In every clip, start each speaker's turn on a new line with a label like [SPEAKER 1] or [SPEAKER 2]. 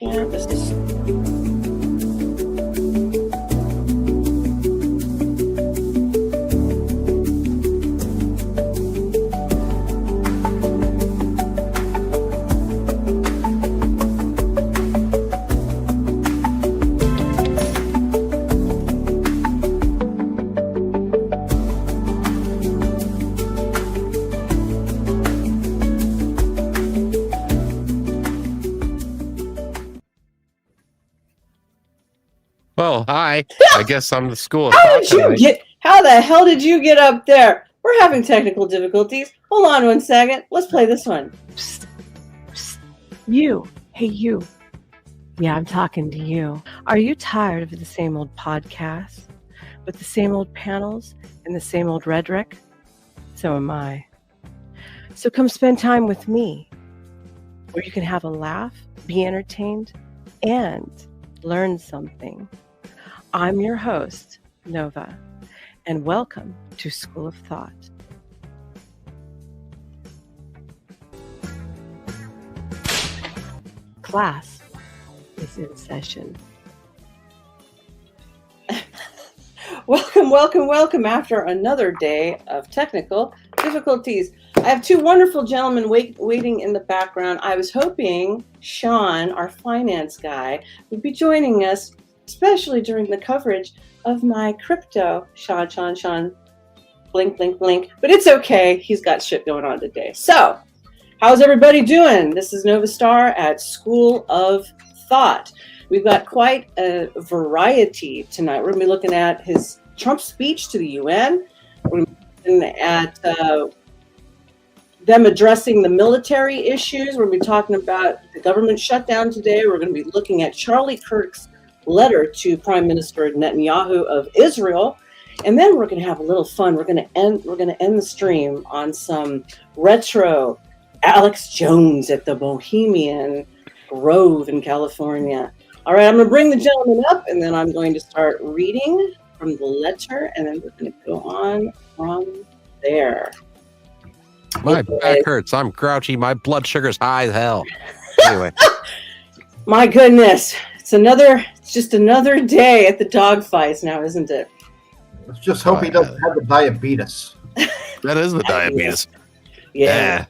[SPEAKER 1] Yeah, this is...
[SPEAKER 2] Well, hi. I guess I'm the school of
[SPEAKER 1] How
[SPEAKER 2] thought
[SPEAKER 1] did you
[SPEAKER 2] tonight.
[SPEAKER 1] get? How the hell did you get up there? We're having technical difficulties. Hold on 1 second. Let's play this one.
[SPEAKER 3] Psst, psst. You. Hey, you. Yeah, I'm talking to you. Are you tired of the same old podcast with the same old panels and the same old rhetoric? So am I. So come spend time with me, where you can have a laugh, be entertained, and learn something. I'm your host, Nova, and welcome to School of Thought. Class is in session.
[SPEAKER 1] Welcome after another day of technical difficulties. I have two wonderful gentlemen waiting in the background. I was hoping Sean, our finance guy, would be joining us, especially during the coverage of my crypto. Sean, blink. But it's okay. He's got shit going on today. So, how's everybody doing? This is Nova Star at School of Thought. We've got quite a variety tonight. We're going to be looking at his Trump speech to the UN. We're going to be looking at them addressing the military issues. We're going to be talking about the government shutdown today. We're going to be looking at Charlie Kirk's letter to Prime Minister Netanyahu of Israel. And then we're going to have a little fun. We're going to end the stream on some retro Alex Jones at the Bohemian Grove in California. All right, I'm going to bring the gentleman up, and then I'm going to start reading from the letter, and then we're going to go on from there.
[SPEAKER 2] My back hurts. I'm grouchy. My blood sugar's high as hell. Anyway.
[SPEAKER 1] My goodness. It's just another day at the dog fights now, isn't it?
[SPEAKER 4] Let's just hope he doesn't have the diabetes.
[SPEAKER 2] That is the diabetes.
[SPEAKER 1] Yeah.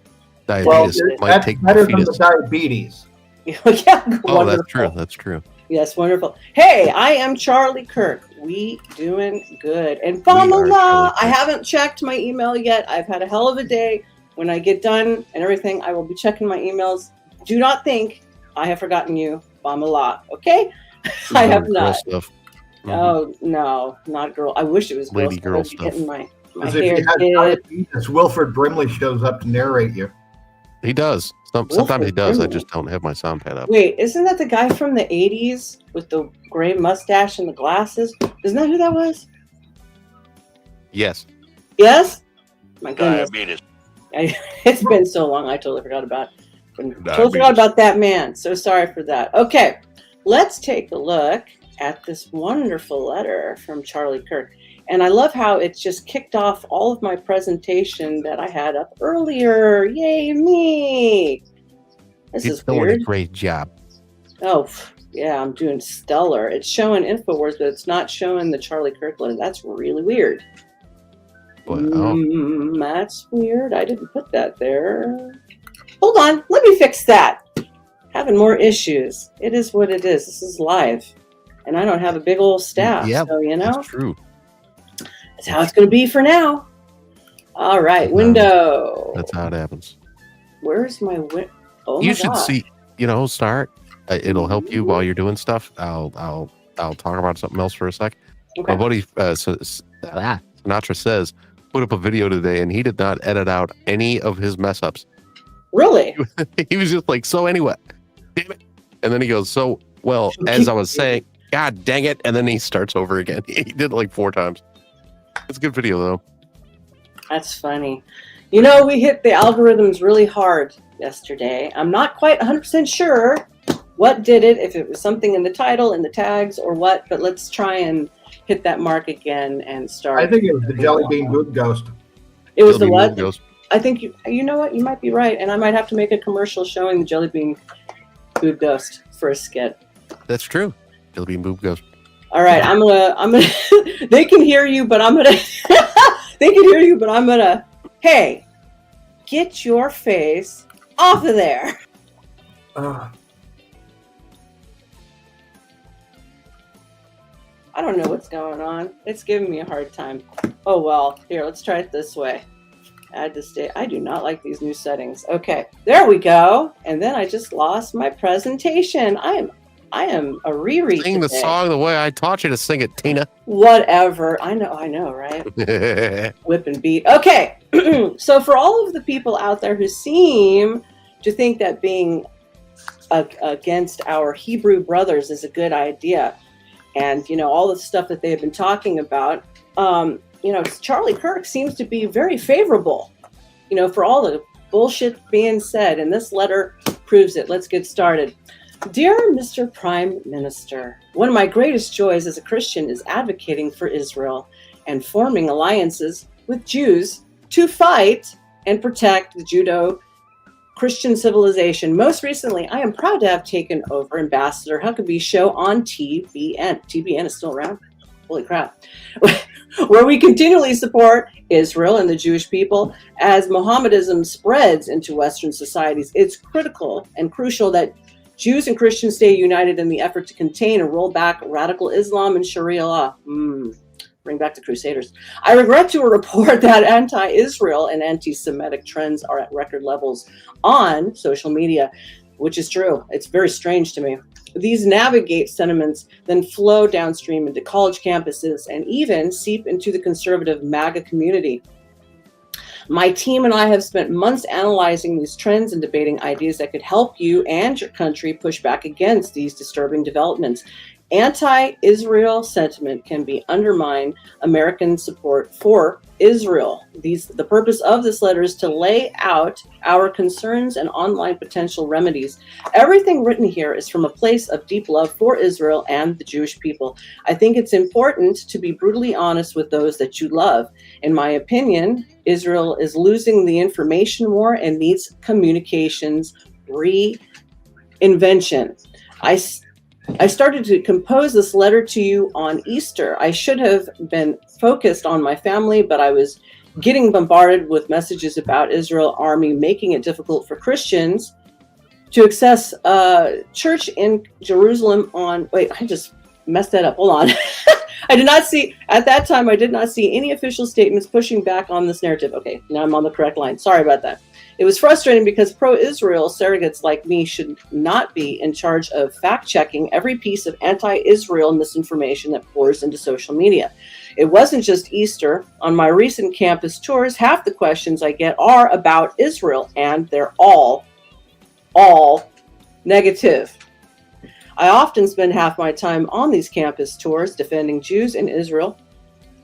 [SPEAKER 2] Diabetes might take
[SPEAKER 4] better than
[SPEAKER 2] fetus.
[SPEAKER 4] the diabetes.
[SPEAKER 1] Yeah,
[SPEAKER 2] Oh,
[SPEAKER 1] wonderful.
[SPEAKER 2] that's true.
[SPEAKER 1] Yes, wonderful. Hey, I am Charlie Kirk. We doing good. And Famala, I haven't checked my email yet. I've had a hell of a day. When I get done and everything, I will be checking my emails. Do not think I have forgotten you, Famala. Okay? I have not.
[SPEAKER 2] Stuff. Mm-hmm.
[SPEAKER 1] Oh, no, not girl. I wish it was
[SPEAKER 2] lady girl
[SPEAKER 1] stuff.
[SPEAKER 2] stuff.
[SPEAKER 1] Getting my
[SPEAKER 4] As
[SPEAKER 1] hair
[SPEAKER 4] if
[SPEAKER 1] did.
[SPEAKER 4] you had diabetes, Wilford Brimley shows up to narrate you.
[SPEAKER 2] He does. Sometimes he does. I just don't have my sound pad up.
[SPEAKER 1] Wait, isn't that the guy from the 80s with the gray mustache and the glasses? Isn't that who that was?
[SPEAKER 2] Yes.
[SPEAKER 1] Yes? My goodness.
[SPEAKER 5] Diabetes.
[SPEAKER 1] It's been so long, I totally forgot about that man. So sorry for that. Okay, let's take a look at this wonderful letter from Charlie Kirk. And I love how it just kicked off all of my presentation that I had up earlier. Yay, me! This
[SPEAKER 2] He's
[SPEAKER 1] is
[SPEAKER 2] doing
[SPEAKER 1] weird.
[SPEAKER 2] a great job.
[SPEAKER 1] Oh, yeah, I'm doing stellar. It's showing InfoWars, but it's not showing the Charlie Kirk letter. That's really weird.
[SPEAKER 2] Well,
[SPEAKER 1] That's weird. I didn't put that there. Hold on. Let me fix that. Having more issues. It is what it is. This is live. And I don't have a big old staff.
[SPEAKER 2] Yep,
[SPEAKER 1] so, you know,
[SPEAKER 2] that's true.
[SPEAKER 1] that's how it's going to be for now. All right. Window.
[SPEAKER 2] That's how it happens.
[SPEAKER 1] Where's my window? Oh,
[SPEAKER 2] You
[SPEAKER 1] my
[SPEAKER 2] should
[SPEAKER 1] God.
[SPEAKER 2] see, start. It'll help you while you're doing stuff. I'll talk about something else for a sec.
[SPEAKER 1] Okay.
[SPEAKER 2] My buddy Sinatra says put up a video today, and he did not edit out any of his mess ups.
[SPEAKER 1] Really?
[SPEAKER 2] He was just like, so anyway, damn it. And then he goes, so, well, as I was saying, God dang it. And then he starts over again. He did it like 4 times. It's a good video, though.
[SPEAKER 1] That's funny. You know, we hit the algorithms really hard yesterday. I'm not quite 100% sure what did it, if it was something in the title, in the tags, or what, but let's try and hit that mark again and start.
[SPEAKER 4] I think it was the Jelly Bean Good Ghost.
[SPEAKER 1] It was the what?
[SPEAKER 2] Ghost.
[SPEAKER 1] I think you know what? You might be right, and I might have to make a commercial showing the Jelly Bean Food Ghost. for a skit.
[SPEAKER 2] That's true. It'll be Boob Ghost.
[SPEAKER 1] All right, I'm gonna. They can hear you, but I'm gonna. They can hear you, but I'm gonna. Hey, get your face off of there. I don't know what's going on. It's giving me a hard time. Oh well. Here, let's try it this way. Add to state. I do not like these new settings. Okay, there we go. And then I just lost my presentation. I am a reread.
[SPEAKER 2] Sing the song the way I taught you to sing it, Tina.
[SPEAKER 1] Whatever. I know, right? Whip and beat. Okay. So for all of the people out there who seem to think that being against our Hebrew brothers is a good idea, and all the stuff that they have been talking about, Charlie Kirk seems to be very favorable, for all the bullshit being said, and this letter proves it. Let's get started. Dear Mr. Prime Minister, one of my greatest joys as a Christian is advocating for Israel and forming alliances with Jews to fight and protect the Judeo-Christian civilization. Most recently, I am proud to have taken over Ambassador Huckabee's show on TBN. TBN is still around? Holy crap. Where we continually support Israel and the Jewish people. As Mohammedanism spreads into Western societies, it's critical and crucial that Jews and Christians stay united in the effort to contain and roll back radical Islam and Sharia law. Bring back the Crusaders. I regret to report that anti-Israel and anti-Semitic trends are at record levels on social media, which is true. It's very strange to me. These navigate sentiments, then flow downstream into college campuses and even seep into the conservative MAGA community. My team and I have spent months analyzing these trends and debating ideas that could help you and your country push back against these disturbing developments. Anti-Israel sentiment can be undermine American support for Israel. The purpose of this letter is to lay out our concerns and online potential remedies. Everything written here is from a place of deep love for Israel and the Jewish people. I think it's important to be brutally honest with those that you love. In my opinion, Israel is losing the information war and needs communications reinvention. I started to compose this letter to you on Easter. I should have been focused on my family, but I was getting bombarded with messages about Israel army, making it difficult for Christians to access church in Jerusalem wait, I just messed that up. Hold on. At that time, I did not see any official statements pushing back on this narrative. Okay, now I'm on the correct line. Sorry about that. It was frustrating because pro-Israel surrogates like me should not be in charge of fact-checking every piece of anti-Israel misinformation that pours into social media. It wasn't just Easter. On my recent campus tours, half the questions I get are about Israel, and they're all negative. I often spend half my time on these campus tours defending Jews in Israel,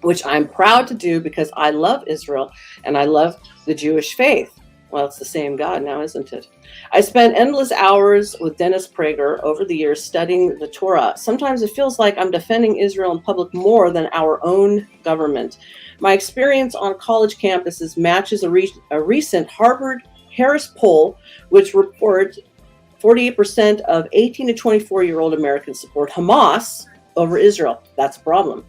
[SPEAKER 1] which I'm proud to do because I love Israel and I love the Jewish faith. Well, it's the same God now, isn't it? I spent endless hours with Dennis Prager over the years studying the Torah. Sometimes it feels like I'm defending Israel in public more than our own government. My experience on college campuses matches a recent Harvard-Harris poll, which reports 48% of 18 to 24-year-old Americans support Hamas over Israel. That's a problem.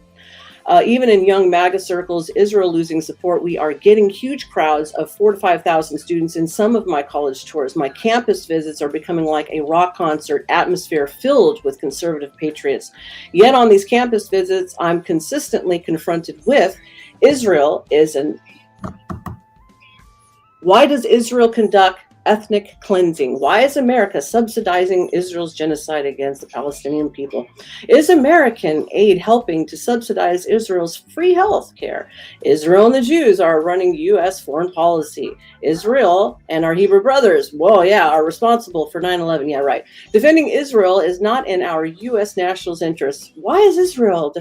[SPEAKER 1] Even in young MAGA circles, Israel losing support, we are getting huge crowds of 4,000 to 5,000 students in some of my college tours. My campus visits are becoming like a rock concert atmosphere filled with conservative patriots. Yet on these campus visits, I'm consistently confronted with why does Israel conduct ethnic cleansing? Why is America subsidizing Israel's genocide against the Palestinian people? Is American aid helping to subsidize Israel's free health care? Israel and the Jews are running U.S. foreign policy. Israel and our Hebrew brothers, are responsible for 9/11. Yeah, right. Defending Israel is not in our U.S. nationals' interests. Why is Israel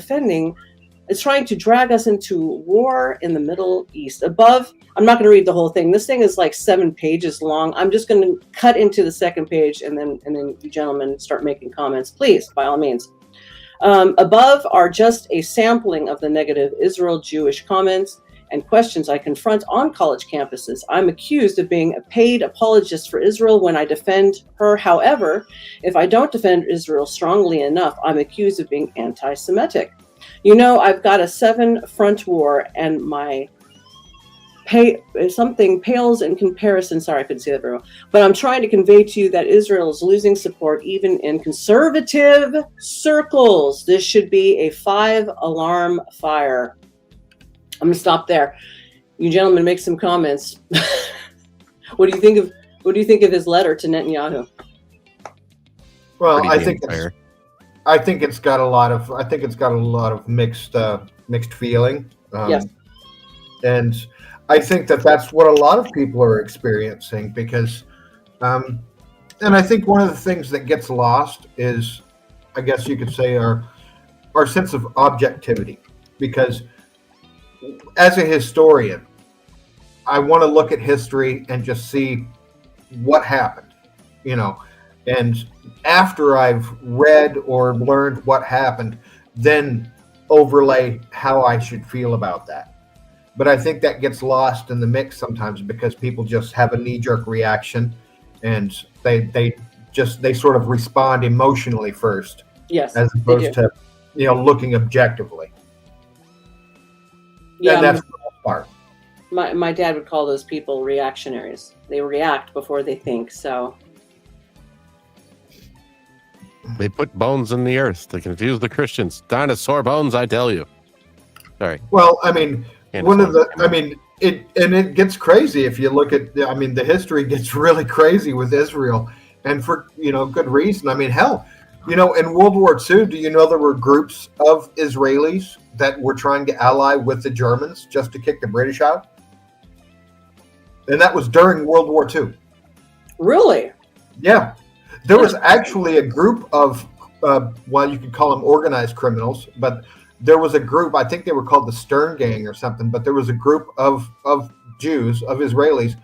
[SPEAKER 1] is trying to drag us into war in the Middle East? Above, I'm not going to read the whole thing. This thing is like 7 pages long. I'm just going to cut into the second page and then you gentlemen start making comments, please, by all means. Above are just a sampling of the negative Israel Jewish comments. and questions I confront on college campuses. I'm accused of being a paid apologist for Israel when I defend her. However, if I don't defend Israel strongly enough, I'm accused of being anti-Semitic. You know, I've got a 7-front war, and my something pales in comparison. Sorry, I couldn't say that very well. But I'm trying to convey to you that Israel is losing support even in conservative circles. This should be a 5-alarm fire. I'm going to stop there. You gentlemen make some comments. What do you think of his letter to Netanyahu?
[SPEAKER 4] Well,
[SPEAKER 2] Pretty
[SPEAKER 4] I think it's got a lot of mixed feeling.
[SPEAKER 1] Yes.
[SPEAKER 4] And I think that's what a lot of people are experiencing because, and I think one of the things that gets lost is, I guess you could say, our sense of objectivity. Because as a historian, I want to look at history and just see what happened, you know. And after I've read or learned what happened, then overlay how I should feel about that. But I think that gets lost in the mix sometimes because people just have a knee-jerk reaction, and they sort of respond emotionally first,
[SPEAKER 1] Yes,
[SPEAKER 4] as opposed to looking objectively.
[SPEAKER 1] Yeah,
[SPEAKER 4] and that's the part.
[SPEAKER 1] My dad would call those people reactionaries. They react before they think. So
[SPEAKER 2] They put bones in the earth to confuse the Christians. Dinosaur bones, I tell you. Sorry.
[SPEAKER 4] Well, I mean, it gets crazy if you look at, the history gets really crazy with Israel, and for, good reason. I mean, hell, in World War II, do you know there were groups of Israelis that were trying to ally with the Germans just to kick the British out? And that was during World War II.
[SPEAKER 1] Really?
[SPEAKER 4] Yeah. There was actually a group of, you could call them organized criminals, but there was a group, I think they were called the Stern Gang or something, but there was a group of Jews, of Israelis,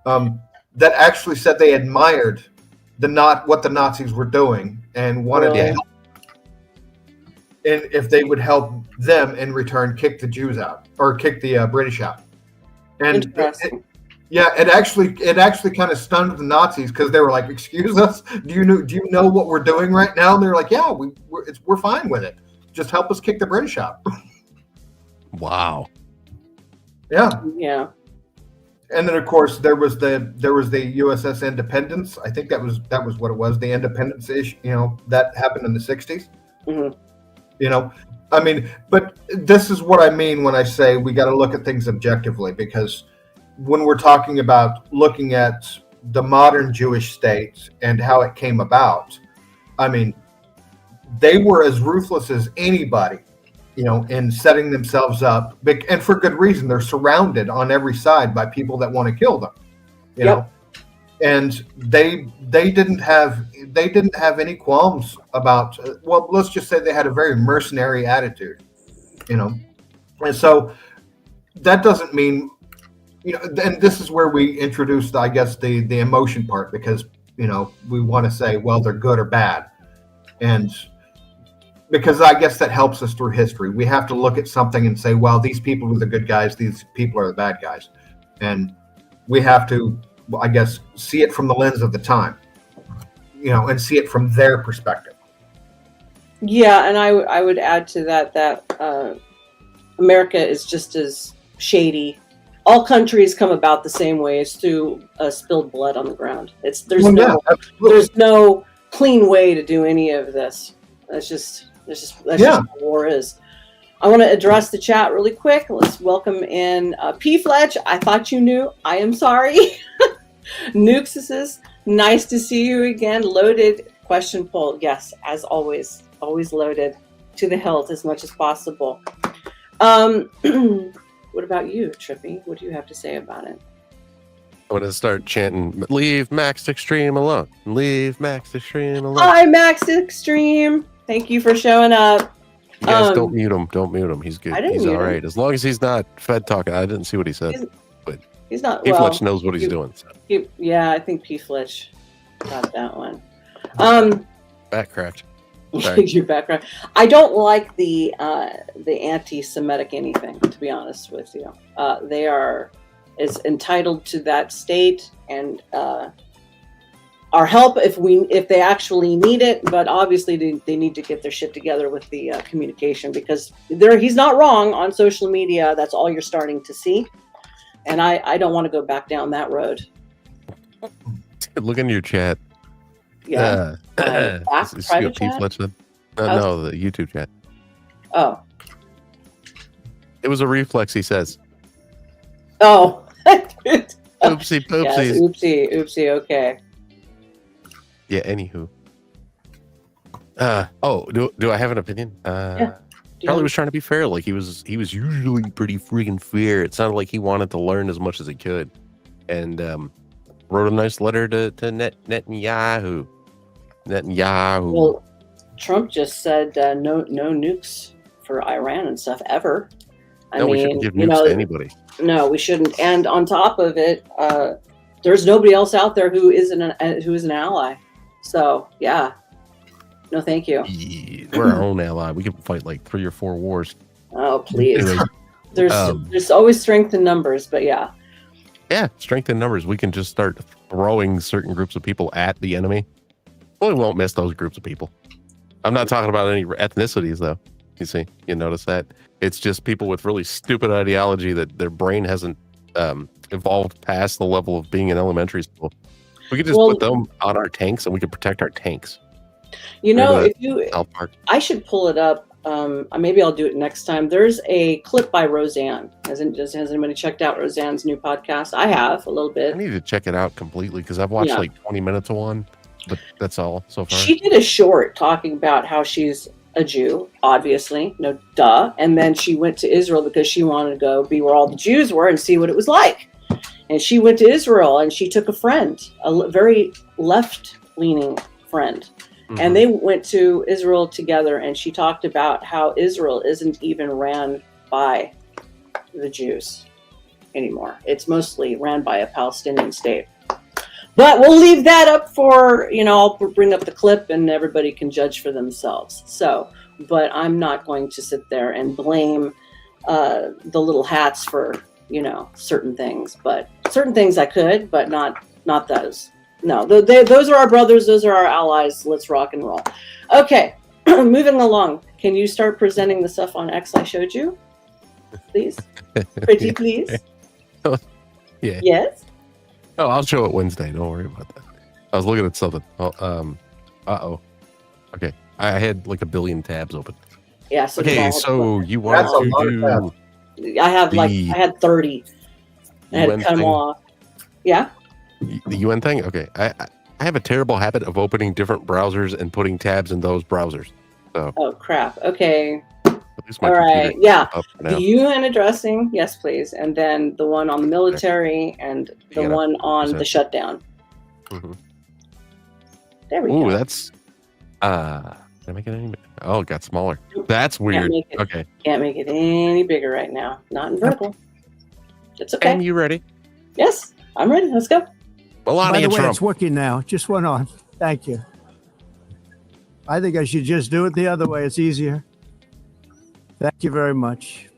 [SPEAKER 4] that actually said they admired what the Nazis were doing and wanted to help. And if they would help them in return, kick the Jews out or kick the British out. And
[SPEAKER 1] Interesting.
[SPEAKER 4] it actually kind of stunned the Nazis because they were like, "Excuse us, do you know what we're doing right now?" And they're like, "Yeah, we're fine with it. Just help us kick the British out."
[SPEAKER 2] Wow.
[SPEAKER 4] Yeah.
[SPEAKER 1] Yeah.
[SPEAKER 4] And then of course there was the USS Independence. I think that was what it was. The Independence issue, that happened in the 60s.
[SPEAKER 1] Mm-hmm.
[SPEAKER 4] But this is what I mean when I say we got to look at things objectively, because when we're talking about looking at the modern Jewish state and how it came about, they were as ruthless as anybody, in setting themselves up, and for good reason. They're surrounded on every side by people that want to kill them, you know, and they didn't have any qualms about. Well, let's just say they had a very mercenary attitude, and so that doesn't mean, and this is where we introduced, I guess, the emotion part, because we want to say, well, they're good or bad, and because I guess that helps us through history. We have to look at something and say, well, these people are the good guys, these people are the bad guys. And we have to, I guess, see it from the lens of the time, and see it from their perspective.
[SPEAKER 1] Yeah, and I would add to that America is just as shady. All countries come about the same way. It's through spilled blood on the ground. There's no clean way to do any of this. That's just what war is. I want to address the chat really quick. Let's welcome in P. Fletch. I thought you knew. I am sorry. Nuxus, nice to see you again. Loaded question poll. Yes, as always loaded to the hilt as much as possible. What about you, Trippy? What do you have to say about it?
[SPEAKER 2] I'm going to start chanting, "Leave Max Extreme alone. Leave Max Extreme alone."
[SPEAKER 1] Hi, Max Extreme. Thank you for showing up.
[SPEAKER 2] You guys don't mute him. Don't mute him. He's good. He's all right. As long as he's not Fed talking. I didn't see what he said.
[SPEAKER 1] He's not.
[SPEAKER 2] P. Fletch knows what he's doing. So.
[SPEAKER 1] I think P. Fletch got that one.
[SPEAKER 2] Back cracked. Sorry.
[SPEAKER 1] Your background. I don't like the anti-Semitic anything, to be honest with you. They are as entitled to that state and our help if they actually need it, but obviously they need to get their shit together with the communication, because he's not wrong on social media. That's all you're starting to see, and I don't want to go back down that road.
[SPEAKER 2] Look in your chat.
[SPEAKER 1] Yeah. Private chat?
[SPEAKER 2] No, the YouTube chat.
[SPEAKER 1] Oh.
[SPEAKER 2] It was a reflex, he says.
[SPEAKER 1] Oh.
[SPEAKER 2] Oopsie poopsies.
[SPEAKER 1] Yes, oopsie, okay.
[SPEAKER 2] Yeah, anywho. Do I have an opinion?
[SPEAKER 1] Yeah.
[SPEAKER 2] Charlie was trying to be fair. Like he was usually pretty freaking fair. It sounded like he wanted to learn as much as he could. And wrote a nice letter to Netanyahu.
[SPEAKER 1] Well, Trump just said no nukes for Iran and stuff ever.
[SPEAKER 2] We shouldn't give nukes to anybody.
[SPEAKER 1] No, we shouldn't. And on top of it, there's nobody else out there who is an ally. So yeah, no, thank you.
[SPEAKER 2] Yeah, we're our own ally. We can fight like 3 or 4 wars.
[SPEAKER 1] Oh please.
[SPEAKER 2] Anyway,
[SPEAKER 1] there's always strength in numbers, but yeah.
[SPEAKER 2] Yeah, strength in numbers. We can just start throwing certain groups of people at the enemy. Well, we won't miss those groups of people. I'm not talking about any ethnicities, though. You see, you notice that? It's just people with really stupid ideology that their brain hasn't evolved past the level of being in elementary school. We could just put them on our tanks and we could protect our tanks.
[SPEAKER 1] You know, if you,
[SPEAKER 2] South Park.
[SPEAKER 1] I should pull it up. Maybe I'll do it next time. There's a clip by Roseanne. Has anybody checked out Roseanne's new podcast? I have a little bit.
[SPEAKER 2] I need to check it out completely because I've watched like 20 minutes of one, but that's all so far.
[SPEAKER 1] She did a short talking about how she's a Jew, obviously, no duh. And then she went to Israel because she wanted to go be where all the Jews were and see what it was like. And she went to Israel and she took a friend, a very left-leaning friend. Mm-hmm. And they went to Israel together, and she talked about how Israel isn't even ran by the Jews anymore. It's mostly ran by a Palestinian state. But we'll leave that up for, I'll bring up the clip and everybody can judge for themselves. So, but I'm not going to sit there and blame the little hats for, certain things. But certain things I could, but not those. No, those are our brothers. Those are our allies. Let's rock and roll. Okay, moving along. Can you start presenting the stuff on X I showed you? Please. Pretty please.
[SPEAKER 2] Yeah.
[SPEAKER 1] Yes?
[SPEAKER 2] Oh, I'll show it Wednesday. Don't worry about that. I was looking at something. Uh-oh. Okay. I had like 1 billion tabs open.
[SPEAKER 1] Yeah. So
[SPEAKER 2] okay, so you want to do...
[SPEAKER 1] I had 30. I had to cut them off. Yeah?
[SPEAKER 2] The UN thing? Okay. I have a terrible habit of opening different browsers and putting tabs in those browsers. So.
[SPEAKER 1] Oh, crap. Okay. All right. Yeah. The UN addressing, yes, please. And then the one on the military and the one on the shutdown.
[SPEAKER 2] Mm-hmm.
[SPEAKER 1] There we go.
[SPEAKER 2] Ooh, that's... Did I make it any bigger? Oh, it got smaller. That's weird. Okay.
[SPEAKER 1] Can't make it any bigger right now. Not in vertical. It's okay.
[SPEAKER 2] And you ready?
[SPEAKER 1] Yes, I'm ready. Let's go.
[SPEAKER 2] Melania
[SPEAKER 5] By the way,
[SPEAKER 2] Trump.
[SPEAKER 5] it's working now. Just went on. Thank you. I think I should just do it the other way. It's easier. Thank you very much.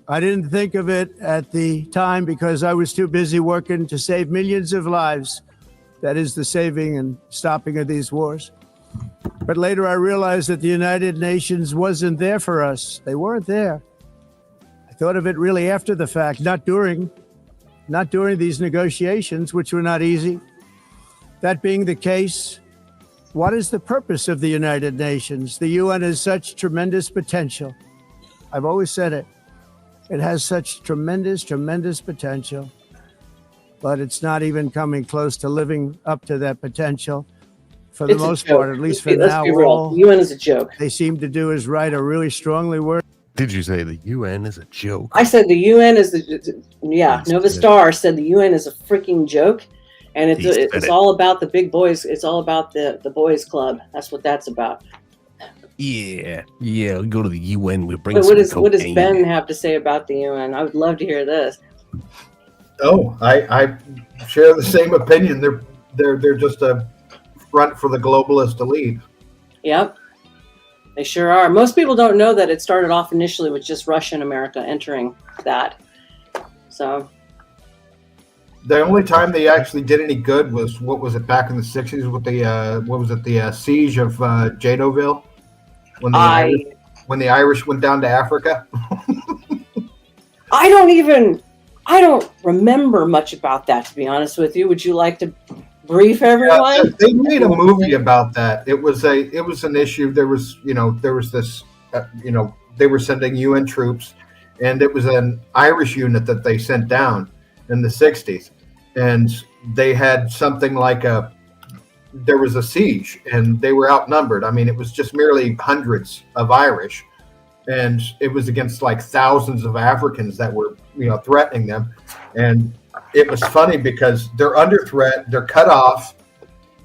[SPEAKER 5] I didn't think of it at the time because I was too busy working to save millions of lives. That is the saving and stopping of these wars. But later I realized that the United Nations wasn't there for us. They weren't there. I thought of it really after the fact, not during these negotiations, which were not easy. That being the case, what is the purpose of the United Nations? The UN has such tremendous potential. I've always said it. It has such tremendous, tremendous potential, but it's not even coming close to living up to that potential. For the most part, at least for now,
[SPEAKER 1] the UN is a joke.
[SPEAKER 5] They seem to do is write a really strongly worded.
[SPEAKER 2] Did you say the UN is a joke?
[SPEAKER 1] I said the UN is Nova Star said the UN is a freaking joke, and it's all about the big boys. It's all about the boys club. That's what that's about.
[SPEAKER 2] Yeah. We go to the UN. We bring.
[SPEAKER 1] What does Ben have to say about the UN? I would love to hear this.
[SPEAKER 4] Oh, I share the same opinion. They're just a front for the globalist elite.
[SPEAKER 1] Yep. They sure are. Most people don't know that it started off initially with just Russia and America entering that. So
[SPEAKER 4] the only time they actually did any good was, what was it, back in the 60s with the siege of Jadoville, when the Irish went down to Africa.
[SPEAKER 1] I don't remember much about that, to be honest with you. Would you like to brief everyone?
[SPEAKER 4] They made a movie about that. It was an issue. There was this, they were sending UN troops, and it was an Irish unit that they sent down in the 60s. And they had something like there was a siege, and they were outnumbered. I mean, it was just merely hundreds of Irish, and it was against like thousands of Africans that were, threatening them. And it was funny because they're under threat, they're cut off,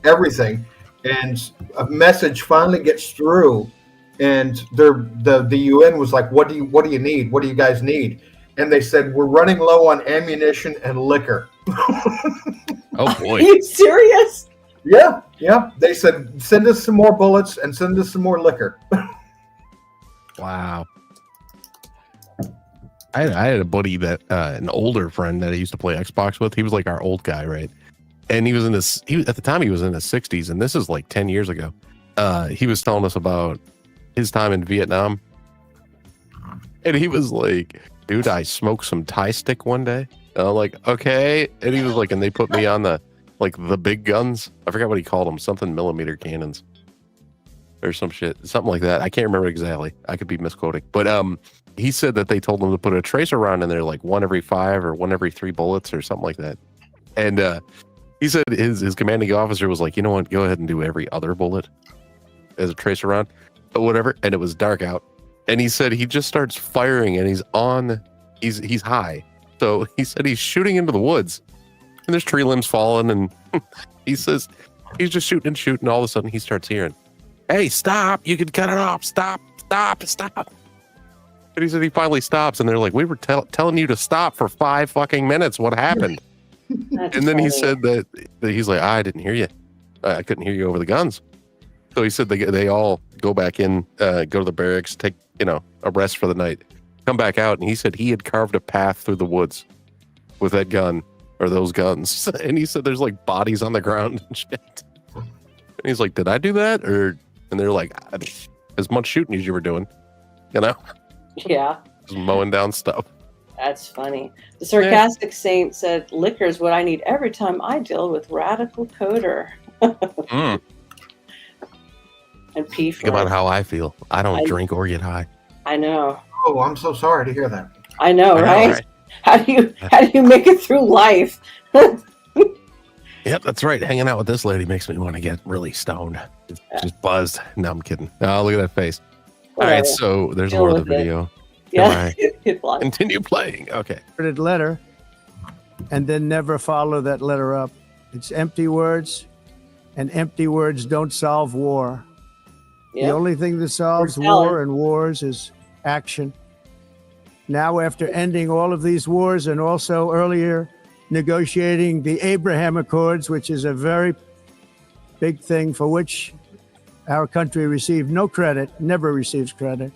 [SPEAKER 4] everything, and a message finally gets through, and the UN was like, what do you need? What do you guys need? And they said, we're running low on ammunition and liquor.
[SPEAKER 2] Oh boy.
[SPEAKER 1] Are you serious?
[SPEAKER 4] Yeah. They said, send us some more bullets and send us some more liquor.
[SPEAKER 2] Wow. I had a buddy that an older friend that I used to play Xbox with. He was like our old guy, right? And he was at the time he was in his 60s, and this is like 10 years ago. He was telling us about his time in Vietnam. And he was like, dude, I smoked some Thai stick one day. And I'm like, okay. And he was like, and they put me on the big guns. I forgot what he called them, something millimeter cannons or some shit, something like that. I can't remember exactly. I could be misquoting. But he said that they told him to put a tracer round in there, like 1 every 5 or 1 every 3 bullets or something like that. And he said his commanding officer was like, you know what, go ahead and do every other bullet as a tracer round, but whatever. And it was dark out. And he said he just starts firing, and he's high. So he said he's shooting into the woods, and there's tree limbs falling, and he says he's just shooting. All of a sudden he starts hearing, hey, stop, you can cut it off, stop. And he said he finally stops, and they're like, we were telling you to stop for 5 fucking minutes. What happened? And then funny. He said that he's like, I didn't hear you. I couldn't hear you over the guns. So he said they all go back in, go to the barracks, take, a rest for the night, come back out. And he said he had carved a path through the woods with that gun or those guns. And he said there's like bodies on the ground and shit. And he's like, did I do that? And they're like, as much shooting as you were doing,
[SPEAKER 1] Yeah.
[SPEAKER 2] Just mowing down stuff.
[SPEAKER 1] That's funny. The sarcastic saint said, liquor is what I need every time I deal with radical coder. And P.
[SPEAKER 2] Think about how I feel. I don't drink or get high.
[SPEAKER 1] I know.
[SPEAKER 4] Oh, I'm so sorry to hear that.
[SPEAKER 1] I know, right? How do you make it through life?
[SPEAKER 2] Yep, that's right. Hanging out with this lady makes me want to get really stoned. Just buzzed. No, I'm kidding. Oh, look at that face. All right, so there's more of the video.
[SPEAKER 1] Yeah.
[SPEAKER 2] Continue playing. Okay.
[SPEAKER 5] Letter, and then never follow that letter up. It's empty words, and empty words don't solve war. Yep. The only thing that solves war and wars is action. Now, after ending all of these wars and also earlier negotiating the Abraham Accords, which is a very big thing for which our country received no credit, never receives credit.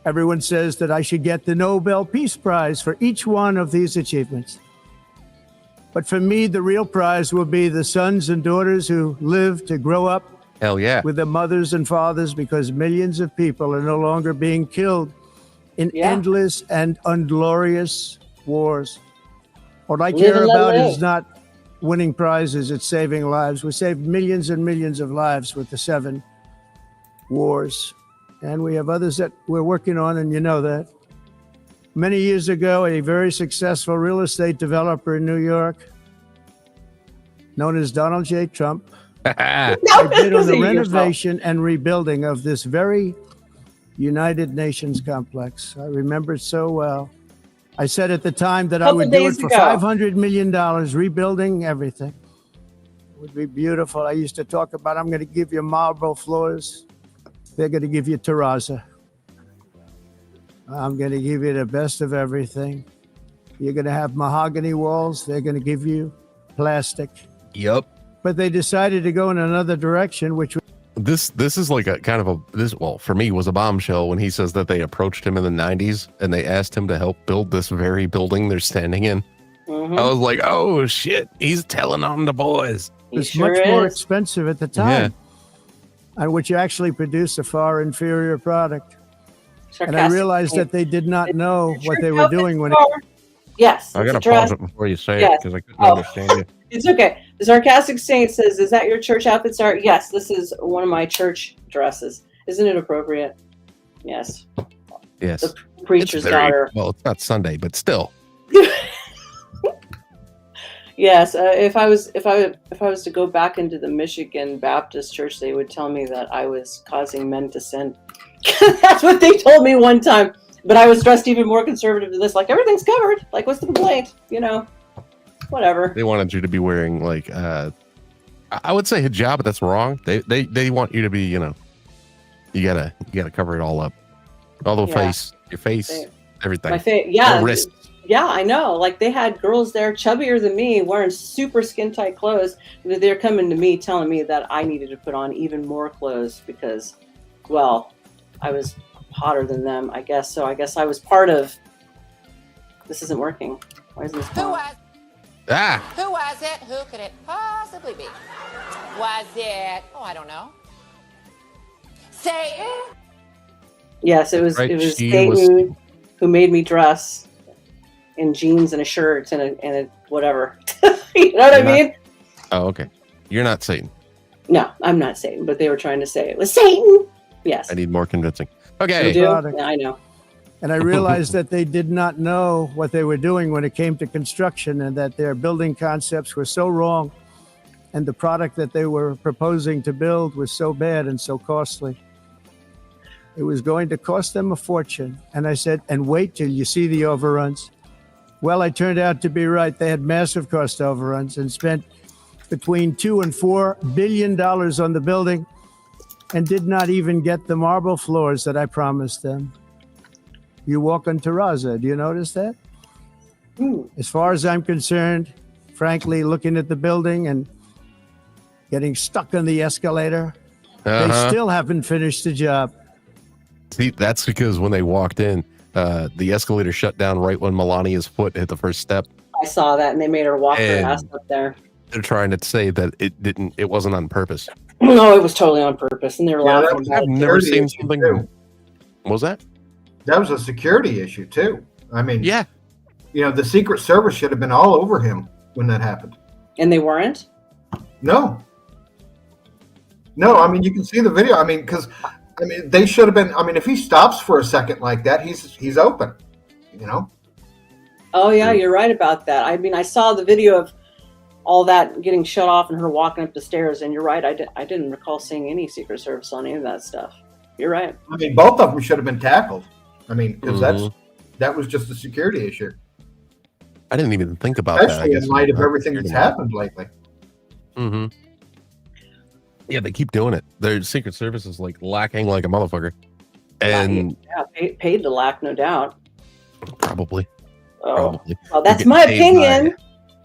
[SPEAKER 5] Everyone says that I should get the Nobel Peace Prize for each one of these achievements. But for me, the real prize will be the sons and daughters who live to grow up with their mothers and fathers, because millions of people are no longer being killed in endless and unglorious wars. What I care about is not winning prizes, it's saving lives. We saved millions and millions of lives with the 7 wars. And we have others that we're working on, and you know that. Many years ago, a very successful real estate developer in New York, known as Donald J. Trump, did on the renovation and rebuilding of this very United Nations complex. I remember it so well. I said at the time that I would do it for $500 million, rebuilding everything. It would be beautiful. I used to talk about, I'm going to give you marble floors. They're going to give you terrazzo. I'm going to give you the best of everything. You're going to have mahogany walls. They're going to give you plastic.
[SPEAKER 2] Yep.
[SPEAKER 5] But they decided to go in another direction, which was
[SPEAKER 2] This is like a kind of a this well for me was a bombshell when he says that they approached him in the 90s and they asked him to help build this very building they're standing in.
[SPEAKER 1] Mhm.
[SPEAKER 2] I was like, oh shit, he's telling on the boys.
[SPEAKER 1] He
[SPEAKER 5] It's
[SPEAKER 1] sure
[SPEAKER 5] much more
[SPEAKER 1] is.
[SPEAKER 5] expensive at the time, on which you actually produce a far inferior product. And I
[SPEAKER 1] Sarcastic
[SPEAKER 5] realized
[SPEAKER 1] saying.
[SPEAKER 5] that they did not know what
[SPEAKER 1] Church
[SPEAKER 5] they were
[SPEAKER 1] outfits
[SPEAKER 5] doing when
[SPEAKER 1] are- Yes.
[SPEAKER 2] I
[SPEAKER 1] it's
[SPEAKER 2] gotta
[SPEAKER 1] addressed-
[SPEAKER 2] pause it before you say
[SPEAKER 1] Yes.
[SPEAKER 2] it because I couldn't
[SPEAKER 1] Oh.
[SPEAKER 2] understand you.
[SPEAKER 1] It's okay. The sarcastic saint says, "Is that your church outfits art?" Yes, this is one of my church dresses. Isn't it appropriate? Yes.
[SPEAKER 2] Yes.
[SPEAKER 1] The preacher's
[SPEAKER 2] It's very-
[SPEAKER 1] daughter.
[SPEAKER 2] Well, it's not Sunday, but still.
[SPEAKER 1] Yes. If I was to go back into the Michigan Baptist church, they would tell me that I was causing men to sin. That's what they told me one time. But I was dressed even more conservative than this. Like, everything's covered. Like, what's the complaint? You know, whatever.
[SPEAKER 2] They wanted you to be wearing like I would say hijab, but that's wrong. They want you to be, you know, you gotta cover it all up. All the
[SPEAKER 1] Yeah.
[SPEAKER 2] your face,
[SPEAKER 1] They-
[SPEAKER 2] everything.
[SPEAKER 1] My face. Yeah.
[SPEAKER 2] No wrist.
[SPEAKER 1] Yeah, I know. Like, they had girls there chubbier than me wearing super skin tight clothes. They're coming to me telling me that I needed to put on even more clothes because, well, I was hotter than them, I guess. So I guess I was part of. This isn't working. Why isn't this
[SPEAKER 6] Who
[SPEAKER 1] going?
[SPEAKER 6] was?
[SPEAKER 2] Ah,
[SPEAKER 6] Who was it? Who could it possibly be? Was it? Oh, I don't know. Satan?
[SPEAKER 1] Yes, it was.
[SPEAKER 2] Right,
[SPEAKER 1] It was
[SPEAKER 2] she
[SPEAKER 1] Satan who made me dress in jeans and a shirt and a whatever. You know what I
[SPEAKER 2] You're not-
[SPEAKER 1] mean?
[SPEAKER 2] oh, okay. You're not Satan.
[SPEAKER 1] No, I'm not Satan, but they were trying to say it was Satan. Yes.
[SPEAKER 2] I need more convincing.
[SPEAKER 1] You
[SPEAKER 2] Okay.
[SPEAKER 1] do?
[SPEAKER 5] Product.
[SPEAKER 1] Yeah, I know.
[SPEAKER 5] And I realized that they did not know what they were doing when it came to construction, and that their building concepts were so wrong, and the product that they were proposing to build was so bad and so costly. It was going to cost them a fortune. And I said, and wait till you see the overruns. Well, I turned out to be right. They had massive cost overruns and spent between $2 and $4 billion on the building and did not even get the marble floors that I promised them. You walk on terrazzo. Do you notice that?
[SPEAKER 1] Hmm.
[SPEAKER 5] As far as I'm concerned, frankly, looking at the building and getting stuck on the escalator, they
[SPEAKER 2] Uh-huh.
[SPEAKER 5] still haven't finished the job.
[SPEAKER 2] See, that's because when they walked in, the escalator shut down right when Melania's foot hit the first step.
[SPEAKER 1] I saw that, and they made her walk her
[SPEAKER 2] And-
[SPEAKER 1] ass up there.
[SPEAKER 2] They're trying to say that it wasn't on purpose.
[SPEAKER 1] No, it was totally on purpose, and they were
[SPEAKER 4] Yeah, that
[SPEAKER 1] laughing
[SPEAKER 4] was-
[SPEAKER 1] about
[SPEAKER 2] I've
[SPEAKER 1] it.
[SPEAKER 2] never
[SPEAKER 4] Security
[SPEAKER 2] seen
[SPEAKER 4] issue,
[SPEAKER 2] something.
[SPEAKER 4] too.
[SPEAKER 2] What was that?
[SPEAKER 4] That was a security issue too. I mean,
[SPEAKER 2] Yeah.
[SPEAKER 4] you know, the Secret Service should have been all over him when that happened.
[SPEAKER 1] And they weren't.
[SPEAKER 4] No, I mean, you can see the video. I mean, because they should have been. I mean, if he stops for a second like that, he's open. You know.
[SPEAKER 1] Oh yeah, you're right about that. I mean, I saw the video of all that getting shut off and her walking up the stairs, and you're right. I didn't recall seeing any Secret Service on any of that stuff. You're right.
[SPEAKER 4] I mean, both of them should have been tackled. I mean, because
[SPEAKER 2] Mhm.
[SPEAKER 4] that was just a security issue,
[SPEAKER 2] I didn't even think about that.
[SPEAKER 4] especially in light of everything that's happened lately.
[SPEAKER 2] Mm-hmm. Yeah, they keep doing it. Their Secret Service is like lacking like a motherfucker. And
[SPEAKER 1] Yeah, paid to lack, no doubt.
[SPEAKER 2] probably.
[SPEAKER 1] Oh, well, that's
[SPEAKER 2] They're
[SPEAKER 1] my
[SPEAKER 2] getting paid
[SPEAKER 1] opinion.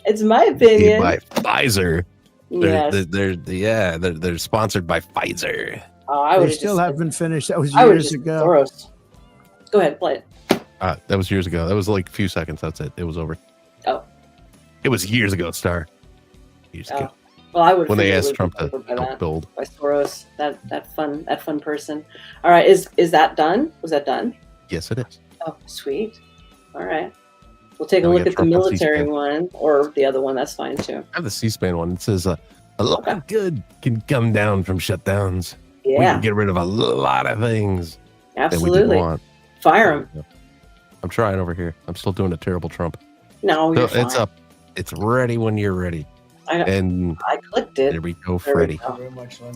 [SPEAKER 1] It's my
[SPEAKER 2] Paid
[SPEAKER 1] opinion.
[SPEAKER 2] by Pfizer.
[SPEAKER 1] Yes.
[SPEAKER 2] They're sponsored by Pfizer.
[SPEAKER 1] Oh, I
[SPEAKER 5] They
[SPEAKER 1] would
[SPEAKER 5] still haven't finished. That was
[SPEAKER 1] I would
[SPEAKER 5] years
[SPEAKER 1] just
[SPEAKER 5] ago.
[SPEAKER 1] Soros. Go ahead, play it.
[SPEAKER 2] That was years ago. That was like a few seconds. That's it. It was over.
[SPEAKER 1] Oh.
[SPEAKER 2] It was years ago, Star. Years ago.
[SPEAKER 1] Well, I would.
[SPEAKER 2] When they
[SPEAKER 1] figure it
[SPEAKER 2] asked
[SPEAKER 1] would
[SPEAKER 2] Trump
[SPEAKER 1] be
[SPEAKER 2] to
[SPEAKER 1] covered by
[SPEAKER 2] help
[SPEAKER 1] that.
[SPEAKER 2] build.
[SPEAKER 1] By Soros, that fun person. All right, is that done? Was that done?
[SPEAKER 2] Yes, it is.
[SPEAKER 1] Oh, sweet. All right, we'll take a
[SPEAKER 2] Now we
[SPEAKER 1] look
[SPEAKER 2] got
[SPEAKER 1] at the
[SPEAKER 2] Trump on
[SPEAKER 1] military
[SPEAKER 2] C-SPAN.
[SPEAKER 1] one or the other one. That's fine too.
[SPEAKER 2] I have the C-SPAN one. It says a lot of good can come down from shutdowns. We
[SPEAKER 1] Yeah,
[SPEAKER 2] can get rid of a lot of things that we
[SPEAKER 1] absolutely.
[SPEAKER 2] didn't want.
[SPEAKER 1] Fire him.
[SPEAKER 2] I'm trying over here. I'm still doing a terrible Trump.
[SPEAKER 1] No,
[SPEAKER 2] So
[SPEAKER 1] you're fine.
[SPEAKER 2] it's up. It's ready when you're ready.
[SPEAKER 1] I clicked it.
[SPEAKER 2] There we go,
[SPEAKER 1] There we
[SPEAKER 2] Freddy.
[SPEAKER 1] go.
[SPEAKER 5] Very much, Lynn.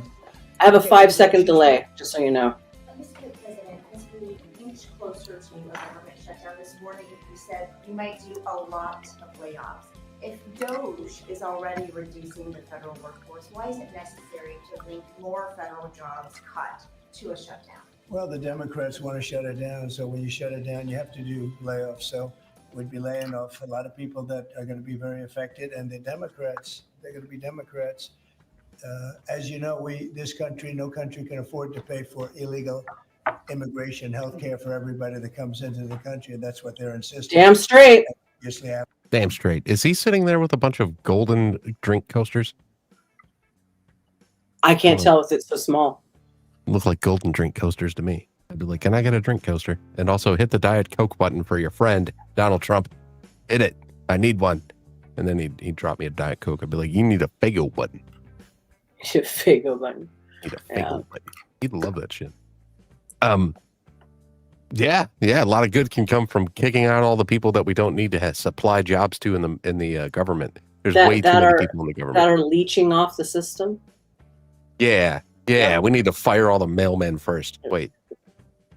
[SPEAKER 1] I have a 5-second delay, just so you know.
[SPEAKER 7] Mr. President, as we inch closer to a government shutdown this morning, you said you might do a lot of layoffs. If DOGE is already reducing the federal workforce, why is it necessary to link more federal jobs cut to a shutdown?
[SPEAKER 5] Well, the Democrats want to shut it down. So when you shut it down, you have to do layoffs. So we'd be laying off a lot of people that are going to be very affected. And the Democrats, they're going to be Democrats. As you know, no country can afford to pay for illegal immigration, health care for everybody that comes into the country, and that's what they're insisting.
[SPEAKER 1] Damn straight.
[SPEAKER 2] Damn straight. Is he sitting there with a bunch of golden drink coasters?
[SPEAKER 1] I can't tell if it's so small.
[SPEAKER 2] Look like golden drink coasters to me. I'd be like, can I get a drink coaster? And also hit the Diet Coke button for your friend, Donald Trump. Hit it. I need one. And then he'd drop me a Diet Coke. I'd be like, you need a Fago button.
[SPEAKER 1] Fago button.
[SPEAKER 2] Need a Fago button. He'd love that shit. Yeah. A lot of good can come from kicking out all the people that we don't need to supply jobs to in the government. There's way too many people in the government
[SPEAKER 1] that are leeching off the system.
[SPEAKER 2] Yeah. We need to fire all the mailmen first. Wait.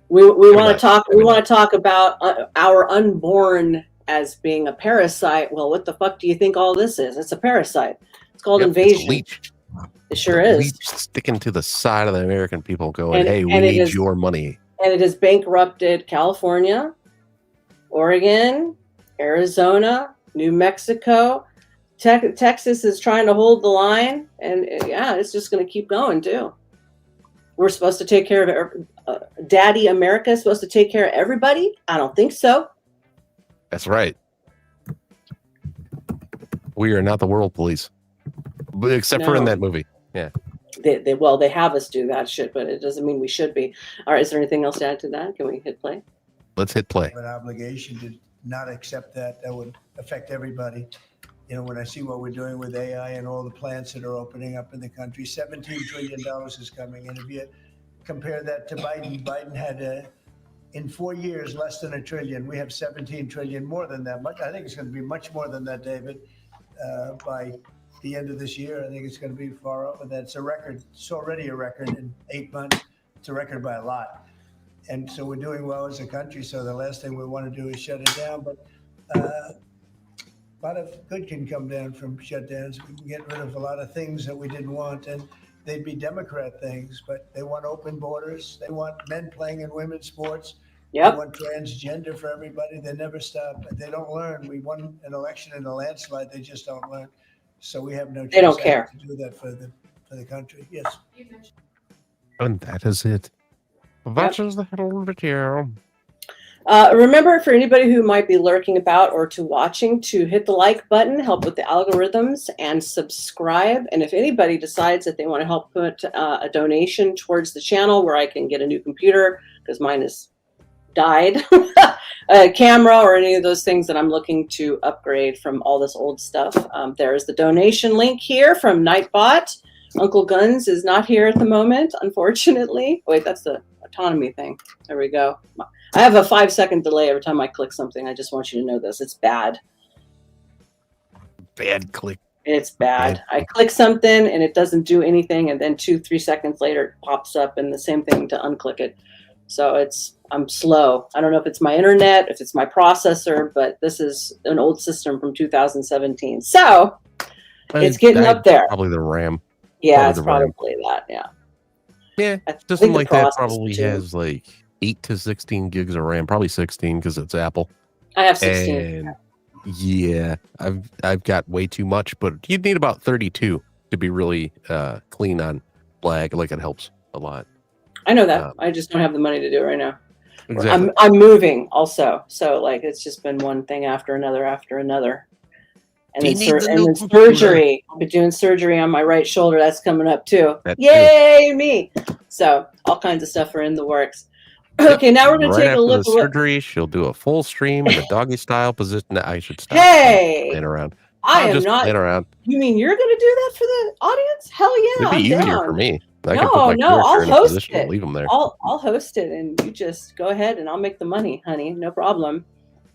[SPEAKER 1] We want to talk. We want to talk about our unborn as being a parasite. Well, what the fuck do you think all this is? It's a parasite. It's called invasion.
[SPEAKER 2] It's a leech.
[SPEAKER 1] It sure is.
[SPEAKER 2] Leech sticking to the side of the American people, going, "Hey, we need your money."
[SPEAKER 1] And it has bankrupted California, Oregon, Arizona, New Mexico. Texas is trying to hold the line, and it's just going to keep going too. We're supposed to take care of Daddy America is supposed to take care of everybody? I don't think so.
[SPEAKER 2] That's right. We are not the world police, except for in that movie. Yeah.
[SPEAKER 1] They have us do that shit, but it doesn't mean we should be. All right, is there anything else to add to that? Can we hit play?
[SPEAKER 2] Let's hit play.
[SPEAKER 5] An obligation to not accept that would affect everybody. You know, when I see what we're doing with AI and all the plants that are opening up in the country, $17 trillion is coming. And if you compare that to Biden had in 4 years less than $1 trillion. We have 17 trillion more than that. I think it's going to be much more than that, David, by the end of this year. I think it's going to be far over that. It's a record. It's already a record in 8 months. It's a record by a lot. And so we're doing well as a country. So the last thing we want to do is shut it down. But a lot of good can come down from shutdowns. We can get rid of a lot of things that we didn't want. And they'd be Democrat things, but they want open borders. They want men playing in women's sports.
[SPEAKER 1] Yep.
[SPEAKER 5] They want transgender for everybody. They never stop. They don't learn. We won an election in a landslide. They just don't learn. So we have no choice.
[SPEAKER 1] They don't care
[SPEAKER 5] to do that for the country. Yes.
[SPEAKER 2] And that is it. That is the whole video.
[SPEAKER 1] Remember, for anybody who might be lurking about or watching, to hit the like button, help with the algorithms, and subscribe. And if anybody decides that they want to help put a donation towards the channel where I can get a new computer because mine has died, a camera, or any of those things that I'm looking to upgrade from all this old stuff, there is the donation link here from Nightbot. Uncle Guns is not here at the moment, unfortunately. Wait, that's the autonomy thing. There we go. I have a 5-second delay every time I click something. I just want you to know this. It's bad.
[SPEAKER 2] Bad click.
[SPEAKER 1] It's bad. I click something and it doesn't do anything, and then 2-3 seconds later it pops up, and the same thing to unclick it. So I'm slow. I don't know if it's my internet, if it's my processor, but this is an old system from 2017. So it's getting up there.
[SPEAKER 2] Probably the RAM.
[SPEAKER 1] Yeah, it's probably that. Yeah.
[SPEAKER 2] Yeah. System like that probably has like 8 to 16 gigs of RAM, probably 16 because it's Apple.
[SPEAKER 1] I have 16.
[SPEAKER 2] And yeah, I've got way too much, but you'd need about 32 to be really clean on lag. Like, it helps a lot.
[SPEAKER 1] I know that. I just don't have the money to do it right now.
[SPEAKER 2] Exactly.
[SPEAKER 1] I'm moving also, so like it's just been one thing after another after another. And then surgery. I'll be doing surgery on my right shoulder. That's coming up too. Yay, me! So all kinds of stuff are in the works. Okay, now we're going to take a look at
[SPEAKER 2] surgery. She'll do a full stream in the doggy style position. I should stop playing around.
[SPEAKER 1] I am not
[SPEAKER 2] playing around.
[SPEAKER 1] You mean you're going to do that for the audience? Hell yeah!
[SPEAKER 2] It'd be easier for me.
[SPEAKER 1] No, I'll host it.
[SPEAKER 2] Leave them there.
[SPEAKER 1] I'll host it, and you just go ahead, and I'll make the money, honey. No problem.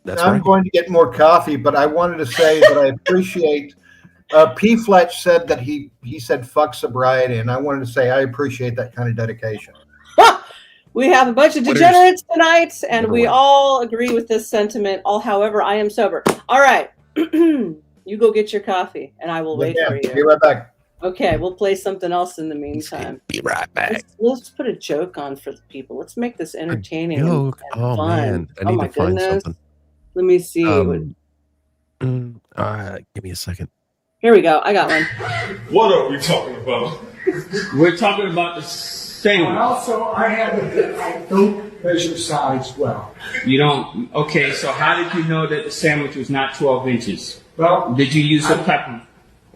[SPEAKER 4] I'm going to get more coffee, but I wanted to say that I appreciate. P. Fletch said that he said fuck sobriety, and I wanted to say I appreciate that kind of dedication.
[SPEAKER 1] We have a bunch of degenerates tonight, and we all agree with this sentiment. However, I am sober. All right, you go get your coffee, and I will wait for you.
[SPEAKER 4] Be right back.
[SPEAKER 1] Okay, we'll play something else in the meantime.
[SPEAKER 2] Be right back.
[SPEAKER 1] Let's put a joke on for the people. Let's make this entertaining and
[SPEAKER 2] fun. Man, I need to find something.
[SPEAKER 1] Let me see.
[SPEAKER 2] Give me a second.
[SPEAKER 1] Here we go. I got one.
[SPEAKER 8] What are we talking about?
[SPEAKER 9] We're talking about the sandwich.
[SPEAKER 10] And also, I don't measure size well.
[SPEAKER 9] You don't? Okay, so how did you know that the sandwich was not 12 inches?
[SPEAKER 10] Well,
[SPEAKER 9] Did you use some type of...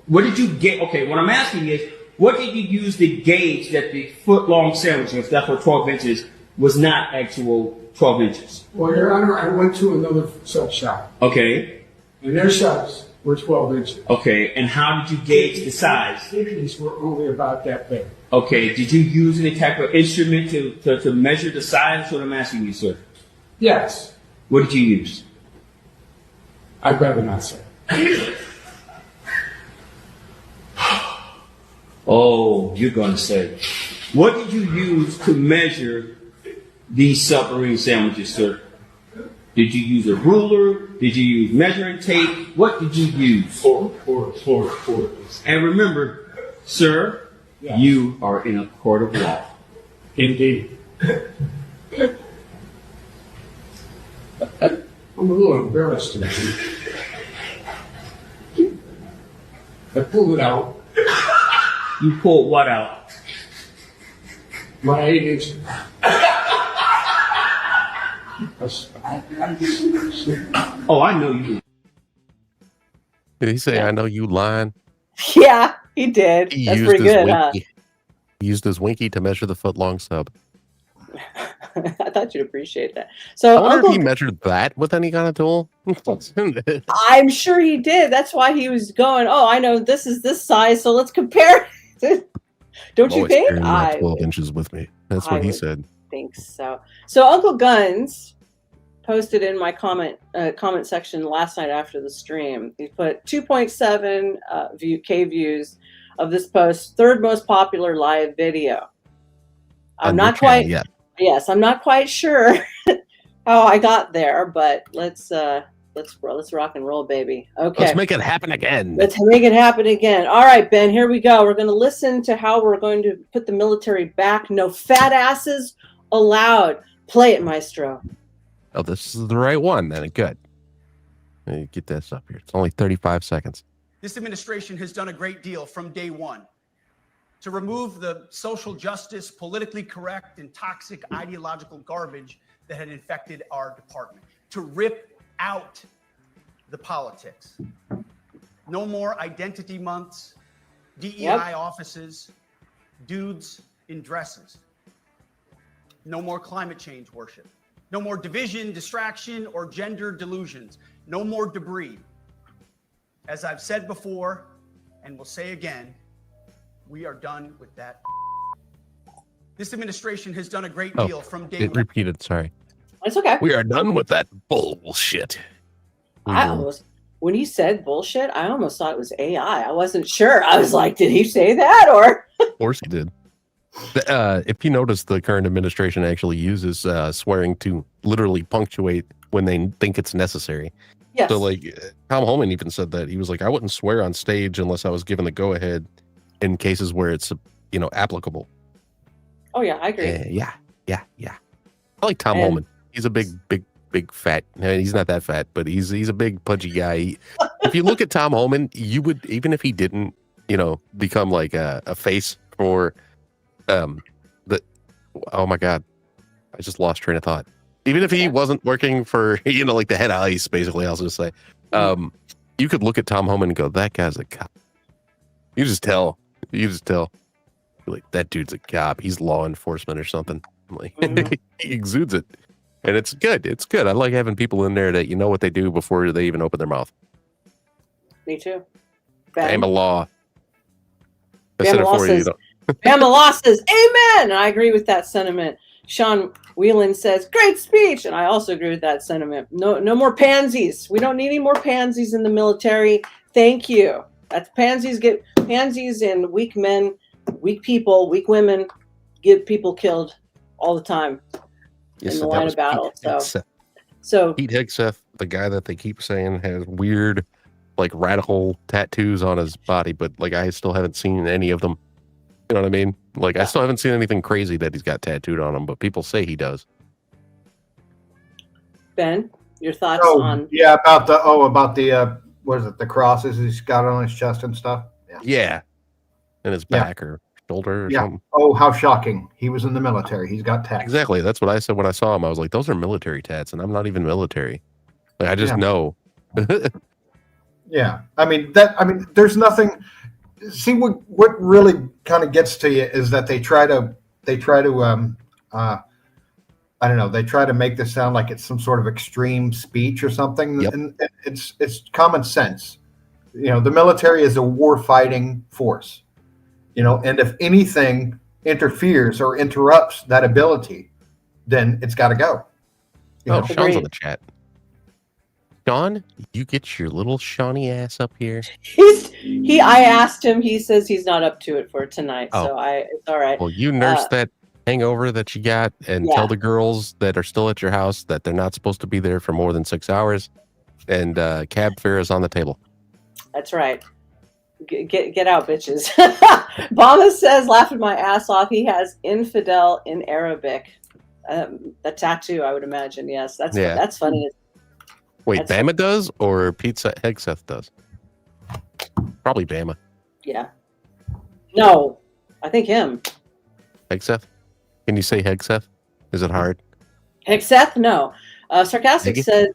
[SPEAKER 9] What did you get? Okay, what I'm asking is, what did you use to gauge that the foot-long sandwich, if that's what 12 inches, was not actual 12 inches?
[SPEAKER 10] well, Your Honor, I went to another sub shop,
[SPEAKER 9] Okay,
[SPEAKER 10] and their shops were 12 inches.
[SPEAKER 9] okay, and how did you gauge the size?
[SPEAKER 10] These were only about that big.
[SPEAKER 9] Okay, did you use any type of instrument to measure the size? That's what I'm asking you, sir.
[SPEAKER 10] Yes,
[SPEAKER 9] What did you use?
[SPEAKER 10] I'd rather not say.
[SPEAKER 9] Oh, you're going to say. What did you use to measure these submarine sandwiches, sir? Did you use a ruler? Did you use measuring tape? What did you use?
[SPEAKER 10] Four.
[SPEAKER 9] And remember, sir,
[SPEAKER 10] Yes.
[SPEAKER 9] you are in a court of law.
[SPEAKER 10] Indeed. I'm a little embarrassed today. I pulled it out,
[SPEAKER 9] You pulled what out?
[SPEAKER 10] my 8 inch.
[SPEAKER 9] Oh, I know you.
[SPEAKER 2] Did he say, I know you lying?
[SPEAKER 1] Yeah, he did.
[SPEAKER 2] He
[SPEAKER 1] That's
[SPEAKER 2] used
[SPEAKER 1] pretty
[SPEAKER 2] his
[SPEAKER 1] good, huh?
[SPEAKER 2] winky. He used his winky to measure the foot-long sub.
[SPEAKER 1] I thought you'd appreciate that. So
[SPEAKER 2] I wonder
[SPEAKER 1] Uncle,
[SPEAKER 2] if he measured that with any kind of tool.
[SPEAKER 1] I'm sure he did. That's why he was going, oh, I know this is this size, so let's compare. Don't you
[SPEAKER 2] Always
[SPEAKER 1] think?
[SPEAKER 2] carrying my
[SPEAKER 1] I
[SPEAKER 2] 12 inches with me. That's
[SPEAKER 1] I
[SPEAKER 2] what he
[SPEAKER 1] would
[SPEAKER 2] said.
[SPEAKER 1] think so. So Uncle Guns posted in my comment section last night after the stream. He put 2.7 K views of this post, third most popular live video. I'm
[SPEAKER 2] On
[SPEAKER 1] not
[SPEAKER 2] your channel,
[SPEAKER 1] quite.
[SPEAKER 2] yeah.
[SPEAKER 1] Yes, I'm not quite sure how I got there, but let's rock and roll, baby. Okay.
[SPEAKER 2] Let's make it happen again.
[SPEAKER 1] Let's make it happen again. All right, Ben, here we go. We're going to listen to how we're going to put the military back. No fat asses allowed. Play it, Maestro.
[SPEAKER 2] Oh, this is the right one. Then good. Let me get this up here. It's only 35 seconds.
[SPEAKER 11] This administration has done a great deal from day one to remove the social justice, politically correct, and toxic ideological garbage that had infected our department, to rip out the politics. No more identity months, DEI offices, dudes in dresses. No more climate change worship. No more division, distraction, or gender delusions. No more debris. As I've said before, and will say again, we are done with that. This administration has done a great deal from day
[SPEAKER 2] It
[SPEAKER 11] one.
[SPEAKER 2] repeated. Sorry.
[SPEAKER 1] It's okay.
[SPEAKER 2] We are done with that bullshit.
[SPEAKER 1] When he said bullshit, I almost thought it was AI. I wasn't sure. I was like, did he say that? Or
[SPEAKER 2] Of course he did. If you notice, the current administration actually uses swearing to literally punctuate when they think it's necessary.
[SPEAKER 1] yes.
[SPEAKER 2] So, like, Tom Holman even said that. He was like, I wouldn't swear on stage unless I was given the go-ahead in cases where it's, applicable.
[SPEAKER 1] Oh yeah, I agree.
[SPEAKER 2] Yeah. I like Tom
[SPEAKER 1] And-
[SPEAKER 2] Holman. He's a big fat. He's not that fat, but he's a big pudgy guy. If you look at Tom Holman, you would, even if he didn't, become like a face for oh my God, I just lost train of thought. Even if he wasn't working for, like the head of ICE, basically, I'll just say, you could look at Tom Holman and go, that guy's a cop. You just tell. You're like, that dude's a cop. He's law enforcement or something. I'm like, he exudes it. And it's good. It's good. I like having people in there that you know what they do before they even open their mouth.
[SPEAKER 1] Me too.
[SPEAKER 2] I'm a law. I
[SPEAKER 1] Bama
[SPEAKER 2] said it
[SPEAKER 1] Law
[SPEAKER 2] for you.
[SPEAKER 1] says, Bama Law says, amen. And I agree with that sentiment. Sean Whelan says, great speech. And I also agree with that sentiment. No more pansies. We don't need any more pansies in the military. Thank you. That's pansies and weak men, weak people, weak women get people killed all the time in the line of battle. So
[SPEAKER 2] Pete Hegseth, the guy that they keep saying has weird, like radical tattoos on his body, but like I still haven't seen any of them. You know what I mean? Like I still haven't seen anything crazy that he's got tattooed on him, but people say he does.
[SPEAKER 1] Ben, your thoughts on?
[SPEAKER 4] Yeah, about the what is it? The crosses he's got on his chest and stuff.
[SPEAKER 2] Yeah. And his back or shoulder or something.
[SPEAKER 4] Oh, how shocking. He was in the military. He's got tats.
[SPEAKER 2] Exactly. That's what I said when I saw him. I was like, those are military tats, and I'm not even military. Like, I just know.
[SPEAKER 4] Yeah. I mean, there's nothing. See, what really kind of gets to you is that they try to I don't know, they try to make this sound like it's some sort of extreme speech or something.
[SPEAKER 2] Yep.
[SPEAKER 4] And it's common sense. The military is a war fighting force, and if anything interferes or interrupts that ability, then it's got to go.
[SPEAKER 2] Sean's on the chat. Sean, you get your little Shawnee ass up here.
[SPEAKER 1] I asked him, he says he's not up to it for tonight. So it's all right.
[SPEAKER 2] Well, you nurse that hangover that you got and tell the girls that are still at your house that they're not supposed to be there for more than 6 hours, and cab fare is on the table. That's
[SPEAKER 1] right. Get out, bitches. Bama says, laughing my ass off, he has infidel in Arabic. The tattoo, I would imagine. Yes, that's funny.
[SPEAKER 2] Wait, Bama does or Pizza Hegseth does? Probably Bama.
[SPEAKER 1] Yeah. No, I think him.
[SPEAKER 2] Hegseth? Can you say Hegseth? Is it hard?
[SPEAKER 1] Hegseth? No. Sarcastic says,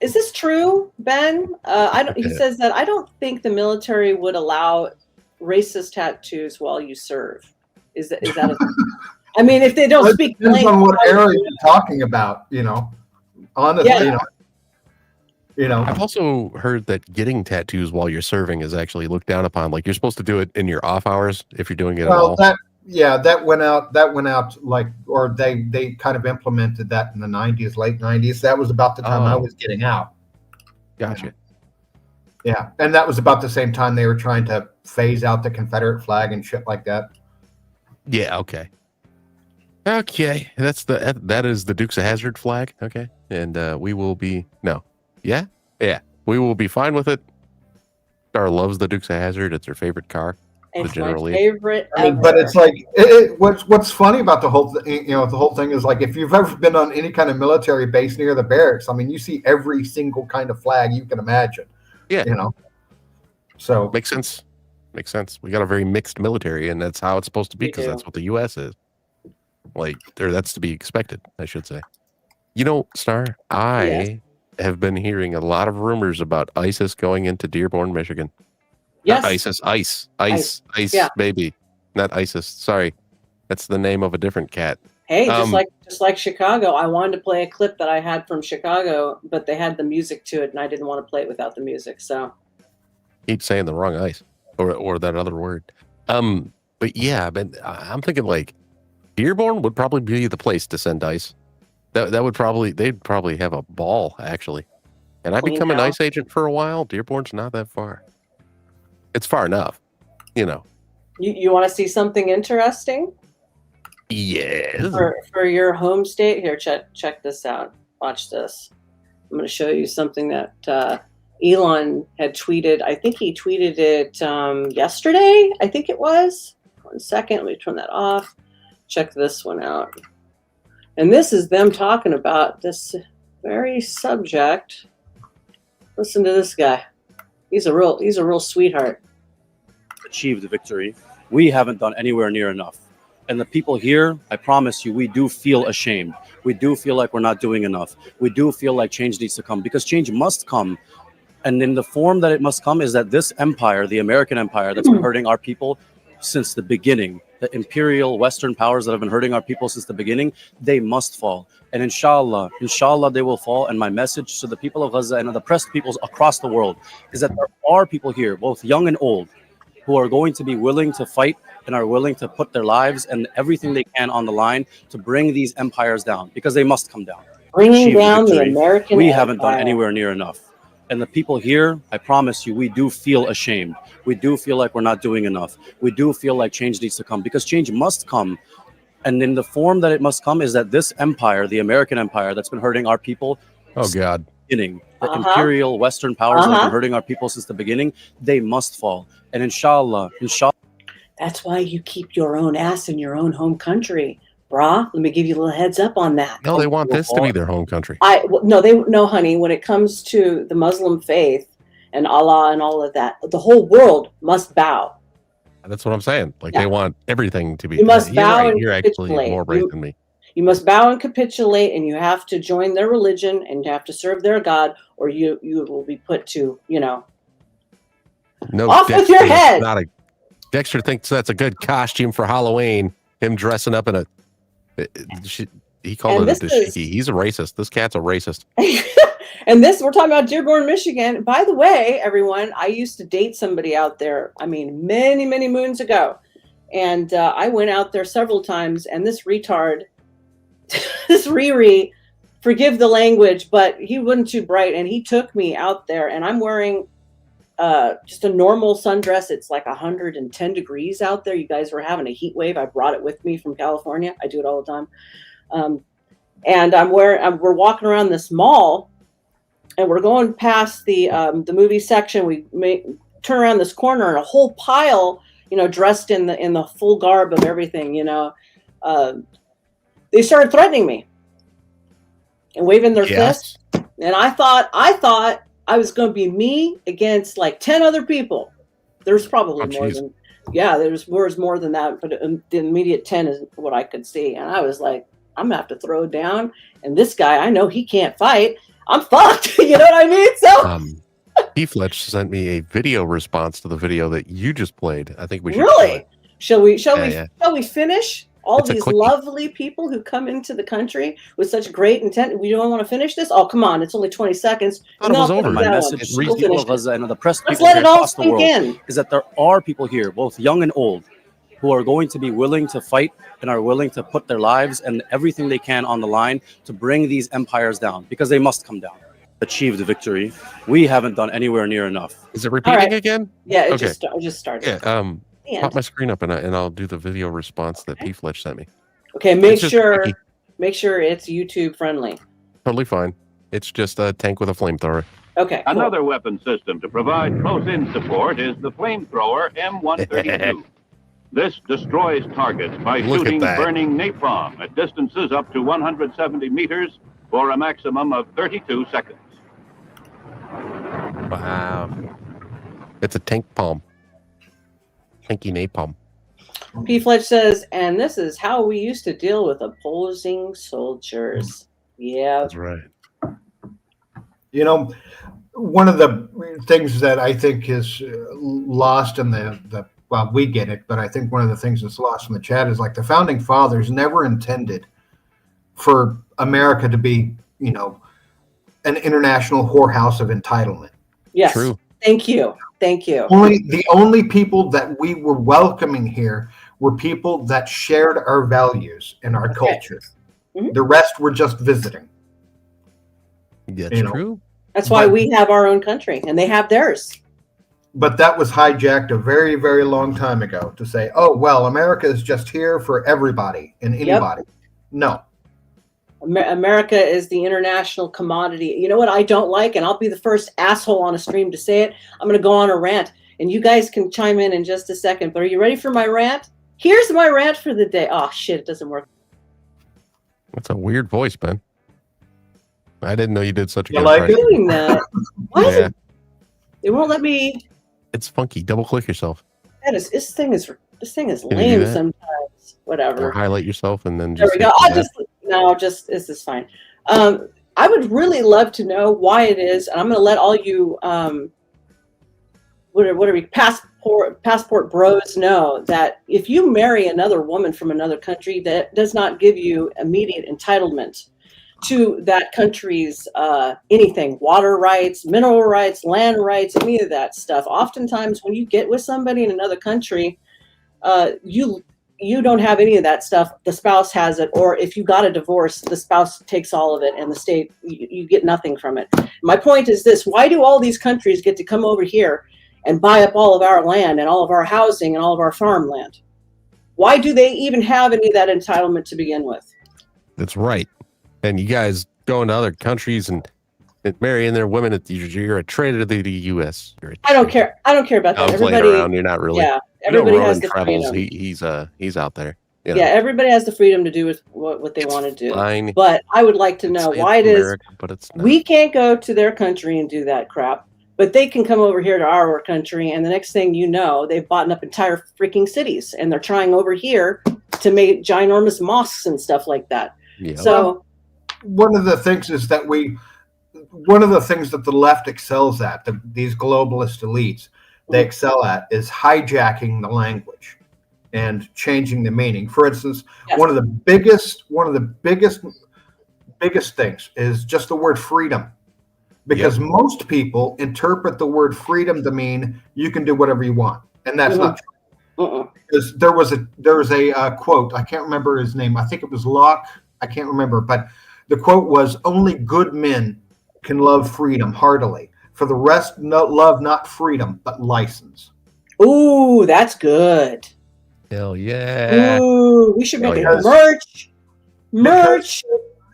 [SPEAKER 1] is this true, Ben? He says that I don't think the military would allow racist tattoos while you serve. Is that I mean, if they don't speak
[SPEAKER 4] depends on what area you're talking about, honestly,
[SPEAKER 2] I've also heard that getting tattoos while you're serving is actually looked down upon. Like, you're supposed to do it in your off hours if you're doing it at all.
[SPEAKER 4] That went out or they kind of implemented that in the 90s, late 90s. That was about the time I was getting out.
[SPEAKER 2] Gotcha.
[SPEAKER 4] Yeah. And that was about the same time they were trying to phase out the Confederate flag and shit like that.
[SPEAKER 2] Yeah. Okay. That is the Dukes of Hazzard flag. Okay. And we will be we will be fine with it. Star loves the Dukes of Hazzard. It's her favorite car.
[SPEAKER 1] It's my favorite ever.
[SPEAKER 4] But it's like what's funny about the whole thing is, like, if you've ever been on any kind of military base near the barracks, I mean, you see every single kind of flag you can imagine.
[SPEAKER 2] Yeah.
[SPEAKER 4] So
[SPEAKER 2] makes sense. We got a very mixed military, and that's how it's supposed to be, because that's what the U.S. is. That's to be expected, I should say. Star, I have been hearing a lot of rumors about ISIS going into Dearborn, Michigan.
[SPEAKER 1] Yes.
[SPEAKER 2] Not ISIS. Ice, baby. Not ISIS. Sorry. That's the name of a different cat.
[SPEAKER 1] Hey, just like Chicago. I wanted to play a clip that I had from Chicago, but they had the music to it, and I didn't want to play it without the music. So
[SPEAKER 2] keep saying the wrong ice or that other word. But yeah, I'm thinking like Dearborn would probably be the place to send ICE. They'd probably have a ball, actually. And I become an ICE agent for a while. Dearborn's not that far. It's far enough,
[SPEAKER 1] You want to see something interesting?
[SPEAKER 2] Yeah.
[SPEAKER 1] For your home state, here, check this out. Watch this. I'm going to show you something that Elon had tweeted. I think he tweeted it yesterday. I think it was. 1 second. Let me turn that off. Check this one out. And this is them talking about this very subject. Listen to this guy. He's a real sweetheart.
[SPEAKER 12] Achieved the victory. We haven't done anywhere near enough. And the people here, I promise you, we do feel ashamed. We do feel like we're not doing enough. We do feel like change needs to come, because change must come. And in the form that it must come is that this empire, the American empire that's been hurting our people since the beginning, the imperial Western powers that have been hurting our people since the beginning, they must fall. And inshallah, they will fall. And my message to the people of Gaza and the oppressed peoples across the world is that there are people here, both young and old, who are going to be willing to fight and are willing to put their lives and everything they can on the line to bring these empires down, because they must come down.
[SPEAKER 1] Bringing down the American
[SPEAKER 12] We
[SPEAKER 1] empire.
[SPEAKER 12] haven't done anywhere near enough. And the people here, I promise you, we do feel ashamed. We do feel like we're not doing enough. We do feel like change needs to come, because change must come. And in the form that it must come is that this empire, the American empire that's been hurting our people.
[SPEAKER 2] Oh, God.
[SPEAKER 12] The imperial Western powers that have been hurting our people since the beginning, they must fall. And inshallah.
[SPEAKER 1] That's why you keep your own ass in your own home country, brah. Let me give you a little heads up on that.
[SPEAKER 2] No, they want this to be their home country.
[SPEAKER 1] No, honey. When it comes to the Muslim faith, and Allah and all of that. The whole world must bow.
[SPEAKER 2] That's what I'm saying. Like
[SPEAKER 1] Yeah.
[SPEAKER 2] they want everything to be.
[SPEAKER 1] You must
[SPEAKER 2] You're
[SPEAKER 1] bow
[SPEAKER 2] right.
[SPEAKER 1] and
[SPEAKER 2] You're actually
[SPEAKER 1] capitulate.
[SPEAKER 2] more right than me.
[SPEAKER 1] You must bow and capitulate, and you have to join their religion, and you have to serve their God, or you will be put to,
[SPEAKER 2] No,
[SPEAKER 1] off with your head.
[SPEAKER 2] Dexter thinks that's a good costume for Halloween. Him dressing up in a. He called
[SPEAKER 1] And
[SPEAKER 2] it a
[SPEAKER 1] this is-
[SPEAKER 2] dashiki. He's a racist. This cat's a racist.
[SPEAKER 1] And this, we're talking about Dearborn, Michigan. By the way, everyone, I used to date somebody out there, I mean, many, many moons ago. And I went out there several times, and this retard, this Riri, forgive the language, but he wasn't too bright, and he took me out there, and I'm wearing just a normal sundress. It's like 110 degrees out there. You guys were having a heat wave. I brought it with me from California. I do it all the time. And we're walking around this mall, and we're going past the movie section. We turn around this corner, and a whole pile, dressed in the full garb of everything, they started threatening me and waving their fists. And I thought I was going to be me against like 10 other people. There's probably more than, there's more than that, but the immediate 10 is what I could see. And I was like, I'm gonna have to throw it down. And this guy, I know he can't fight. I'm fucked. You know what I mean? So
[SPEAKER 2] Fletch sent me a video response to the video that you just played. I think we should.
[SPEAKER 1] Really? Shall we finish all
[SPEAKER 2] It's a
[SPEAKER 1] these
[SPEAKER 2] quickie.
[SPEAKER 1] lovely people who come into the country with such great intent? We don't want to finish this? Oh, come on. It's only 20 seconds.
[SPEAKER 12] Thought it was over. My
[SPEAKER 1] That
[SPEAKER 12] message
[SPEAKER 1] one.
[SPEAKER 12] to
[SPEAKER 1] We'll
[SPEAKER 12] people
[SPEAKER 1] finish
[SPEAKER 12] of Gaza and the press
[SPEAKER 1] Let's
[SPEAKER 12] people
[SPEAKER 1] let
[SPEAKER 12] here
[SPEAKER 1] it all
[SPEAKER 12] across the
[SPEAKER 1] sink
[SPEAKER 12] world
[SPEAKER 1] in.
[SPEAKER 12] is that there are people here, both young and old, who are going to be willing to fight and are willing to put their lives and everything they can on the line to bring these empires down, because they must come down. Achieve the victory. We haven't done anywhere near enough.
[SPEAKER 2] Is it repeating again?
[SPEAKER 1] Yeah, it
[SPEAKER 2] Okay.
[SPEAKER 1] just started.
[SPEAKER 2] Yeah. Pop my screen up and I'll do the video response that Fletch sent me.
[SPEAKER 1] Okay,
[SPEAKER 2] It's
[SPEAKER 1] make
[SPEAKER 2] just
[SPEAKER 1] sure
[SPEAKER 2] quickie.
[SPEAKER 1] it's YouTube friendly.
[SPEAKER 2] Totally fine. It's just a tank with a flamethrower.
[SPEAKER 1] Okay. Cool.
[SPEAKER 13] Another weapon system to provide close-in support is the flamethrower M132. This destroys targets by
[SPEAKER 2] Look at
[SPEAKER 13] shooting
[SPEAKER 2] that.
[SPEAKER 13] burning napalm at distances up to 170 meters for a maximum of 32 seconds.
[SPEAKER 2] Wow. It's a tank palm. Tanky napalm.
[SPEAKER 1] P. Fletch says, and this is how we used to deal with opposing soldiers. Yeah.
[SPEAKER 2] That's right.
[SPEAKER 4] One of the things that I think is lost in well, we get it, but I think one of the things that's lost in the chat is like the founding fathers never intended for America to be, an international whorehouse of entitlement.
[SPEAKER 1] Yes.
[SPEAKER 2] True.
[SPEAKER 1] Thank you.
[SPEAKER 4] The only people that we were welcoming here were people that shared our values and our culture.
[SPEAKER 1] Mm-hmm.
[SPEAKER 4] The rest were just visiting.
[SPEAKER 2] That's true.
[SPEAKER 1] That's why we have our own country and they have theirs.
[SPEAKER 4] But that was hijacked a very, very long time ago to say, oh, well, America is just here for everybody and anybody. Yep. No.
[SPEAKER 1] America is the international commodity. You know what I don't like? And I'll be the first asshole on a stream to say it. I'm going to go on a rant. And you guys can chime in just a second. But are you ready for my rant? Here's my rant for the day. Oh, shit, it doesn't work.
[SPEAKER 2] That's a weird voice, Ben. I didn't know you did such a good
[SPEAKER 1] impression. Doing that? Why is it? They won't let me.
[SPEAKER 2] It's funky. Double click yourself.
[SPEAKER 1] This thing is lame sometimes. Whatever.
[SPEAKER 2] Or highlight yourself and then
[SPEAKER 1] just. There we go. This is fine. I would really love to know why it is, and I'm going to let all you what are we passport bros know that if you marry another woman from another country, that does not give you immediate entitlement to that country's anything, water rights, mineral rights, land rights, any of that stuff. Oftentimes when you get with somebody in another country, you don't have any of that stuff. The spouse has it. Or if you got a divorce, the spouse takes all of it and the state, you get nothing from it. My point is this: why do all these countries get to come over here and buy up all of our land and all of our housing and all of our farmland? Why do they even have any of that entitlement to begin with?
[SPEAKER 2] That's right. And you guys go into other countries and marrying their women. You're a traitor to the U.S.
[SPEAKER 1] I don't care. I don't care about that.
[SPEAKER 2] Everybody around. You're not really.
[SPEAKER 1] Yeah. Everybody has the
[SPEAKER 2] travels.
[SPEAKER 1] freedom.
[SPEAKER 2] He's out there.
[SPEAKER 1] Yeah. Everybody has the freedom to do with what they want to do.
[SPEAKER 2] Fine.
[SPEAKER 1] But I would like to know why it is
[SPEAKER 2] but it's not.
[SPEAKER 1] We can't go to their country and do that crap. But they can come over here to our country, and the next thing you know, they've bought up entire freaking cities, and they're trying over here to make ginormous mosques and stuff like that.
[SPEAKER 2] Yeah.
[SPEAKER 1] So
[SPEAKER 4] one of the things is that one of the things that the left excels at, these globalist elites, they excel at is hijacking the language and changing the meaning. For instance,
[SPEAKER 1] Yes.
[SPEAKER 4] one of the biggest things is just the word freedom. Because most people interpret the word freedom to mean you can do whatever you want, and that's not true. Because there was a quote, I can't remember his name. I think it was Locke. I can't remember, but the quote was, "Only good men can love freedom heartily. For the rest, love not freedom but license."
[SPEAKER 1] Ooh, that's good.
[SPEAKER 2] Hell yeah.
[SPEAKER 1] Ooh, we should make a merch.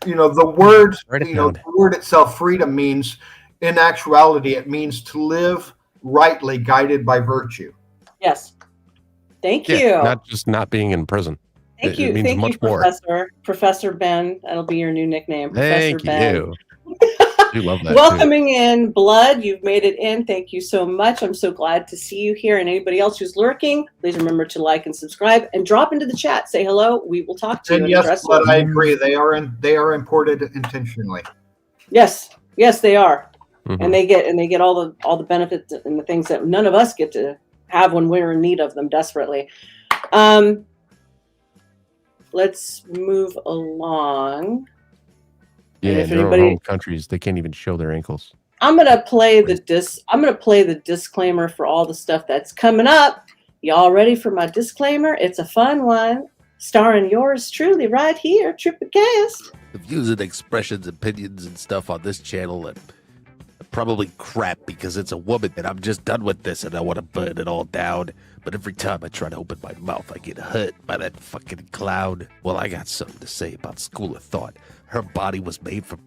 [SPEAKER 4] Because, the word, the word itself, freedom, means, in actuality, it means to live rightly, guided by virtue.
[SPEAKER 1] Yes. Thank you.
[SPEAKER 2] Not just not being in prison.
[SPEAKER 1] Thank
[SPEAKER 2] It
[SPEAKER 1] you.
[SPEAKER 2] means
[SPEAKER 1] Thank
[SPEAKER 2] much
[SPEAKER 1] you,
[SPEAKER 2] more.
[SPEAKER 1] Professor Ben. That'll be your new nickname.
[SPEAKER 2] Thank
[SPEAKER 1] Professor Ben.
[SPEAKER 2] you. You love that.
[SPEAKER 1] Welcoming in Blood. You've made it in. Thank you so much. I'm so glad to see you here. And anybody else who's lurking, please remember to like and subscribe and drop into the chat. Say hello. We will talk to you.
[SPEAKER 4] And yes, Blood, I agree. They are imported intentionally.
[SPEAKER 1] Yes, they are. And they get all the benefits and the things that none of us get to have when we're in need of them desperately. Let's move along.
[SPEAKER 2] Yeah, in their own home countries, they can't even show their ankles.
[SPEAKER 1] I'm gonna play the disclaimer for all the stuff that's coming up. Y'all ready for my disclaimer? It's a fun one, starring yours truly right here, TripleCast.
[SPEAKER 14] The views and expressions, opinions, and stuff on this channel are probably crap because it's a woman, and I'm just done with this and I want to burn it all down. But every time I try to open my mouth, I get hurt by that fucking clown. Well, I got something to say about School of Thought. Her body was made for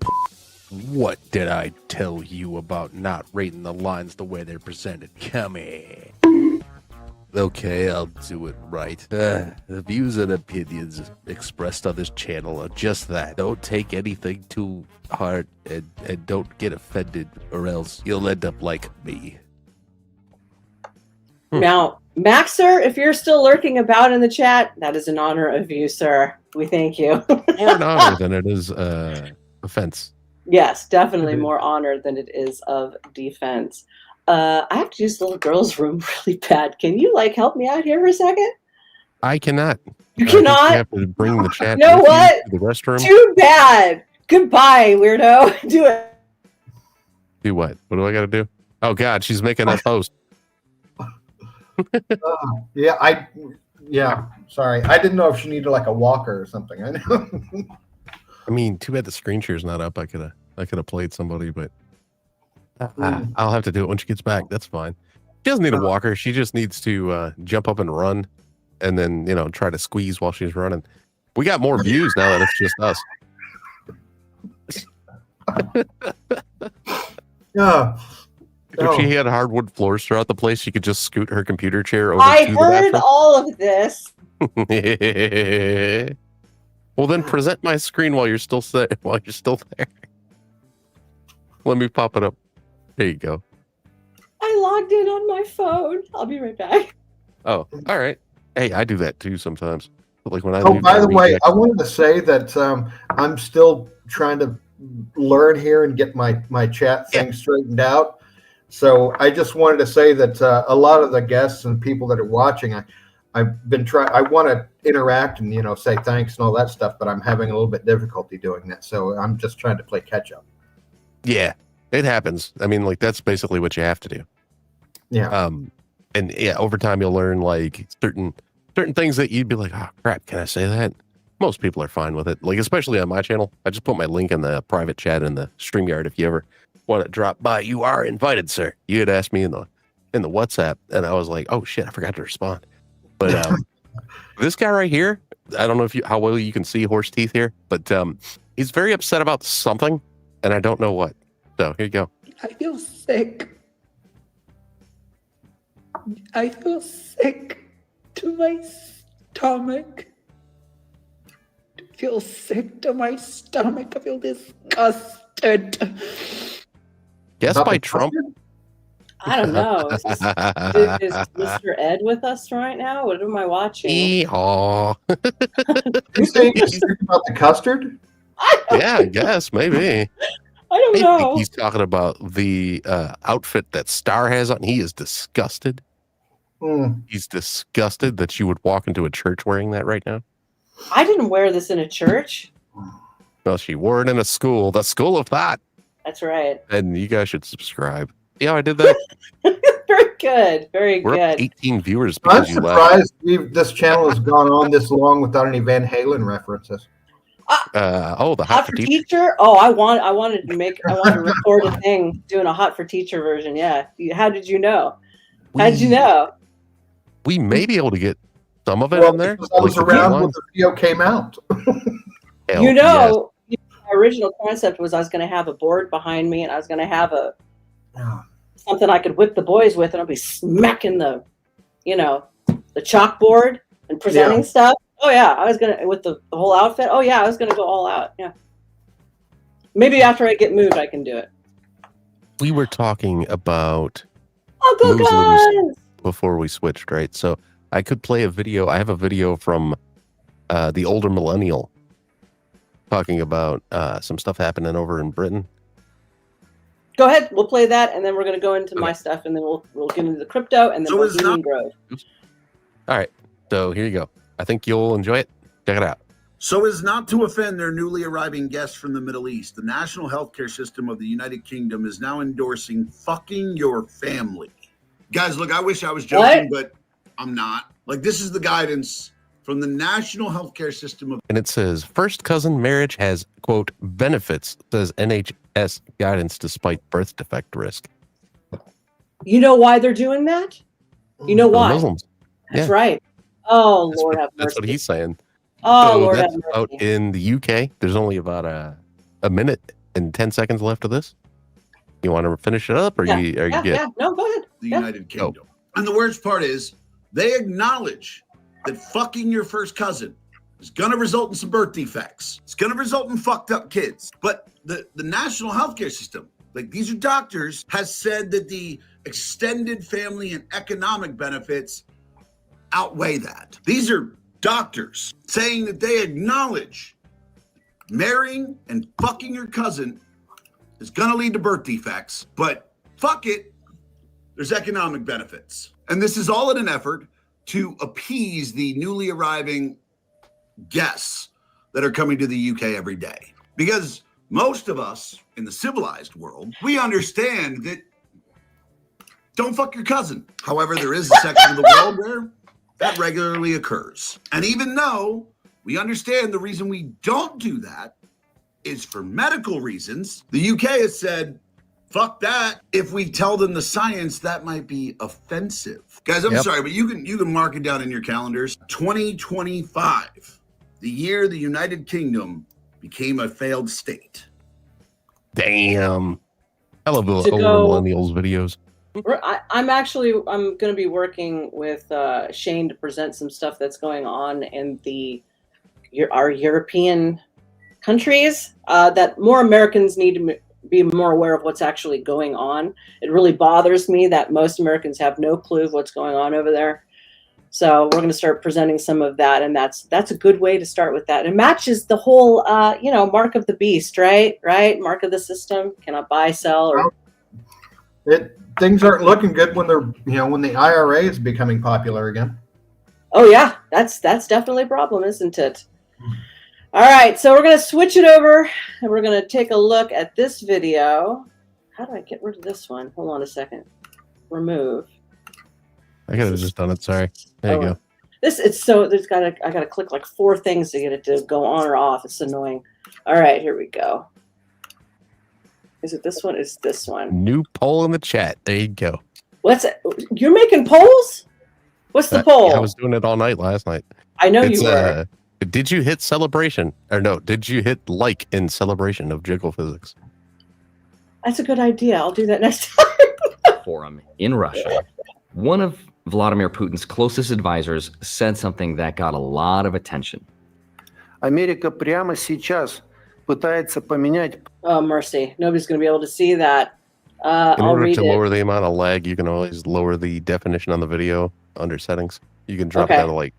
[SPEAKER 14] What did I tell you about not rating the lines the way they're presented? Come here. Okay, I'll do it right. The views and opinions expressed on this channel are just that. Don't take anything too hard and don't get offended or else you'll end up like me.
[SPEAKER 1] Now, Maxer, if you're still lurking about in the chat, that is an honor of you, sir. We thank you.
[SPEAKER 2] More an honor than it is offense.
[SPEAKER 1] Yes, definitely more honor than it is of defense. I have to use the little girl's room really bad. Can you help me out here for a second?
[SPEAKER 2] I cannot.
[SPEAKER 1] You cannot?
[SPEAKER 2] You have to bring the chat.
[SPEAKER 1] You know what?
[SPEAKER 2] To the restroom.
[SPEAKER 1] Too bad. Goodbye, weirdo. Do it.
[SPEAKER 2] Do what? What do I got to do? Oh God, she's making us host.
[SPEAKER 4] Sorry, I didn't know if she needed a walker or something. I know.
[SPEAKER 2] I mean, too bad the screen share's not up. I could have played somebody, but I'll have to do it when she gets back. That's fine. She doesn't need a walker. She just needs to jump up and run, and then try to squeeze while she's running. We got more views now that it's just us. If she had hardwood floors throughout the place, she could just scoot her computer chair over
[SPEAKER 1] I
[SPEAKER 2] to the
[SPEAKER 1] heard
[SPEAKER 2] bathroom.
[SPEAKER 1] all of this.
[SPEAKER 2] Well, then present my screen while you're still there. Let me pop it up. There you go.
[SPEAKER 1] I logged in on my phone. I'll be right back.
[SPEAKER 2] Oh, all right. Hey, I do that too sometimes. But when I
[SPEAKER 4] by the way, I wanted to say that I'm still trying to learn here and get my chat thing straightened out. So I just wanted to say that a lot of the guests and people that are watching, I've been trying. I want to interact and say thanks and all that stuff, but I'm having a little bit difficulty doing that. So I'm just trying to play catch up.
[SPEAKER 2] Yeah, it happens. I mean, that's basically what you have to do.
[SPEAKER 4] Yeah.
[SPEAKER 2] And over time you'll learn certain things that you'd be like, oh crap, can I say that? Most people are fine with it. Especially on my channel, I just put my link in the private chat in the StreamYard. If you ever want to drop by, you are invited, sir. You had asked me in the WhatsApp, and I was like, oh shit, I forgot to respond. But this guy right here, I don't know how well you can see horse teeth here, but he's very upset about something, and I don't know what. So here you go.
[SPEAKER 15] I feel sick. I feel sick to my stomach. I feel sick to my stomach. I feel disgusted.
[SPEAKER 2] Guess by Trump.
[SPEAKER 1] I don't know. Is Mr. Ed with us right now? What am I watching?
[SPEAKER 2] Yeehaw.
[SPEAKER 4] You saying about the custard?
[SPEAKER 2] Yeah, I guess maybe.
[SPEAKER 1] I don't
[SPEAKER 2] I
[SPEAKER 1] know.
[SPEAKER 2] think he's talking about the outfit that Star has on. He is disgusted. He's disgusted that you would walk into a church wearing that right now.
[SPEAKER 1] I didn't wear this in a church.
[SPEAKER 2] Well, she wore it in a school, the School of Thought.
[SPEAKER 1] That's right.
[SPEAKER 2] And you guys should subscribe. Yeah, I did that.
[SPEAKER 1] Very good. Very
[SPEAKER 2] We're
[SPEAKER 1] good.
[SPEAKER 2] up to 18 viewers
[SPEAKER 4] I'm
[SPEAKER 2] because you left.
[SPEAKER 4] surprised this channel has gone on this long without any Van Halen references.
[SPEAKER 2] The
[SPEAKER 1] Hot for teacher? Oh, I wanted to record a thing doing a Hot for Teacher version. Yeah. How did you know? How did you know?
[SPEAKER 2] We may be able to get some of it on there.
[SPEAKER 4] I was around when the video came out.
[SPEAKER 1] You know, my original concept was I was going to have a board behind me and I was going to have something I could whip the boys with, and I'll be smacking the chalkboard and presenting stuff. Oh yeah, I was gonna with the whole outfit. Oh yeah, I was gonna go all out. Yeah. Maybe after I get moved, I can do it.
[SPEAKER 2] We were talking about
[SPEAKER 1] Uncle Guns
[SPEAKER 2] before we switched, right? So I could play a video. I have a video from the older millennial talking about some stuff happening over in Britain.
[SPEAKER 1] Go ahead. We'll play that, and then we're gonna go into my stuff, and then we'll get into the crypto, and then Bohemian Grove.
[SPEAKER 2] All right. So here you go. I think you'll enjoy it. Check it out.
[SPEAKER 16] So as not to offend their newly arriving guests from the Middle East, the national healthcare system of the United Kingdom is now endorsing fucking your family. Guys, look, I wish I was joking, but I'm not. Like, this is the guidance from the national healthcare system of...
[SPEAKER 2] And it says, first cousin marriage has, quote, benefits, says NHS guidance despite birth defect risk.
[SPEAKER 1] You know why they're doing that? You know why?
[SPEAKER 2] Muslims.
[SPEAKER 1] That's right. Oh, Lord have mercy.
[SPEAKER 2] That's what he's saying.
[SPEAKER 1] Oh,
[SPEAKER 2] so
[SPEAKER 1] Lord
[SPEAKER 2] that's
[SPEAKER 1] have mercy.
[SPEAKER 2] out in the UK. There's only about a minute and 10 seconds left of this. You want to finish it up, or are you good?
[SPEAKER 1] Yeah. No, go ahead.
[SPEAKER 16] The United Kingdom. And the worst part is they acknowledge that fucking your first cousin is going to result in some birth defects. It's going to result in fucked up kids. But the national healthcare system, like these are doctors, has said that the extended family and economic benefits outweigh that. These are doctors saying that they acknowledge marrying and fucking your cousin is going to lead to birth defects, but fuck it, there's economic benefits. And this is all in an effort to appease the newly arriving guests that are coming to the UK every day. Because most of us in the civilized world, we understand that don't fuck your cousin. However, there is a section of the world where that regularly occurs. And even though we understand the reason we don't do that is for medical reasons, the UK has said, fuck that. If we tell them the science, that might be offensive. Guys, I'm sorry, but you can mark it down in your calendars. 2025, the year the United Kingdom became a failed state.
[SPEAKER 2] Damn. I love the older millennials videos.
[SPEAKER 1] I'm going to be working with Shane to present some stuff that's going on in our European countries that more Americans need to be more aware of what's actually going on. It really bothers me that most Americans have no clue of what's going on over there. So we're going to start presenting some of that, and that's a good way to start with that. It matches the whole, mark of the beast, right? Right, mark of the system. Cannot buy, sell, or.
[SPEAKER 4] Things aren't looking good when when the IRA is becoming popular again.
[SPEAKER 1] Oh yeah, that's definitely a problem, isn't it? All right, so we're going to switch it over, and we're going to take a look at this video. How do I get rid of this one? Hold on a second. Remove.
[SPEAKER 2] I could have just done it. Sorry. There you go.
[SPEAKER 1] I got to click like 4 things to get it to go on or off. It's annoying. All right, here we go. Is it this one? It's this one.
[SPEAKER 2] New poll in the chat. There you go.
[SPEAKER 1] What's it? You're making polls? What's the poll?
[SPEAKER 2] I was doing it all night last night.
[SPEAKER 1] I know you were.
[SPEAKER 2] Did you hit celebration? Or no, did you hit like in celebration of jiggle physics?
[SPEAKER 1] That's a good idea. I'll do that next time.
[SPEAKER 17] Forum in Russia. One of Vladimir Putin's closest advisors said something that got a lot of attention.
[SPEAKER 18] Америка прямо сейчас пытается поменять.
[SPEAKER 1] Oh, mercy. Nobody's going to be able to see that.
[SPEAKER 2] In
[SPEAKER 1] I'll
[SPEAKER 2] order
[SPEAKER 1] read
[SPEAKER 2] to
[SPEAKER 1] it.
[SPEAKER 2] lower the amount of lag, you can always lower the definition on the video under settings. You can drop it
[SPEAKER 1] Okay.
[SPEAKER 2] down to like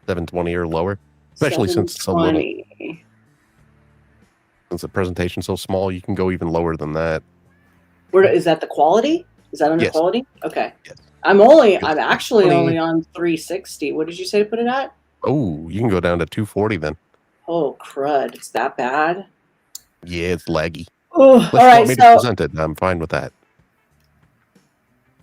[SPEAKER 2] 720 or lower, especially since it's so little.
[SPEAKER 1] 720.
[SPEAKER 2] Since the presentation's so small, you can go even lower than that.
[SPEAKER 1] Where is that? The quality? Is that under
[SPEAKER 2] Yes.
[SPEAKER 1] quality? Okay.
[SPEAKER 2] Yes.
[SPEAKER 1] I'm actually
[SPEAKER 2] 20.
[SPEAKER 1] only on 360. What did you say to put it at?
[SPEAKER 2] Oh, you can go down to 240 then.
[SPEAKER 1] Oh crud! It's that bad.
[SPEAKER 2] Yeah, it's laggy.
[SPEAKER 1] Oh,
[SPEAKER 2] Unless
[SPEAKER 1] all
[SPEAKER 2] you
[SPEAKER 1] right.
[SPEAKER 2] want me to
[SPEAKER 1] So
[SPEAKER 2] present it, I'm fine with that.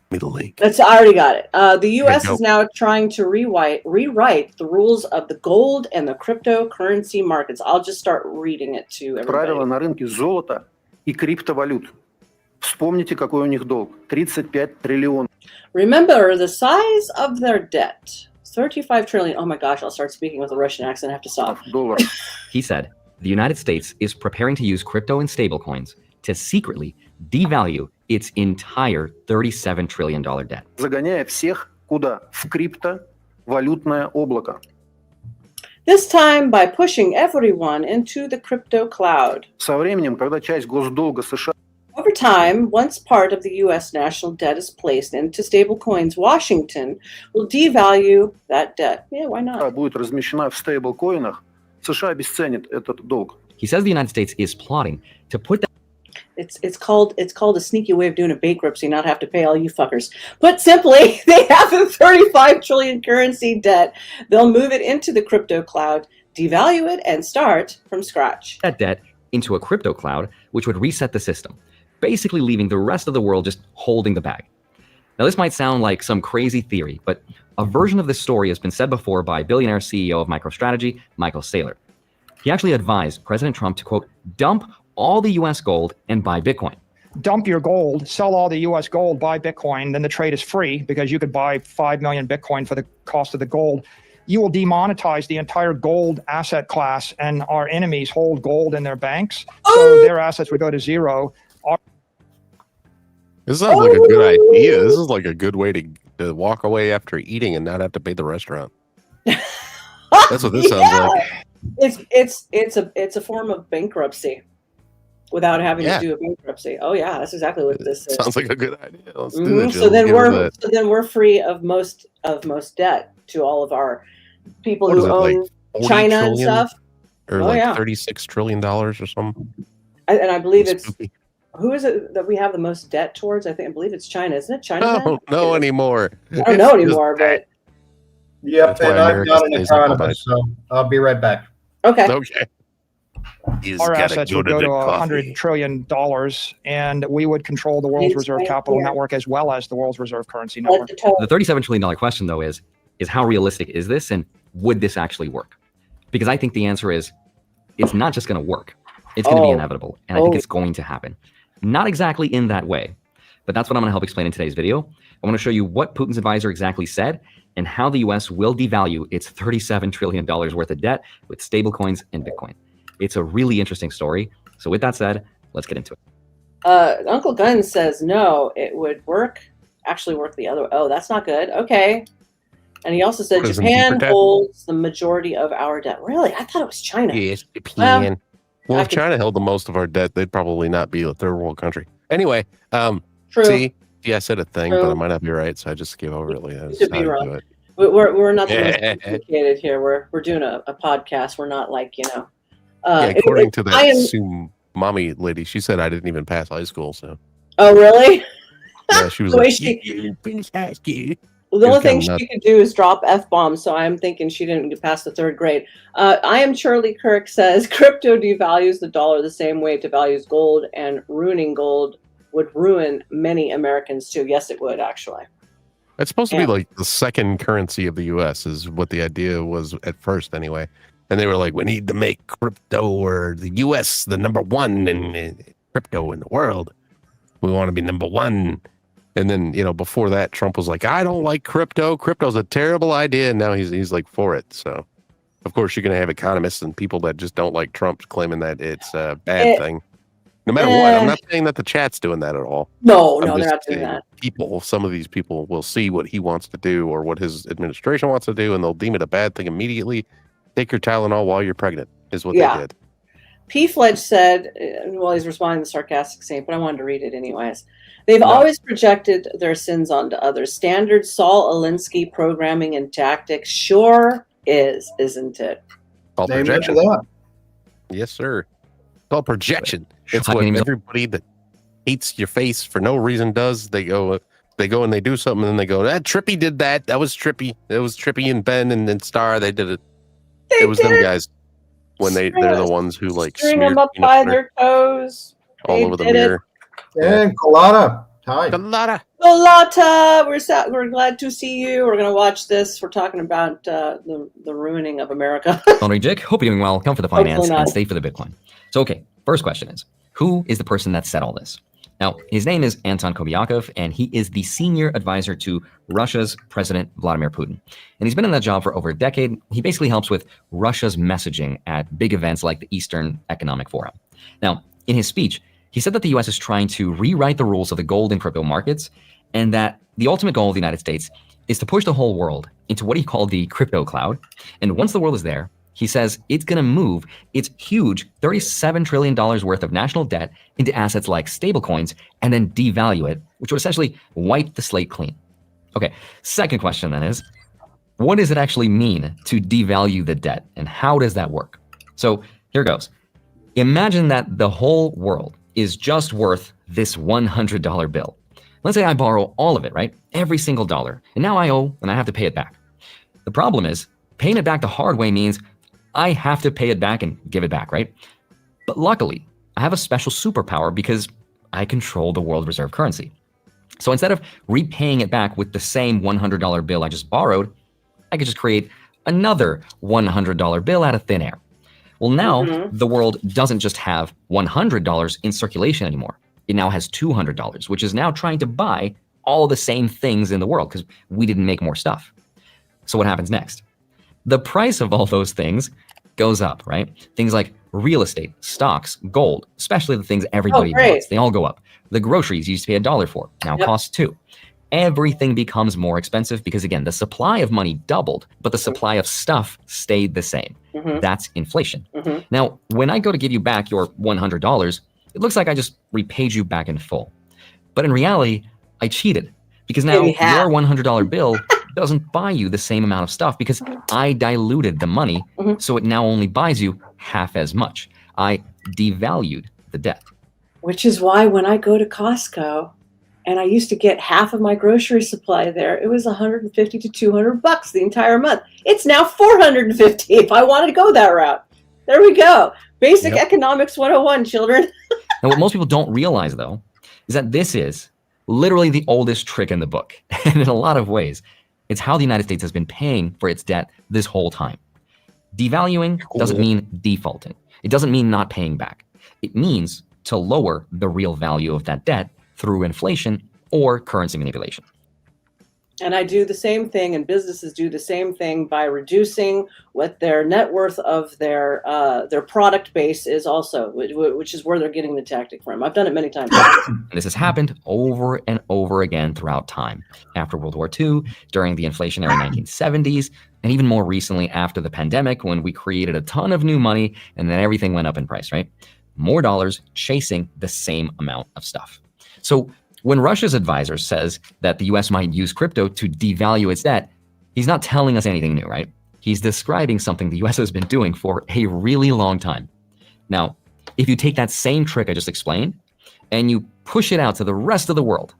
[SPEAKER 2] Give me the link.
[SPEAKER 1] I already got it. The U.S.
[SPEAKER 2] go.
[SPEAKER 1] is now trying to rewrite the rules of the gold and the cryptocurrency markets. I'll just start reading it to everybody.
[SPEAKER 18] Правила на рынке золота и криптовалют. Вспомните, какой у них долг. 35 триллионов.
[SPEAKER 1] Remember the size of their debt. 35 trillion. Oh my gosh, I'll start speaking with a Russian accent. I have to stop.
[SPEAKER 17] He said the United States is preparing to use crypto and stablecoins to secretly devalue its entire $37 trillion debt.
[SPEAKER 18] Загоняя всех куда? В криптовалютное облако.
[SPEAKER 1] This time by pushing everyone into the crypto cloud.
[SPEAKER 18] Со временем, когда часть госдолга США
[SPEAKER 1] Over time, once part of the U.S. national debt is placed into stablecoins, Washington will devalue that debt. Yeah, why not?
[SPEAKER 18] будет размещена в стейблкоинах, США обесценит этот долг.
[SPEAKER 17] He says the United States is plotting to put that.
[SPEAKER 1] It's called a sneaky way of doing a bankruptcy, not have to pay all you fuckers. Put simply, they have a 35 trillion currency debt. They'll move it into the crypto cloud, devalue it, and start from scratch.
[SPEAKER 17] That debt into a crypto cloud, which would reset the system, basically leaving the rest of the world just holding the bag. Now, this might sound like some crazy theory, but a version of this story has been said before by billionaire CEO of MicroStrategy, Michael Saylor. He actually advised President Trump to, quote, dump all the US gold and buy Bitcoin.
[SPEAKER 19] Dump your gold, sell all the US gold, buy Bitcoin, then the trade is free because you could buy 5 million Bitcoin for the cost of the gold. You will demonetize the entire gold asset class, and our enemies hold gold in their banks, so their assets would go to zero.
[SPEAKER 2] This sounds like a good idea. This is like a good way to walk away after eating and not have to pay the restaurant. That's what this sounds like.
[SPEAKER 1] It's a form of bankruptcy without having to do a bankruptcy. Oh yeah, that's exactly what this is.
[SPEAKER 2] Sounds like a good idea. Let's do it.
[SPEAKER 1] So then we're free of most debt to all of our people who own
[SPEAKER 2] like
[SPEAKER 1] China and stuff.
[SPEAKER 2] Or $36 trillion or something.
[SPEAKER 1] And I believe it's who is it that we have the most debt towards? I believe it's China. Isn't it China?
[SPEAKER 2] I don't know anymore.
[SPEAKER 1] I don't know anymore, but
[SPEAKER 4] yep, and I'm not an economist, so I'll be right back.
[SPEAKER 1] Okay.
[SPEAKER 19] Our assets would go to $100 trillion, and we would control the world's reserve capital network as well as the world's reserve currency network.
[SPEAKER 17] The $37 trillion question, though, is how realistic is this, and would this actually work? Because I think the answer is it's not just going to work. It's going to be inevitable, and I think it's going to happen. Not exactly in that way, but that's what I'm going to help explain in today's video. I want to show you what Putin's advisor exactly said and how the U.S. will devalue its $37 trillion worth of debt with stablecoins and Bitcoin. It's a really interesting story. So with that said, let's get into it.
[SPEAKER 1] Uncle Gunn says no, it would actually work the other way. Oh, that's not good. Okay. And he also said Japan holds the majority of our debt. Really? I thought it was China.
[SPEAKER 2] Yes, Japan. Well, if China held the most of our debt, they'd probably not be a third world country. Anyway,
[SPEAKER 1] True.
[SPEAKER 2] See, I said a thing, but I might not be right, so I just gave over it.
[SPEAKER 1] You could be wrong. We're not the most complicated here. We're doing a podcast. We're not like,
[SPEAKER 2] according to that mommy lady, she said I didn't even pass high school. So.
[SPEAKER 1] Oh really?
[SPEAKER 2] Yeah, she was
[SPEAKER 1] Well, the only thing she could do is drop F-bombs, so I'm thinking she didn't get past the third grade. I am Charlie Kirk says, crypto devalues the dollar the same way it devalues gold, and ruining gold would ruin many Americans too. Yes, it would, actually.
[SPEAKER 2] It's supposed to be like the second currency of the U.S. is what the idea was at first anyway. And they were like, we need to make crypto or the U.S. the number one in crypto in the world. We want to be number one. And then, before that, Trump was like, I don't like crypto. Crypto's a terrible idea. And now he's like for it. So, of course, you're going to have economists and people that just don't like Trump claiming that it's a bad thing. No matter what. I'm not saying that the chat's doing that at all.
[SPEAKER 1] No, they're not doing that.
[SPEAKER 2] Some of these people will see what he wants to do or what his administration wants to do, and they'll deem it a bad thing immediately. Take your Tylenol while you're pregnant is what they did.
[SPEAKER 1] P. Fledge said, well, he's responding to the sarcastic saint, but I wanted to read it anyways. They've always projected their sins onto others. Standard Saul Alinsky programming and tactics sure is, isn't it?
[SPEAKER 2] Called projection. Yes, sir. It's called projection. It's what everybody that hates your face for no reason does. They go and they do something, and then they go, Trippy did that. That was Trippy. It was Trippy and Ben and Star. They did it. It was them guys when they're the ones who like
[SPEAKER 1] string them up by their toes
[SPEAKER 2] all over the mirror.
[SPEAKER 4] And Colada. Hi.
[SPEAKER 2] Colada.
[SPEAKER 1] We're glad to see you. We're gonna watch this. We're talking about the ruining of America.
[SPEAKER 17] Henry Jick, hope you're doing well. Come for the finance and stay for the Bitcoin. So, okay, first question is, who is the person that said all this? Now, his name is Anton Kobiakov, and he is the senior advisor to Russia's President Vladimir Putin. And he's been in that job for over a decade. He basically helps with Russia's messaging at big events like the Eastern Economic Forum. Now, in his speech, he said that the US is trying to rewrite the rules of the gold and crypto markets, and that the ultimate goal of the United States is to push the whole world into what he called the crypto cloud. And once the world is there, he says it's going to move its huge $37 trillion worth of national debt into assets like stablecoins and then devalue it, which would essentially wipe the slate clean. Okay, second question then is, what does it actually mean to devalue the debt, and how does that work? So here goes. Imagine that the whole world is just worth this $100 bill. Let's say I borrow all of it, right? Every single dollar. And now I owe and I have to pay it back. The problem is paying it back the hard way means I have to pay it back and give it back, right? But luckily, I have a special superpower because I control the world reserve currency. So instead of repaying it back with the same $100 bill I just borrowed, I could just create another $100 bill out of thin air. Well, now the world doesn't just have $100 in circulation anymore. It now has $200, which is now trying to buy all the same things in the world because we didn't make more stuff. So what happens next? The price of all those things goes up, right? Things like real estate, stocks, gold, especially the things everybody wants, they all go up. The groceries you used to pay $1 for, now cost $2. Everything becomes more expensive because, again, the supply of money doubled, but the supply of stuff stayed the same. That's inflation. Now, when I go to give you back your $100, it looks like I just repaid you back in full. But in reality, I cheated because now your $100 bill doesn't buy you the same amount of stuff because I diluted the money, so it now only buys you half as much. I devalued the debt.
[SPEAKER 1] Which is why when I go to Costco, and I used to get half of my grocery supply there, it was $150 to $200 the entire month. It's now $450 if I wanted to go that route. There we go. Basic economics 101, children.
[SPEAKER 17] And what most people don't realize, though, is that this is literally the oldest trick in the book. And in a lot of ways, it's how the United States has been paying for its debt this whole time. Devaluing doesn't mean defaulting. It doesn't mean not paying back. It means to lower the real value of that debt through inflation or currency manipulation.
[SPEAKER 1] And I do the same thing, and businesses do the same thing by reducing what their net worth of their product base is also, which is where they're getting the tactic from. I've done it many times.
[SPEAKER 17] And this has happened over and over again throughout time. After World War II, during the inflationary 1970s, and even more recently after the pandemic, when we created a ton of new money and then everything went up in price, right? More dollars chasing the same amount of stuff. So when Russia's advisor says that the US might use crypto to devalue its debt, he's not telling us anything new, right? He's describing something the US has been doing for a really long time. Now, if you take that same trick I just explained and you push it out to the rest of the world,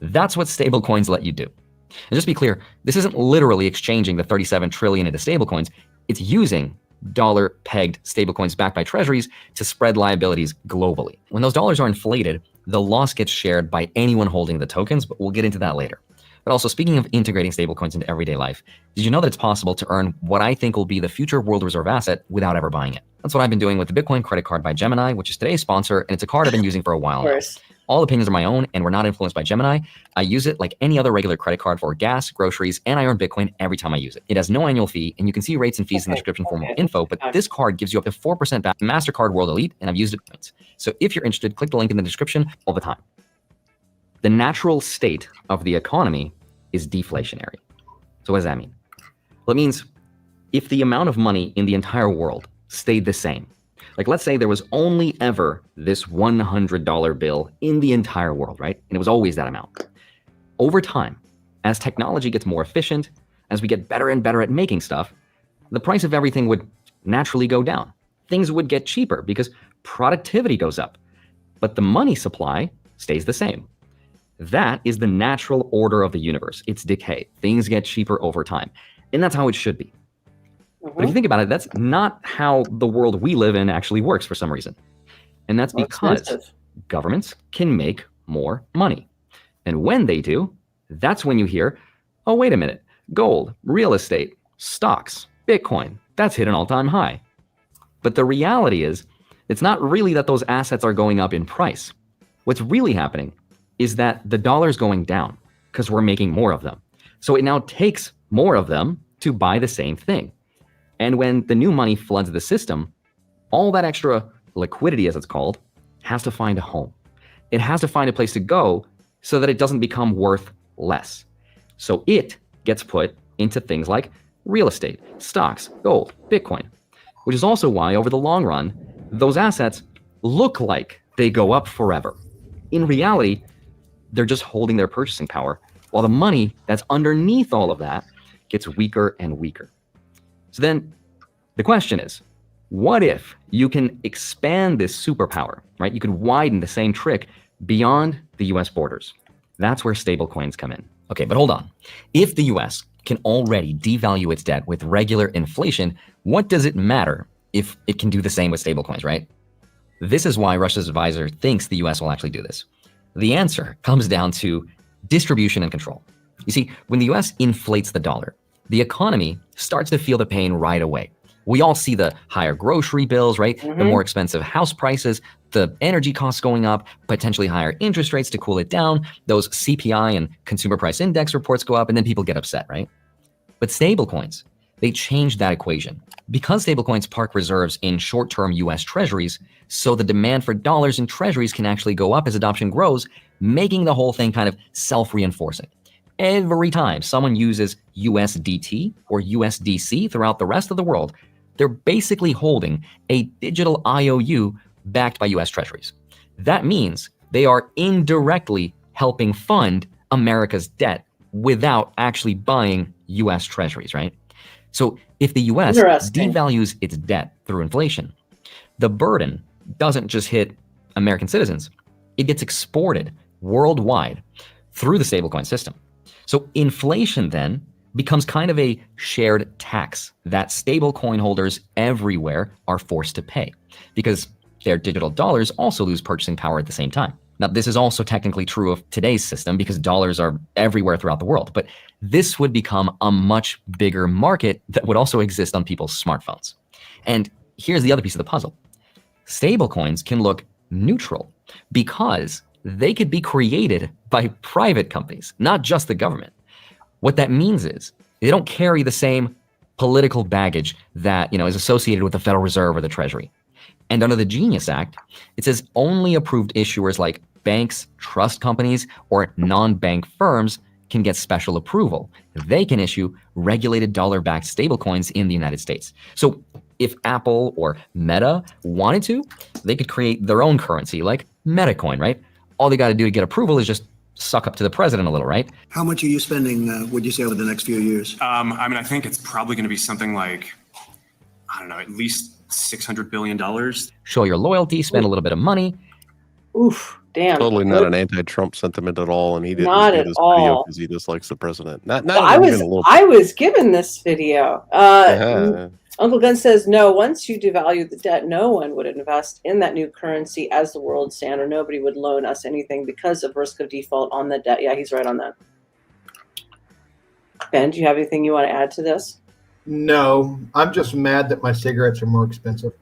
[SPEAKER 17] that's what stablecoins let you do. And just to be clear, this isn't literally exchanging the $37 trillion into stablecoins. It's using dollar-pegged stablecoins backed by treasuries to spread liabilities globally. When those dollars are inflated, the loss gets shared by anyone holding the tokens, but we'll get into that later. But also, speaking of integrating stablecoins into everyday life, did you know that it's possible to earn what I think will be the future world reserve asset without ever buying it? That's what I've been doing with the Bitcoin credit card by Gemini, which is today's sponsor, and it's a card I've been using for a while now. All opinions are my own, and we're not influenced by Gemini. I use it like any other regular credit card for gas, groceries, and I earn Bitcoin every time I use it. It has no annual fee, and you can see rates and fees in the description for more info, but this card gives you up to 4% back. MasterCard World Elite, and I've used it points. So if you're interested, click the link in the description all the time. The natural state of the economy is deflationary. So what does that mean? Well, it means if the amount of money in the entire world stayed the same, Like, let's say there was only ever this $100 bill in the entire world, right? And it was always that amount. Over time, as technology gets more efficient, as we get better and better at making stuff, the price of everything would naturally go down. Things would get cheaper because productivity goes up, but the money supply stays the same. That is the natural order of the universe. It's decay. Things get cheaper over time. And that's how it should be. But if you think about it, that's not how the world we live in actually works for some reason. And that's because governments can make more money. And when they do, that's when you hear, oh, wait a minute, gold, real estate, stocks, Bitcoin, that's hit an all-time high. But the reality is, it's not really that those assets are going up in price. What's really happening is that the dollar's going down because we're making more of them. So it now takes more of them to buy the same thing. And when the new money floods the system, all that extra liquidity, as it's called, has to find a home. It has to find a place to go so that it doesn't become worth less. So it gets put into things like real estate, stocks, gold, Bitcoin, which is also why over the long run, those assets look like they go up forever. In reality, they're just holding their purchasing power, while the money that's underneath all of that gets weaker and weaker. So then the question is, what if you can expand this superpower, right? You could widen the same trick beyond the US borders. That's where stablecoins come in. Okay, but hold on. If the US can already devalue its debt with regular inflation, what does it matter if it can do the same with stablecoins, right? This is why Russia's advisor thinks the US will actually do this. The answer comes down to distribution and control. You see, when the US inflates the dollar, the economy starts to feel the pain right away. We all see the higher grocery bills, right? The more expensive house prices, the energy costs going up, potentially higher interest rates to cool it down. Those CPI and consumer price index reports go up, and then people get upset, right? But stablecoins, they change that equation. Because stablecoins park reserves in short-term US treasuries, so the demand for dollars in treasuries can actually go up as adoption grows, making the whole thing kind of self-reinforcing. Every time someone uses USDT or USDC throughout the rest of the world, they're basically holding a digital IOU backed by US treasuries. That means they are indirectly helping fund America's debt without actually buying US treasuries, right? So if the US devalues its debt through inflation, the burden doesn't just hit American citizens, it gets exported worldwide through the stablecoin system. So inflation then becomes kind of a shared tax that stablecoin holders everywhere are forced to pay because their digital dollars also lose purchasing power at the same time. Now, this is also technically true of today's system because dollars are everywhere throughout the world, but this would become a much bigger market that would also exist on people's smartphones. And here's the other piece of the puzzle. Stablecoins can look neutral because they could be created by private companies, not just the government. What that means is they don't carry the same political baggage that, is associated with the Federal Reserve or the Treasury. And under the Genius Act, it says only approved issuers like banks, trust companies, or non-bank firms can get special approval. They can issue regulated dollar-backed stablecoins in the United States. So if Apple or Meta wanted to, they could create their own currency like Metacoin, right? All they got to do to get approval is just suck up to the president a little, right?
[SPEAKER 20] How much are you spending, would you say, over the next few years?
[SPEAKER 21] I think it's probably going to be something like, at least $600 billion.
[SPEAKER 17] Show your loyalty, spend a little bit of money.
[SPEAKER 1] Oof, damn.
[SPEAKER 2] Totally not an anti-Trump sentiment at all, and he didn't
[SPEAKER 1] Not
[SPEAKER 2] do
[SPEAKER 1] at
[SPEAKER 2] this
[SPEAKER 1] all.
[SPEAKER 2] video because he dislikes the president. Not
[SPEAKER 1] Well,
[SPEAKER 2] even a little.
[SPEAKER 1] I was given this video. Uncle Gun says, no, once you devalue the debt, no one would invest in that new currency as the world standard. Nobody would loan us anything because of risk of default on the debt. Yeah, he's right on that. Ben, do you have anything you want to add to this?
[SPEAKER 4] No, I'm just mad that my cigarettes are more expensive.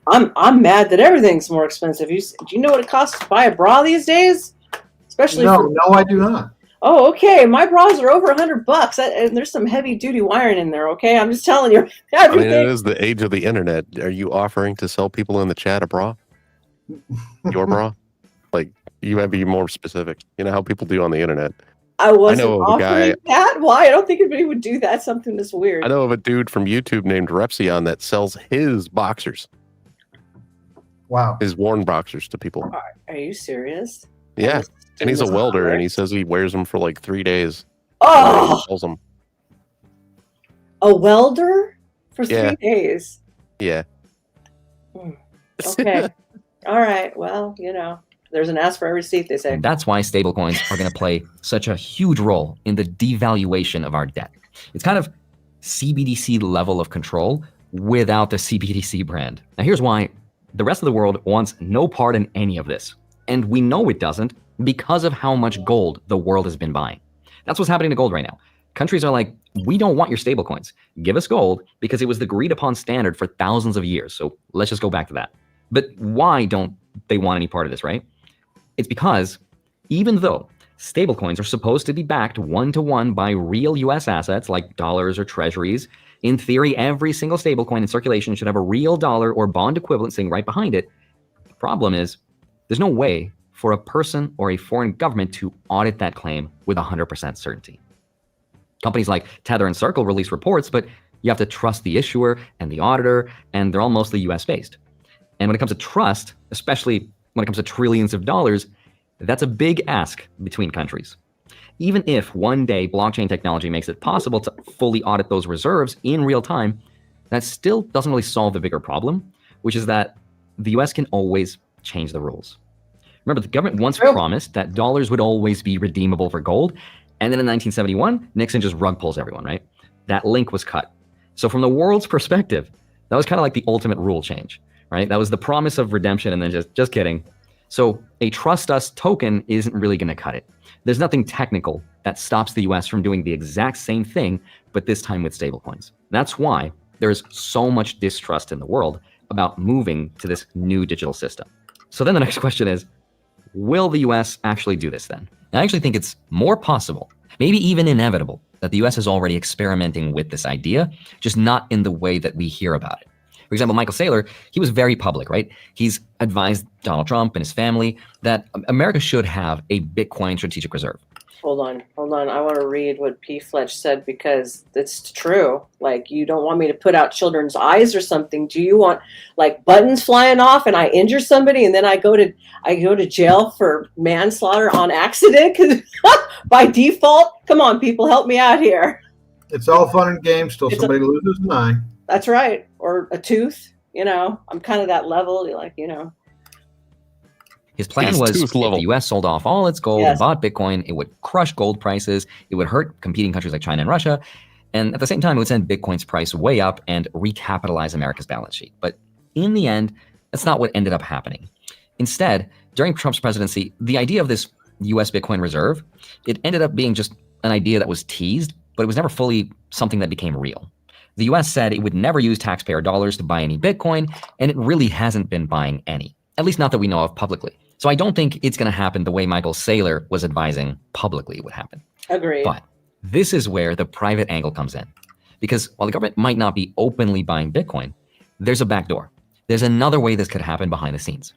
[SPEAKER 1] I'm mad that everything's more expensive. Do you know what it costs to buy a bra these days? Especially
[SPEAKER 4] no, I do not.
[SPEAKER 1] Oh, okay. My bras are over $100, and there's some heavy duty wiring in there. Okay, I'm just telling you.
[SPEAKER 2] I mean, it is the age of the internet. Are you offering to sell people in the chat a bra? Your bra? Like, you might be more specific. You know how people do on the internet.
[SPEAKER 1] I wasn't
[SPEAKER 2] know of a
[SPEAKER 1] offering
[SPEAKER 2] guy.
[SPEAKER 1] that. Why? I don't think anybody would do that. Something this weird.
[SPEAKER 2] I know of a dude from YouTube named Repsion that sells his boxers.
[SPEAKER 4] Wow.
[SPEAKER 2] His worn boxers to people.
[SPEAKER 1] Are you serious?
[SPEAKER 2] Yeah. And he's a
[SPEAKER 1] this
[SPEAKER 2] welder,
[SPEAKER 1] comic?
[SPEAKER 2] and he says he wears them for like 3 days.
[SPEAKER 1] Oh!
[SPEAKER 2] Sells them.
[SPEAKER 1] A welder for 3
[SPEAKER 2] Yeah.
[SPEAKER 1] days.
[SPEAKER 2] Yeah.
[SPEAKER 1] Okay. All right. Well, there's an ass for every seat, they say.
[SPEAKER 17] And that's why stablecoins are going to play such a huge role in the devaluation of our debt. It's kind of CBDC level of control without the CBDC brand. Now, here's why the rest of the world wants no part in any of this. And we know it doesn't because of how much gold the world has been buying. That's what's happening to gold right now. Countries are like, we don't want your stablecoins. Give us gold because it was the agreed upon standard for thousands of years. So let's just go back to that. But why don't they want any part of this, right? It's because even though stablecoins are supposed to be backed one-to-one by real US assets like dollars or treasuries, in theory, every single stablecoin in circulation should have a real dollar or bond equivalent sitting right behind it. The problem is there's no way for a person or a foreign government to audit that claim with 100% certainty. Companies like Tether and Circle release reports, but you have to trust the issuer and the auditor, and they're all mostly US-based. And when it comes to trust, especially when it comes to trillions of dollars, that's a big ask between countries. Even if one day blockchain technology makes it possible to fully audit those reserves in real time, that still doesn't really solve the bigger problem, which is that the US can always change the rules. Remember, the government once promised that dollars would always be redeemable for gold, and then in 1971, Nixon just rug pulls everyone, right? That link was cut. So from the world's perspective, that was kind of like the ultimate rule change, right? That was the promise of redemption and then just kidding. So a trust us token isn't really going to cut it. There's nothing technical that stops the US from doing the exact same thing, but this time with stablecoins. That's why there's so much distrust in the world about moving to this new digital system. So then the next question is, will the US actually do this then? I actually think it's more possible, maybe even inevitable, that the US is already experimenting with this idea, just not in the way that we hear about it. For example, Michael Saylor, he was very public, right? He's advised Donald Trump and his family that America should have a Bitcoin strategic reserve.
[SPEAKER 1] Hold on. I want to read what P. Fletch said because it's true. Like, you don't want me to put out children's eyes or something. Do you want like buttons flying off and I injure somebody and then I go to jail for manslaughter on accident by default? Come on, people, help me out here.
[SPEAKER 4] It's all fun and games till somebody loses an eye.
[SPEAKER 1] That's right, or a tooth. I'm kind of that level.
[SPEAKER 17] His plan was if the US sold off all its gold and bought Bitcoin, it would crush gold prices, it would hurt competing countries like China and Russia, and at the same time, it would send Bitcoin's price way up and recapitalize America's balance sheet. But in the end, that's not what ended up happening. Instead, during Trump's presidency, the idea of this US Bitcoin reserve, it ended up being just an idea that was teased, but it was never fully something that became real. The US said it would never use taxpayer dollars to buy any Bitcoin, and it really hasn't been buying any, at least not that we know of publicly. So I don't think it's going to happen the way Michael Saylor was advising publicly it would happen.
[SPEAKER 1] Agreed.
[SPEAKER 17] But this is where the private angle comes in. Because while the government might not be openly buying Bitcoin, there's a backdoor. There's another way this could happen behind the scenes.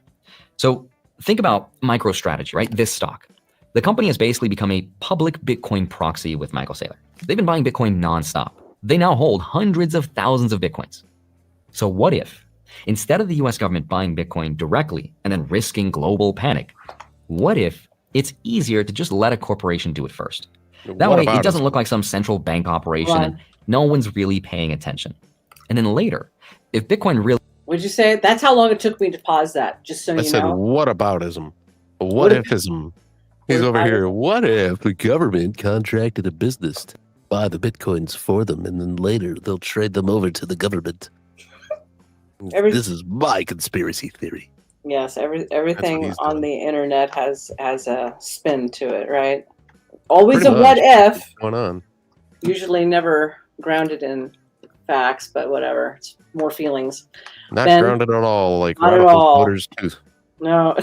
[SPEAKER 17] So think about MicroStrategy, right? This stock. The company has basically become a public Bitcoin proxy with Michael Saylor. They've been buying Bitcoin nonstop. They now hold hundreds of thousands of Bitcoins. So what if, instead of the US government buying Bitcoin directly and then risking global panic, what if it's easier to just let a corporation do it first? That way, it doesn't look like some central bank operation and no one's really paying attention. And then later, if Bitcoin really...
[SPEAKER 1] Would you say? That's how long it took me to pause that, just so you know.
[SPEAKER 2] I said, what aboutism? What ifism? He's over here. What if the government contracted a business to buy the Bitcoins for them and then later they'll trade them over to the government? This is my conspiracy theory.
[SPEAKER 1] Yes, everything on the internet has a spin to it, right? Always
[SPEAKER 2] Pretty
[SPEAKER 1] a what if.
[SPEAKER 2] What's going on?
[SPEAKER 1] Usually never grounded in facts, but whatever. It's more feelings.
[SPEAKER 2] Not
[SPEAKER 1] Ben,
[SPEAKER 2] grounded at all, like
[SPEAKER 1] not at
[SPEAKER 2] radical
[SPEAKER 1] all.
[SPEAKER 2] voters tooth.
[SPEAKER 1] No.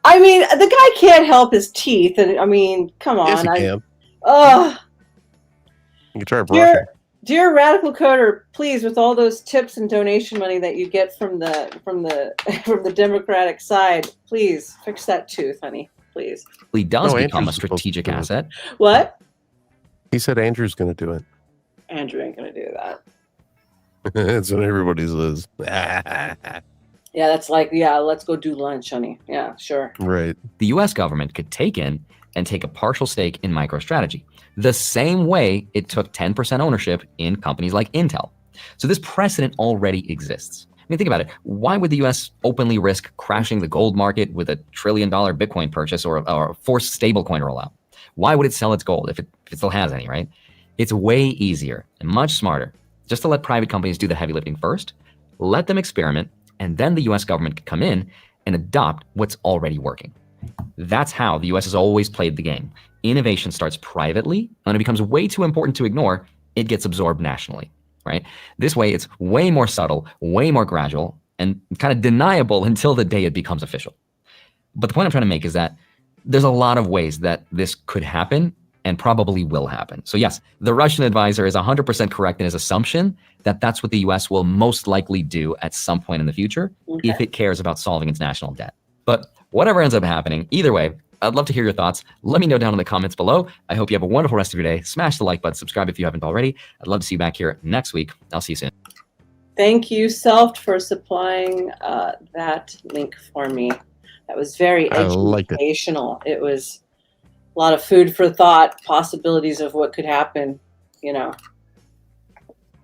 [SPEAKER 1] I mean, the guy can't help his teeth, and I mean, come on.
[SPEAKER 2] Yes, he can.
[SPEAKER 1] Ugh.
[SPEAKER 2] You can try brushing.
[SPEAKER 1] Dear Radical Coder, please, with all those tips and donation money that you get from the Democratic side, please fix that tooth, honey. Please.
[SPEAKER 17] He does
[SPEAKER 2] No,
[SPEAKER 17] become a
[SPEAKER 2] Andrew's supposed to
[SPEAKER 17] strategic
[SPEAKER 2] do it.
[SPEAKER 17] asset.
[SPEAKER 1] What?
[SPEAKER 2] He said Andrew's going to do it.
[SPEAKER 1] Andrew ain't gonna do that.
[SPEAKER 2] That's what everybody says.
[SPEAKER 1] Yeah, that's like, yeah, let's go do lunch, honey. Yeah, sure.
[SPEAKER 2] Right.
[SPEAKER 17] The US government could take in and take a partial stake in MicroStrategy, the same way it took 10% ownership in companies like Intel. So this precedent already exists. I mean, think about it. Why would the US openly risk crashing the gold market with a $1 trillion Bitcoin purchase or a forced stablecoin rollout? Why would it sell its gold if it still has any, right? It's way easier and much smarter just to let private companies do the heavy lifting first, let them experiment, and then the US government can come in and adopt what's already working. That's how the US has always played the game. Innovation starts privately, and when it becomes way too important to ignore, it gets absorbed nationally, right? This way, it's way more subtle, way more gradual, and kind of deniable until the day it becomes official. But the point I'm trying to make is that there's a lot of ways that this could happen and probably will happen. So yes, the Russian advisor is 100% correct in his assumption that that's what the US will most likely do at some point in the future if it cares about solving its national debt. But whatever ends up happening, either way, I'd love to hear your thoughts. Let me know down in the comments below. I hope you have a wonderful rest of your day. Smash the like button, subscribe if you haven't already. I'd love to see you back here next week. I'll see you soon.
[SPEAKER 1] Thank you, Self, for supplying that link for me. That was very educational. It was a lot of food for thought, possibilities of what could happen, you know,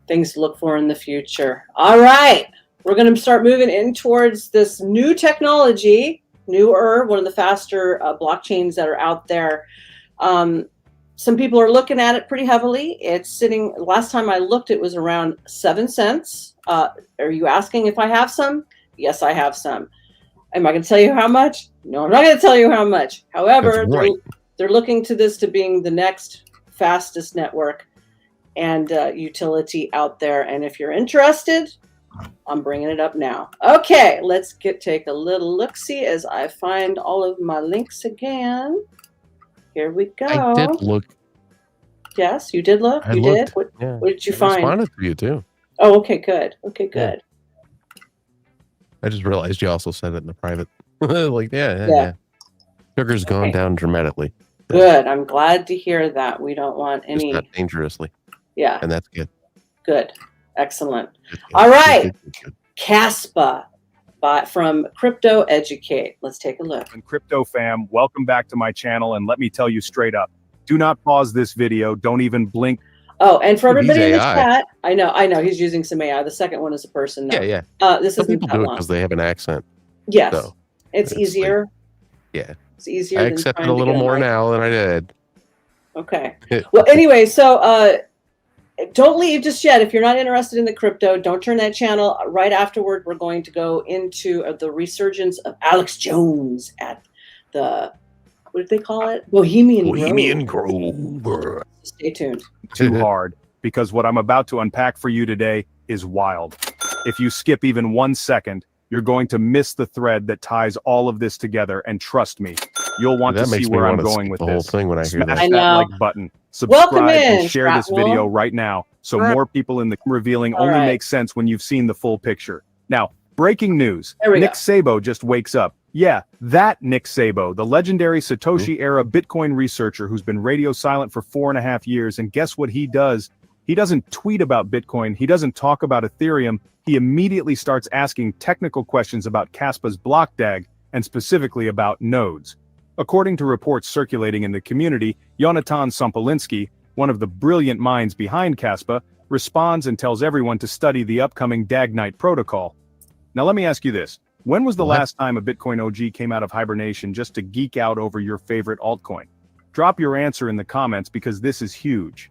[SPEAKER 1] things to look for in the future. All right, we're going to start moving in towards this new technology, newer, one of the faster blockchains that are out there. Some people are looking at it pretty heavily. It's sitting, last time I looked, it was around 7 cents. Are you asking if I have some? Yes, I have some. Am I going to tell you how much? No, I'm not going to tell you how much. However, they're looking to this to being the next fastest network and utility out there. And if you're interested, I'm bringing it up now. Okay, let's take a little look-see as I find all of my links again. Here we go.
[SPEAKER 2] I did look.
[SPEAKER 1] Yes, you did look? You did? What did you find?
[SPEAKER 2] I responded to you too.
[SPEAKER 1] Oh, okay, good. Okay, good.
[SPEAKER 2] I just realized you also said it in the private. Like, yeah. Sugar's gone down dramatically.
[SPEAKER 1] Good. I'm glad to hear that. We don't want any.
[SPEAKER 2] Just not dangerously.
[SPEAKER 1] Yeah.
[SPEAKER 2] And that's good.
[SPEAKER 1] Good. Excellent. All right. Caspa from Crypto Educate. Let's take a look.
[SPEAKER 3] And Crypto fam, welcome back to my channel. And let me tell you straight up, do not pause this video. Don't even blink.
[SPEAKER 1] Oh, and for everybody in the chat, I know he's using some AI. The second one is a person. No.
[SPEAKER 2] Yeah.
[SPEAKER 1] This
[SPEAKER 2] Some
[SPEAKER 1] isn't
[SPEAKER 2] people
[SPEAKER 1] that
[SPEAKER 2] do it
[SPEAKER 1] long.
[SPEAKER 2] because they have an accent.
[SPEAKER 1] Yes.
[SPEAKER 2] So
[SPEAKER 1] it's easier.
[SPEAKER 2] Yeah.
[SPEAKER 1] It's easier.
[SPEAKER 2] I
[SPEAKER 1] than
[SPEAKER 2] accept it
[SPEAKER 1] trying
[SPEAKER 2] a
[SPEAKER 1] to
[SPEAKER 2] little
[SPEAKER 1] get
[SPEAKER 2] more
[SPEAKER 1] mic.
[SPEAKER 2] now than I did.
[SPEAKER 1] Okay. Well, anyway, so don't leave just yet. If you're not interested in the crypto, don't turn that channel. Right afterward, we're going to go into the resurgence of Alex Jones at the, what did they call it? Bohemian
[SPEAKER 2] Grove.
[SPEAKER 1] Stay tuned.
[SPEAKER 3] Too hard, because what I'm about to unpack for you today is wild. If you skip even 1 second, you're going to miss the thread that ties all of this together. And trust me, you'll want to see where I'm going with
[SPEAKER 2] the whole
[SPEAKER 3] this.
[SPEAKER 2] thing when I hear that.
[SPEAKER 3] Smash that like button, subscribe, and share this video right now so more people in the revealing only makes sense when you've seen the full picture. Now, breaking news. Nick Szabo just wakes up. Yeah, that Nick Szabo, the legendary Satoshi-era Bitcoin researcher who's been radio silent for 4.5 years. And guess what he does? He doesn't tweet about Bitcoin. He doesn't talk about Ethereum. He immediately starts asking technical questions about Kaspa's blockDAG and specifically about nodes. According to reports circulating in the community, Yonatan Sompolinski, one of the brilliant minds behind Caspa, responds and tells everyone to study the upcoming DAG protocol. Now let me ask you this. When was the last time a Bitcoin OG came out of hibernation just to geek out over your favorite altcoin? Drop your answer in the comments because this is huge.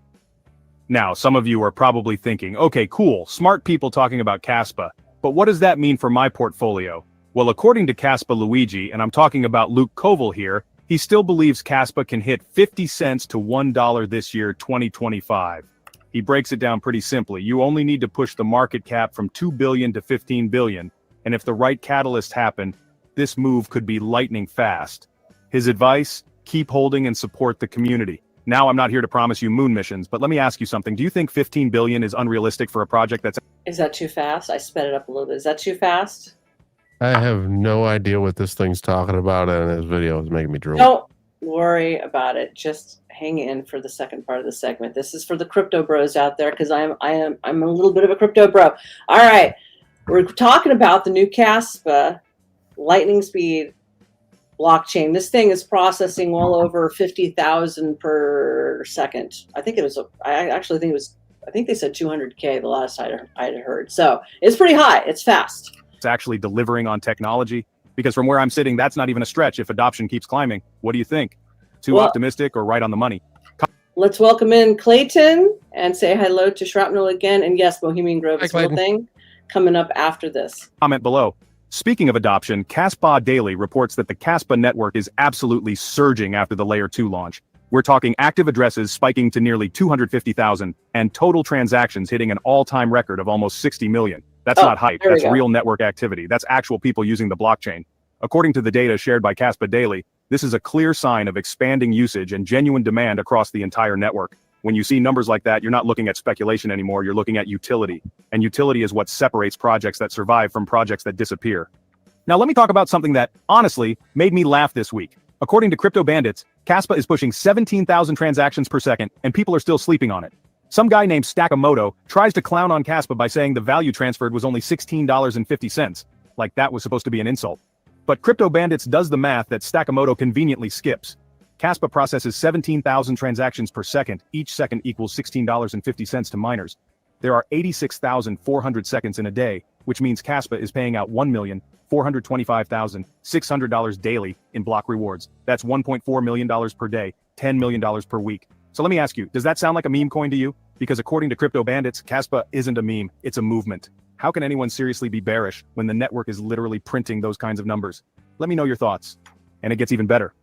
[SPEAKER 3] Now, some of you are probably thinking, okay, cool, smart people talking about Caspa, but what does that mean for my portfolio? Well, according to Caspa Luigi, and I'm talking about Luke Koval here, he still believes Caspa can hit 50 cents to $1 this year, 2025. He breaks it down pretty simply. You only need to push the market cap from 2 billion to 15 billion, and if the right catalyst happen, this move could be lightning fast. His advice, keep holding and support the community. Now, I'm not here to promise you moon missions, but let me ask you something. Do you think 15 billion is unrealistic for a project that's...
[SPEAKER 1] Is that too fast? I sped it up a little bit. Is that too fast?
[SPEAKER 2] I have no idea what this thing's talking about, and this video is making me drool.
[SPEAKER 1] Don't worry about it. Just hang in for the second part of the segment. This is for the crypto bros out there because I'm a little bit of a crypto bro. All right. We're talking about the new Caspa lightning speed blockchain. This thing is processing well over 50,000 per second. I think they said 200K the last I had heard. So it's pretty high. It's fast.
[SPEAKER 3] It's actually delivering on technology, because from where I'm sitting, that's not even a stretch if adoption keeps climbing. What do you think? Too optimistic or right on the money?
[SPEAKER 1] Let's welcome in Clayton and say hello to Shrapnel again. And yes, Bohemian Grove is one thing coming up after this.
[SPEAKER 3] Comment below. Speaking of adoption, Kaspa Daily reports that the Kaspa Network is absolutely surging after the Layer 2 launch. We're talking active addresses spiking to nearly 250,000 and total transactions hitting an all-time record of almost 60 million. That's not hype. That's real network activity. That's actual people using the blockchain. According to the data shared by Kaspa Daily, this is a clear sign of expanding usage and genuine demand across the entire network. When you see numbers like that, you're not looking at speculation anymore, you're looking at utility. And utility is what separates projects that survive from projects that disappear. Now let me talk about something that, honestly, made me laugh this week. According to Crypto Bandits, Kaspa is pushing 17,000 transactions per second, and people are still sleeping on it. Some guy named Stakamoto tries to clown on Kaspa by saying the value transferred was only $16.50. Like that was supposed to be an insult. But Crypto Bandits does the math that Stakamoto conveniently skips. Kaspa processes 17,000 transactions per second. Each second equals $16.50 to miners. There are 86,400 seconds in a day, which means Kaspa is paying out $1,425,600 daily in block rewards. That's $1.4 million per day, $10 million per week. So let me ask you, does that sound like a meme coin to you? Because according to Crypto Bandits, Kaspa isn't a meme, it's a movement. How can anyone seriously be bearish when the network is literally printing those kinds of numbers? Let me know your thoughts. And it gets even better.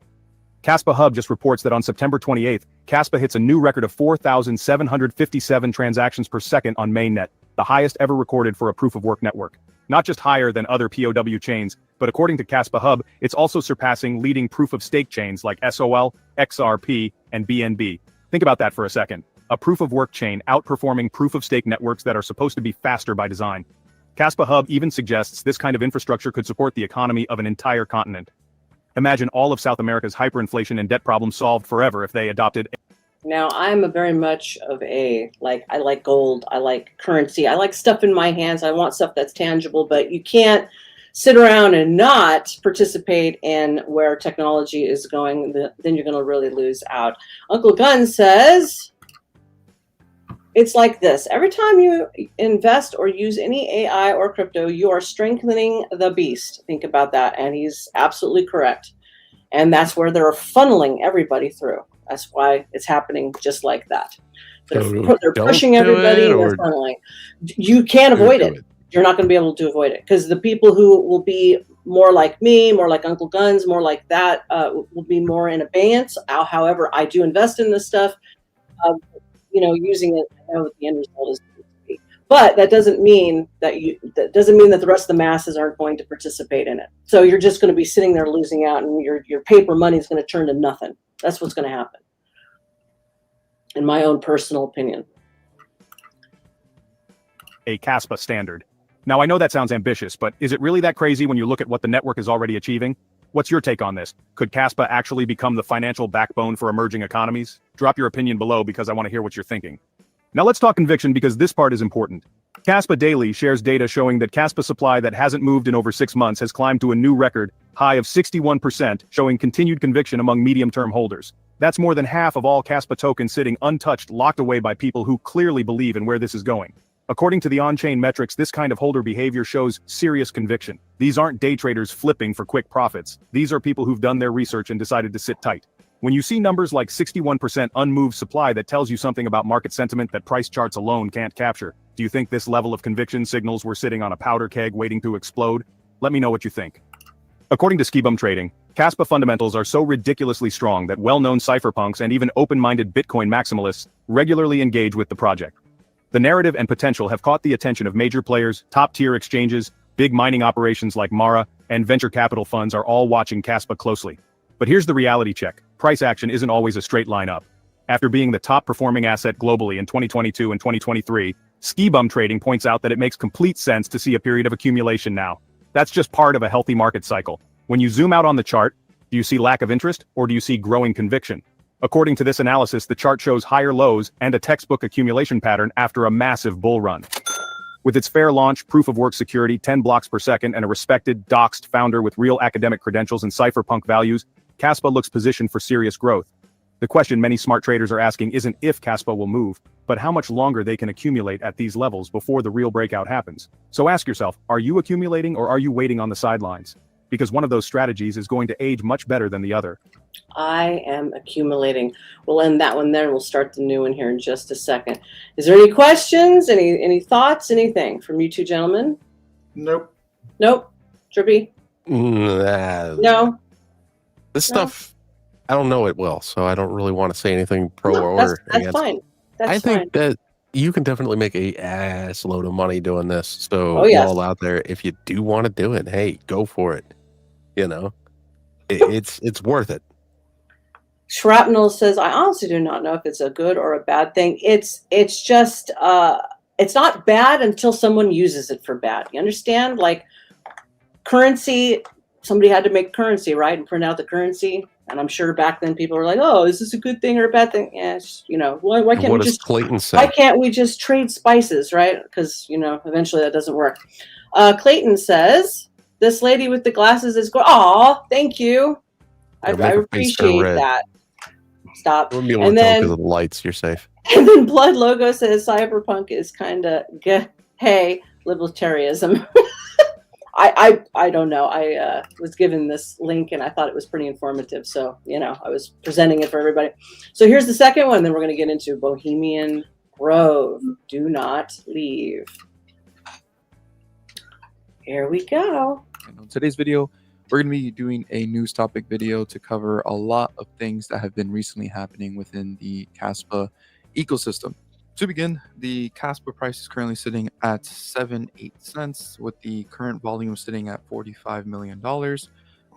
[SPEAKER 3] Kaspa Hub just reports that on September 28th, Kaspa hits a new record of 4,757 transactions per second on mainnet, the highest ever recorded for a proof-of-work network. Not just higher than other POW chains, but according to Kaspa Hub, it's also surpassing leading proof-of-stake chains like SOL, XRP, and BNB. Think about that for a second. A proof-of-work chain outperforming proof-of-stake networks that are supposed to be faster by design. Kaspa Hub even suggests this kind of infrastructure could support the economy of an entire continent. Imagine all of South America's hyperinflation and debt problems solved forever if they adopted.
[SPEAKER 1] Now, I'm very much of I like gold, I like currency, I like stuff in my hands, I want stuff that's tangible, but you can't sit around and not participate in where technology is going, then you're going to really lose out. Uncle Gun says, it's like this. Every time you invest or use any AI or crypto, you are strengthening the beast. Think about that. And he's absolutely correct. And that's where they're funneling everybody through. That's why it's happening just like that. They're pushing everybody and they're funneling. You can't avoid it. You're not going to be able to avoid it, because the people who will be more like me, more like Uncle Guns, more like that, will be more in abeyance. However, I do invest in this stuff. Using it, I know what the end result is going to be. But that doesn't mean that the rest of the masses aren't going to participate in it. So you're just going to be sitting there losing out, and your paper money is going to turn to nothing. That's what's going to happen, in my own personal opinion.
[SPEAKER 3] A Kaspa standard. Now, I know that sounds ambitious, but is it really that crazy when you look at what the network is already achieving? What's your take on this? Could Kaspa actually become the financial backbone for emerging economies? Drop your opinion below, because I want to hear what you're thinking. Now let's talk conviction, because this part is important. Kaspa Daily shares data showing that Kaspa supply that hasn't moved in over 6 months has climbed to a new record high of 61%, showing continued conviction among medium-term holders. That's more than half of all Kaspa tokens sitting untouched, locked away by people who clearly believe in where this is going. According to the on-chain metrics, this kind of holder behavior shows serious conviction. These aren't day traders flipping for quick profits. These are people who've done their research and decided to sit tight. When you see numbers like 61% unmoved supply, that tells you something about market sentiment that price charts alone can't capture. Do you think this level of conviction signals we're sitting on a powder keg waiting to explode? Let me know what you think. According to Skibum Trading, Kaspa fundamentals are so ridiculously strong that well-known cypherpunks and even open-minded Bitcoin maximalists regularly engage with the project. The narrative and potential have caught the attention of major players, top-tier exchanges, big mining operations like Mara, and venture capital funds are all watching Kaspa closely. But here's the reality check. Price action isn't always a straight line up. After being the top-performing asset globally in 2022 and 2023, Skibum Trading points out that it makes complete sense to see a period of accumulation now. That's just part of a healthy market cycle. When you zoom out on the chart, do you see lack of interest, or do you see growing conviction? According to this analysis, the chart shows higher lows and a textbook accumulation pattern after a massive bull run. With its fair launch, proof-of-work security, 10 blocks per second, and a respected, doxed founder with real academic credentials and cypherpunk values, Caspa looks positioned for serious growth. The question many smart traders are asking isn't if Caspa will move, but how much longer they can accumulate at these levels before the real breakout happens. So ask yourself, are you accumulating or are you waiting on the sidelines? Because one of those strategies is going to age much better than the other.
[SPEAKER 1] I am accumulating. We'll end that one there and we'll start the new one here in just a second. Is there any questions, any thoughts, anything from you two gentlemen?
[SPEAKER 4] Nope.
[SPEAKER 1] Nope. Trippy?
[SPEAKER 2] No. This stuff, I don't know it well, so I don't really want to say anything pro or
[SPEAKER 1] that's
[SPEAKER 2] against.
[SPEAKER 1] fine. That's
[SPEAKER 2] I think
[SPEAKER 1] fine.
[SPEAKER 2] that you can definitely make a ass load of money doing this. So
[SPEAKER 1] Oh, yes.
[SPEAKER 2] all out there, if you do want to do it, hey, go for it. You know, it's worth it.
[SPEAKER 1] Shrapnel says, I honestly do not know if it's a good or a bad thing. It's just it's not bad until someone uses it for bad. You understand? Like currency, somebody had to make currency, right? And print out the currency. And I'm sure back then people were like, "Oh, is this a good thing or a bad thing?" Yes, you know, why can't
[SPEAKER 2] What
[SPEAKER 1] we
[SPEAKER 2] does
[SPEAKER 1] just
[SPEAKER 2] Clayton say?
[SPEAKER 1] why can't we just trade spices, right? Because you know, eventually that doesn't work. Clayton says, "This lady with the glasses is going." Aw, thank you. I appreciate that. Stop.
[SPEAKER 2] You wouldn't be able
[SPEAKER 1] And
[SPEAKER 2] to tell
[SPEAKER 1] then
[SPEAKER 2] because of the lights. You're safe.
[SPEAKER 1] and then Blood Logo says cyberpunk is kind of hey libertarianism. I don't know. I was given this link and I thought it was pretty informative. So, you know, I was presenting it for everybody. So here's the second one. Then we're going to get into Bohemian Grove. Do not leave. Here we go.
[SPEAKER 6] And on today's video, we're going to be doing a news topic video to cover a lot of things that have been recently happening within the Caspa ecosystem. To begin, the Caspa price is currently sitting at 78 cents, with the current volume sitting at $45 million,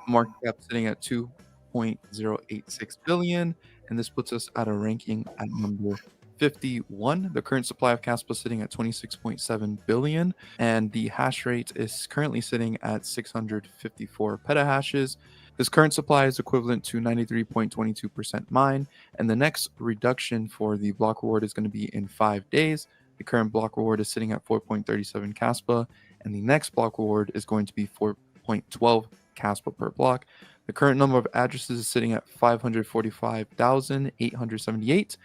[SPEAKER 6] market cap sitting at 2.086 billion, and this puts us at a ranking at number 51. The current supply of Caspa sitting at 26.7 billion, and the hash rate is currently sitting at 654 petahashes. This current supply is equivalent to 93.22% mine, and the next reduction for the block reward is going to be in 5 days. The current block reward is sitting at 4.37 Caspa, and the next block reward is going to be 4.12 Caspa per block. The current number of addresses is sitting at 545,878,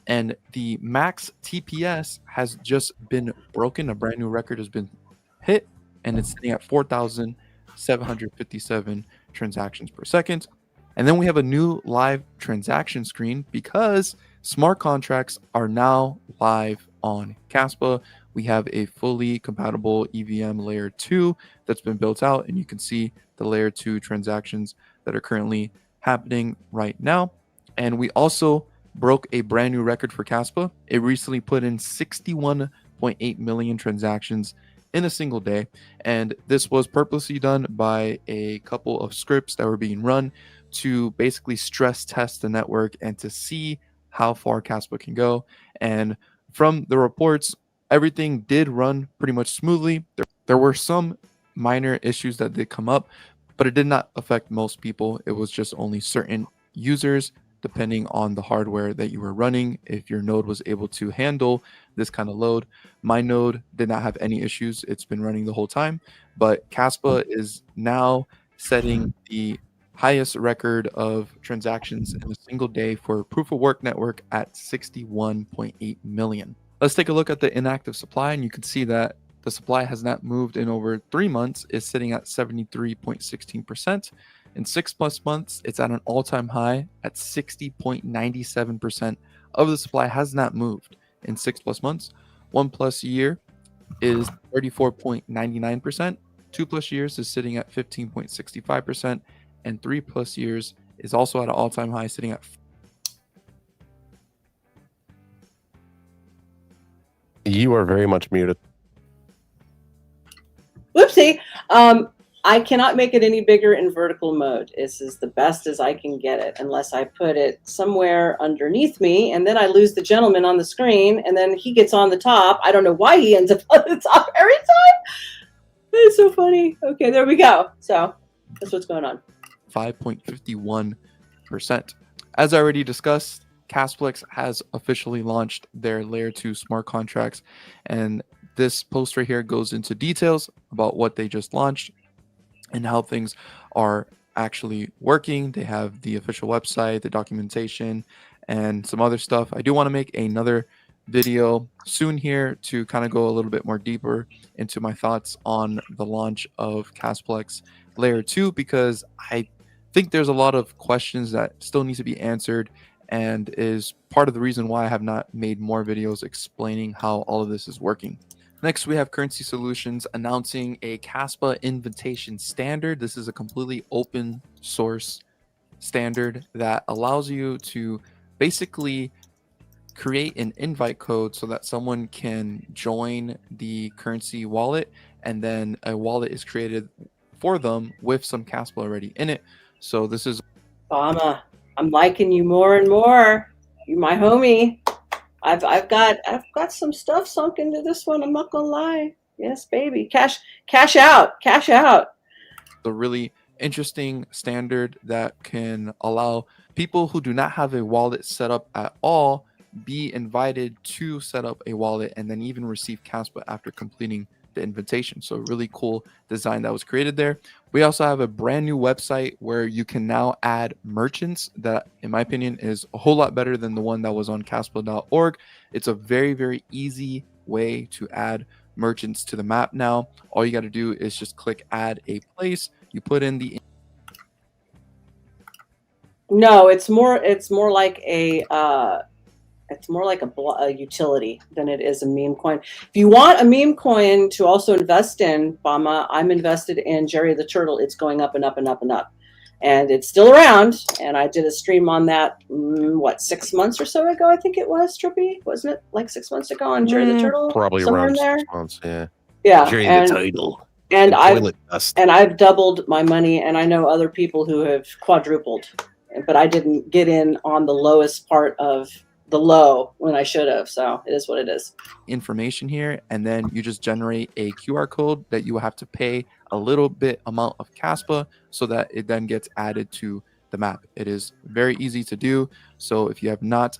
[SPEAKER 6] and the max TPS has just been broken. A brand new record has been hit, and it's sitting at 4,757 transactions per second. And then we have a new live transaction screen because smart contracts are now live on Caspa. We have a fully compatible EVM layer 2 that's been built out, and you can see the layer 2 transactions that are currently happening right now. And we also broke a brand new record for Caspa. It recently put in 61.8 million transactions in a single day, and this was purposely done by a couple of scripts that were being run to basically stress test the network and to see how far Caspa can go. And from the reports, everything did run pretty much smoothly. There were some minor issues that did come up, but it did not affect most people. It was just only certain users, depending on the hardware that you were running, if your node was able to handle this kind of load. My node did not have any issues. It's been running the whole time, but Caspa is now setting the highest record of transactions in a single day for proof of work network at 61.8 million. Let's take a look at the inactive supply, and you can see that the supply has not moved in over 3 months. It's sitting at 73.16%. In 6+ months, it's at an all-time high at 60.97% of the supply has not moved in 6+ months. 1+ year is 34.99%. 2+ years is sitting at 15.65%, and 3+ years is also at an all-time high, sitting at.
[SPEAKER 2] You are very much muted.
[SPEAKER 1] Whoopsie. I cannot make it any bigger in vertical mode. This is the best as I can get it, unless I put it somewhere underneath me, and then I lose the gentleman on the screen, and then he gets on the top. I don't know why he ends up on the top every time. It's so funny. Okay, there we go. So that's what's going on.
[SPEAKER 6] 5.51%. As I already discussed, Casplex has officially launched their layer 2 smart contracts, and This post right here goes into details about what they just launched and how things are actually working. They have the official website, the documentation, and some other stuff. I do want to make another video soon here to kind of go a little bit more deeper into my thoughts on the launch of Casplex Layer 2, because I think there's a lot of questions that still need to be answered, and is part of the reason why I have not made more videos explaining how all of this is working. Next, we have Currency Solutions announcing a Caspa invitation standard. This is a completely open source standard that allows you to basically create an invite code so that someone can join the currency wallet, and then a wallet is created for them with some Caspa already in it. So this is
[SPEAKER 1] Obama, I'm liking you more and more. You're my homie. I've got some stuff sunk into this one. I'm not gonna lie. Yes, baby. Cash out.
[SPEAKER 6] a really interesting standard that can allow people who do not have a wallet set up at all be invited to set up a wallet and then even receive Caspa after completing the invitation. So really cool design that was created there. We also have a brand new website where you can now add merchants that, in my opinion, is a whole lot better than the one that was on Caspa.org. It's a very, very easy way to add merchants to the map now. All you got to do is just click add a place. You put in the
[SPEAKER 1] No, it's more like a utility than it is a meme coin. If you want a meme coin to also invest in, Bama, I'm invested in Jerry the Turtle. It's going up and up and up and up. And it's still around. And I did a stream on that, 6 months or so ago, I think it was, Trippy? Wasn't it like 6 months ago on Jerry the Turtle?
[SPEAKER 2] Probably
[SPEAKER 1] somewhere
[SPEAKER 2] around
[SPEAKER 1] in there?
[SPEAKER 2] 6 months, yeah.
[SPEAKER 1] Yeah.
[SPEAKER 2] Jerry the Turtle.
[SPEAKER 1] And
[SPEAKER 2] toilet dust.
[SPEAKER 1] I've doubled my money, and I know other people who have quadrupled. But I didn't get in on the lowest part of the low when I should have. So it is what it is.
[SPEAKER 6] information here, and then you just generate a QR code that you will have to pay a little bit amount of Caspa so that it then gets added to the map. It is very easy to do. So if you have not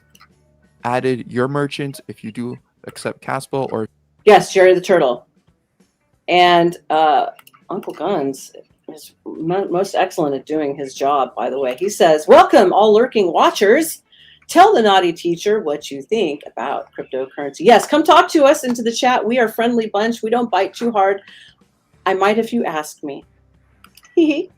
[SPEAKER 6] added your merchant, if you do accept Caspa or
[SPEAKER 1] Yes, Jerry the Turtle. And Uncle Guns is most excellent at doing his job, by the way. He says, welcome, all lurking watchers. Tell the naughty teacher what you think about cryptocurrency. Yes, come talk to us into the chat. We are a friendly bunch. We don't bite too hard. I might if you ask me. Just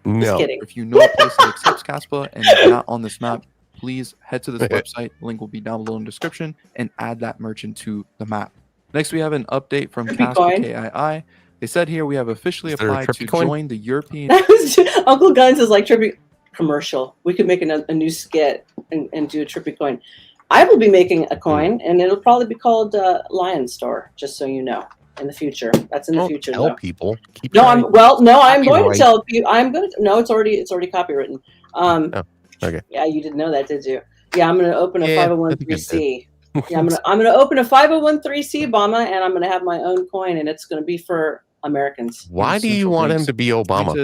[SPEAKER 1] kidding.
[SPEAKER 6] If you know a place that accepts Caspa and is not on this map, please head to this website. Link will be down below in the description, and add that merchant to the map. Next, we have an update from Caspa KII. They said here we have officially applied to join the European.
[SPEAKER 1] Uncle Guns is like Trippy commercial. We could make a new skit and do a Trippy coin. I will be making a coin, and it'll probably be called Lion Store, just so you know, in the future. That's in the future.
[SPEAKER 2] Tell people.
[SPEAKER 1] I'm going to tell people. It's already copywritten.
[SPEAKER 2] Okay.
[SPEAKER 1] Yeah, you didn't know that, did you? Yeah, I'm going to open a 501(c)(3). Yeah, I'm gonna open a 501(c)(3), Obama, and I'm gonna have my own coin, and it's gonna be for Americans.
[SPEAKER 2] Why do you want him to be Obama?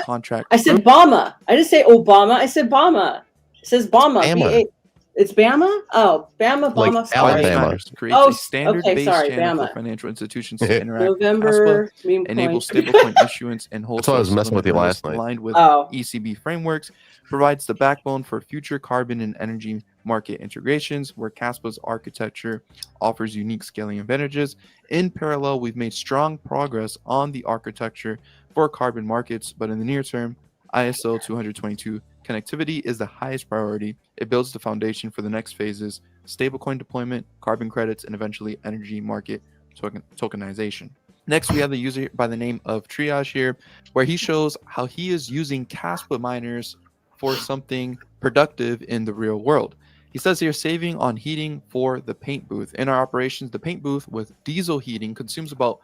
[SPEAKER 6] Contract.
[SPEAKER 1] I said Bama. I didn't say Obama. I said Bama. It says Bama. It's Bama? Oh, Bama,
[SPEAKER 2] Like
[SPEAKER 1] Bama. Sorry.
[SPEAKER 2] Alabama.
[SPEAKER 6] Creates a standard-based channel for financial institutions to interact with
[SPEAKER 1] November,
[SPEAKER 6] Caspa, enable stablecoin issuance and
[SPEAKER 2] That's why I was messing with you last night.
[SPEAKER 6] aligned with ECB frameworks, provides the backbone for future carbon and energy market integrations, where Caspa's architecture offers unique scaling advantages. In parallel, we've made strong progress on the architecture for carbon markets, but in the near term, ISO 222 connectivity is the highest priority. It builds the foundation for the next phases: stablecoin deployment, carbon credits, and eventually energy market tokenization. Next, we have the user by the name of Triage here, where he shows how he is using Caspa miners for something productive in the real world. He says here, saving on heating for the paint booth. In our operations, the paint booth with diesel heating consumes about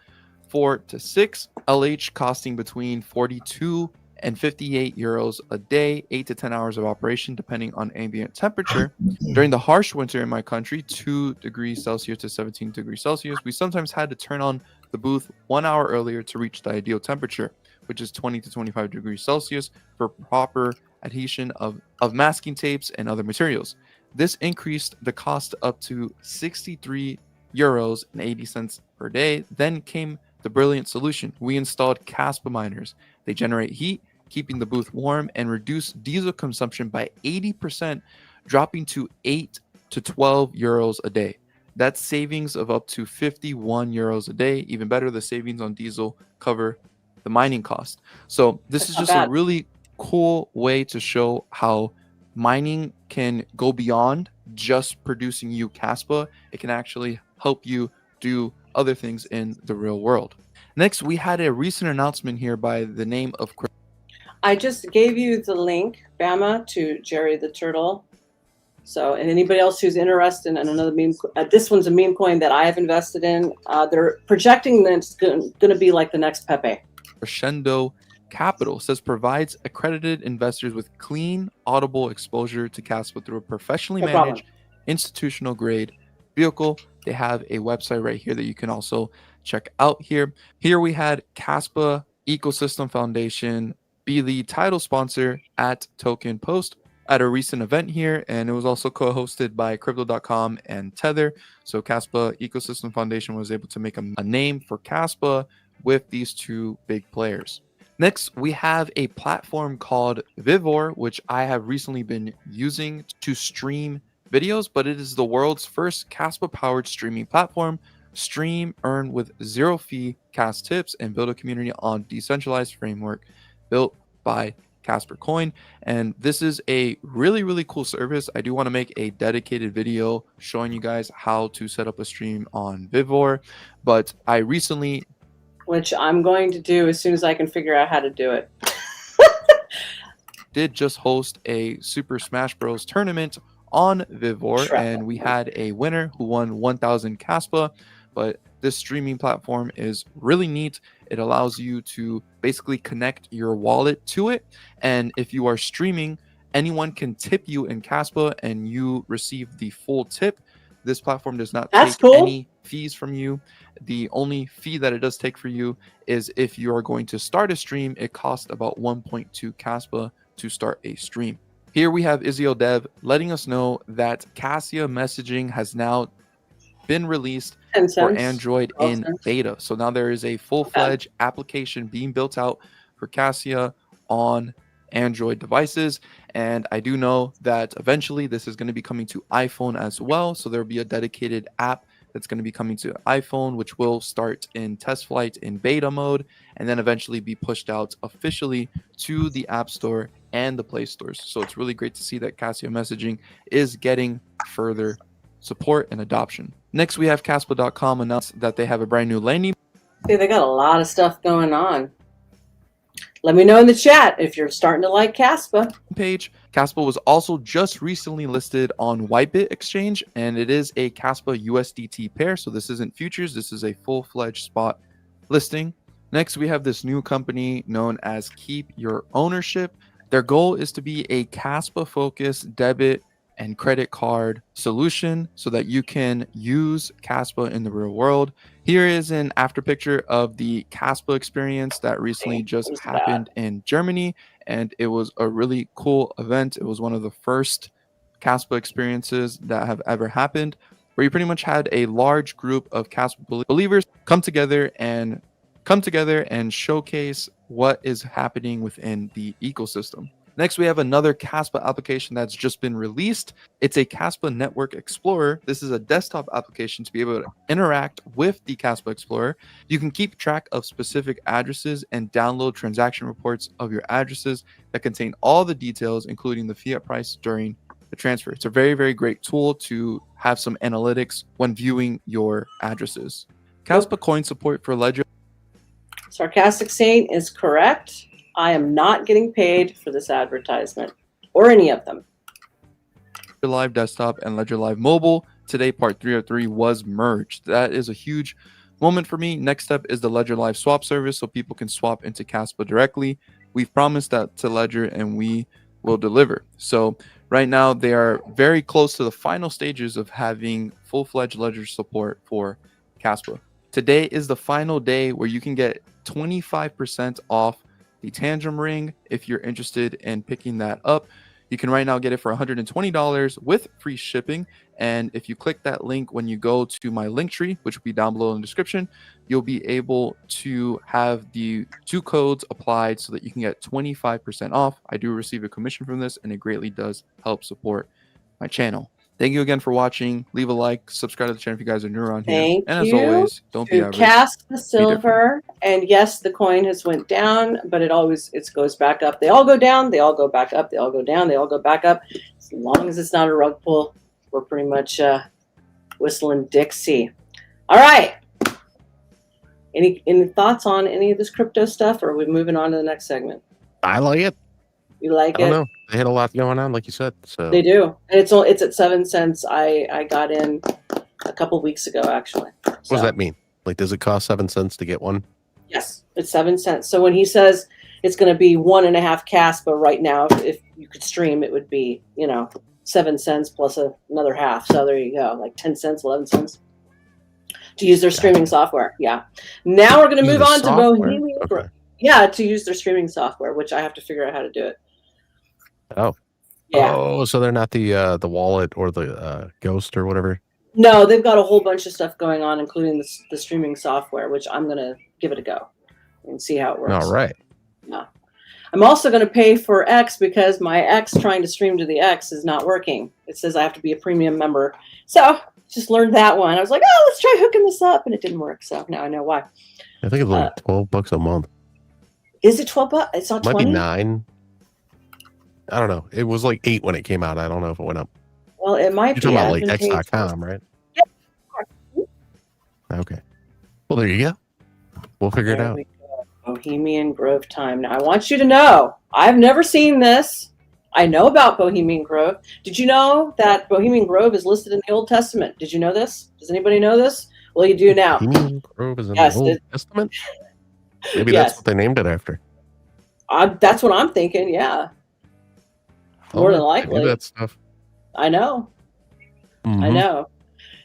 [SPEAKER 6] 4 to 6 LH, costing between 42 and 58 euros a day, 8 to 10 hours of operation, depending on ambient temperature. During the harsh winter in my country, 2 degrees Celsius to 17 degrees Celsius, we sometimes had to turn on the booth 1 hour earlier to reach the ideal temperature, which is 20 to 25 degrees Celsius, for proper adhesion of masking tapes and other materials. This increased the cost up to 63 euros and 80 cents per day. Then came the brilliant solution. We installed Kaspa miners. They generate heat, keeping the booth warm, and reduce diesel consumption by 80%, dropping to 8 to 12 euros a day. That's savings of up to 51 euros a day. Even better, the savings on diesel cover the mining cost. So this is just a really cool way to show how mining can go beyond just producing you Kaspa. It can actually help you do other things in the real world. Next, we had a recent announcement here by the name of...
[SPEAKER 1] I just gave you the link, Bama, to Jerry the Turtle. So, and anybody else who's interested in another meme, this one's a meme coin that I have invested in. They're projecting that it's going to be like the next Pepe.
[SPEAKER 6] Crescendo Capital says provides accredited investors with clean, audible exposure to Caspa through a professionally managed, institutional grade vehicle. They have a website right here that you can also check out here. Here we had Caspa Ecosystem Foundation be the title sponsor at Token Post at a recent event here, and it was also co-hosted by Crypto.com and Tether. So Caspa Ecosystem Foundation was able to make a name for Caspa with these two big players. Next, we have a platform called Vivor, which I have recently been using to stream videos, but it is the world's first Caspa-powered streaming platform. Stream, earn with zero fee, cast tips, and build a community on decentralized framework built by Casper Coin. And this is a really, really cool service. I do want to make a dedicated video showing you guys how to set up a stream on Vivor, but I recently...
[SPEAKER 1] Which I'm going to do as soon as I can figure out how to do it.
[SPEAKER 6] Did just host a Super Smash Bros. Tournament on Vivor, and we had a winner who won 1,000 Caspa. But this streaming platform is really neat. It allows you to basically connect your wallet to it, and if you are streaming, anyone can tip you in Caspa and you receive the full tip. This platform does not take any fees from you. The only fee that it does take for you is if you are going to start a stream. It costs about 1.2 Caspa to start a stream. Here we have Izio Dev letting us know that Cassia messaging has now been released for Android in beta. So now there is a full-fledged application being built out for Cassia on Android devices, and I do know that eventually this is going to be coming to iPhone as well. So there will be a dedicated app that's going to be coming to iPhone, which will start in test flight in beta mode and then eventually be pushed out officially to the App Store and the Play Stores. So it's really great to see that Cassia messaging is getting further support and adoption. Next, we have Caspa.com announced that they have a brand new landing.
[SPEAKER 1] See, they got a lot of stuff going on. Let me know in the chat if you're starting to like Caspa.
[SPEAKER 6] Page. Caspa was also just recently listed on Whitebit Exchange, and it is a Caspa USDT pair. So this isn't futures. This is a full-fledged spot listing. Next, we have this new company known as Keep Your Ownership. Their goal is to be a Caspa-focused debit and credit card solution so that you can use Caspa in the real world. Here is an after picture of the Caspa experience that recently just happened in Germany, and it was a really cool event. It was one of the first Caspa experiences that have ever happened, where you pretty much had a large group of Caspa believers come together and showcase what is happening within the ecosystem. Next, we have another Caspa application that's just been released. It's a Kaspa Network Explorer. This is a desktop application to be able to interact with the Caspa Explorer. You can keep track of specific addresses and download transaction reports of your addresses that contain all the details, including the fiat price during the transfer. It's a very, very great tool to have some analytics when viewing your addresses. Caspa Coin support for Ledger.
[SPEAKER 1] Sarcastic Saint is correct. I am not getting paid for this advertisement or any of them.
[SPEAKER 6] Ledger Live Desktop and Ledger Live Mobile. Today, part 303 was merged. That is a huge moment for me. Next step is the Ledger Live swap service so people can swap into Caspa directly. We've promised that to Ledger and we will deliver. So right now they are very close to the final stages of having full-fledged Ledger support for Caspa. Today is the final day where you can get 25% off the Tantrum ring. If you're interested in picking that up, You can right now get it for $120 with free shipping. And if you click that link when you go to my link tree, which will be down below in the description, you'll be able to have the 2 codes applied so that you can get 25% off. I do receive a commission from this, and it greatly does help support my channel. Thank you again for watching. Leave a like, subscribe to the channel if you guys are new around here.
[SPEAKER 1] Thank
[SPEAKER 6] and as
[SPEAKER 1] you
[SPEAKER 6] always, don't be
[SPEAKER 1] to
[SPEAKER 6] average.
[SPEAKER 1] Caspa Silver. And yes, the coin has went down, but it goes back up. They all go down, they all go back up, they all go down, they all go back up. As long as it's not a rug pull, we're pretty much whistling Dixie. All right. Any thoughts on any of this crypto stuff, or are we moving on to the next segment?
[SPEAKER 2] I like it.
[SPEAKER 1] You like
[SPEAKER 2] I don't
[SPEAKER 1] it?
[SPEAKER 2] know. They had a lot going on, like you said. So
[SPEAKER 1] They do. And it's at 7 cents. I got in a couple weeks ago, actually.
[SPEAKER 2] what does that mean? Like, does it cost 7 cents to get one?
[SPEAKER 1] Yes, it's 7 cents. So when he says it's going to be 1.5 Caspa right now, if you could stream, it would be, 7 cents plus another half. So there you go, like 10 cents, 11 cents to use their streaming software. Yeah. Now we're going to move on to Bohemian Grove. Yeah, to use their streaming software, which I have to figure out how to do it.
[SPEAKER 2] Oh.
[SPEAKER 1] Yeah.
[SPEAKER 2] Oh, so they're not the wallet or the ghost or whatever.
[SPEAKER 1] No, they've got a whole bunch of stuff going on, including the streaming software, which I'm going to give it a go and see how it works.
[SPEAKER 2] All right.
[SPEAKER 1] Yeah. I'm also going to pay for X because my X trying to stream to the X is not working. It says I have to be a premium member. So just learned that one. I was like, oh, let's try hooking this up. And it didn't work. So now I know why.
[SPEAKER 2] I think it's like $12 a month.
[SPEAKER 1] Is it $12? It's not 20?
[SPEAKER 2] Might be 9. I don't know. It was like 8 when it came out. I don't know if it went up.
[SPEAKER 1] Well, it might
[SPEAKER 2] You're
[SPEAKER 1] be.
[SPEAKER 2] talking about like X.com, right?
[SPEAKER 1] Yeah.
[SPEAKER 2] Okay. Well, there you go. We'll figure it out.
[SPEAKER 1] Bohemian Grove time. Now, I want you to know, I've never seen this. I know about Bohemian Grove. Did you know that Bohemian Grove is listed in the Old Testament? Did you know this? Does anybody know this? Well, you do now.
[SPEAKER 2] Bohemian Grove is in the Old Testament? Maybe that's what they named it after.
[SPEAKER 1] That's what I'm thinking, yeah. More than likely.
[SPEAKER 2] I knew that stuff.
[SPEAKER 1] I know.
[SPEAKER 2] Mm-hmm.
[SPEAKER 1] I know.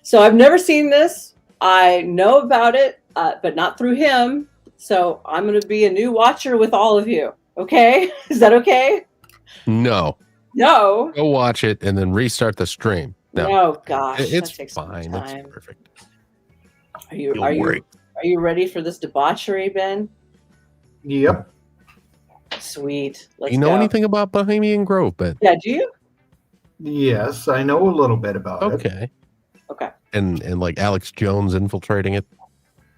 [SPEAKER 1] So I've never seen this. I know about it, but not through him. So I'm going to be a new watcher with all of you. Okay? Is that okay?
[SPEAKER 2] No.
[SPEAKER 1] No.
[SPEAKER 2] Go watch it and then restart the stream. No.
[SPEAKER 1] Oh gosh.
[SPEAKER 2] It's
[SPEAKER 1] that takes
[SPEAKER 2] fine.
[SPEAKER 1] some time.
[SPEAKER 2] It's perfect.
[SPEAKER 1] Are you ready for this debauchery, Ben?
[SPEAKER 4] Yep.
[SPEAKER 1] Sweet. Let's
[SPEAKER 2] You know
[SPEAKER 1] go.
[SPEAKER 2] anything about Bohemian Grove, Ben?
[SPEAKER 1] Yeah, do you?
[SPEAKER 4] Yes, I know a little bit about it.
[SPEAKER 2] Okay.
[SPEAKER 1] Okay.
[SPEAKER 2] And like Alex Jones infiltrating it?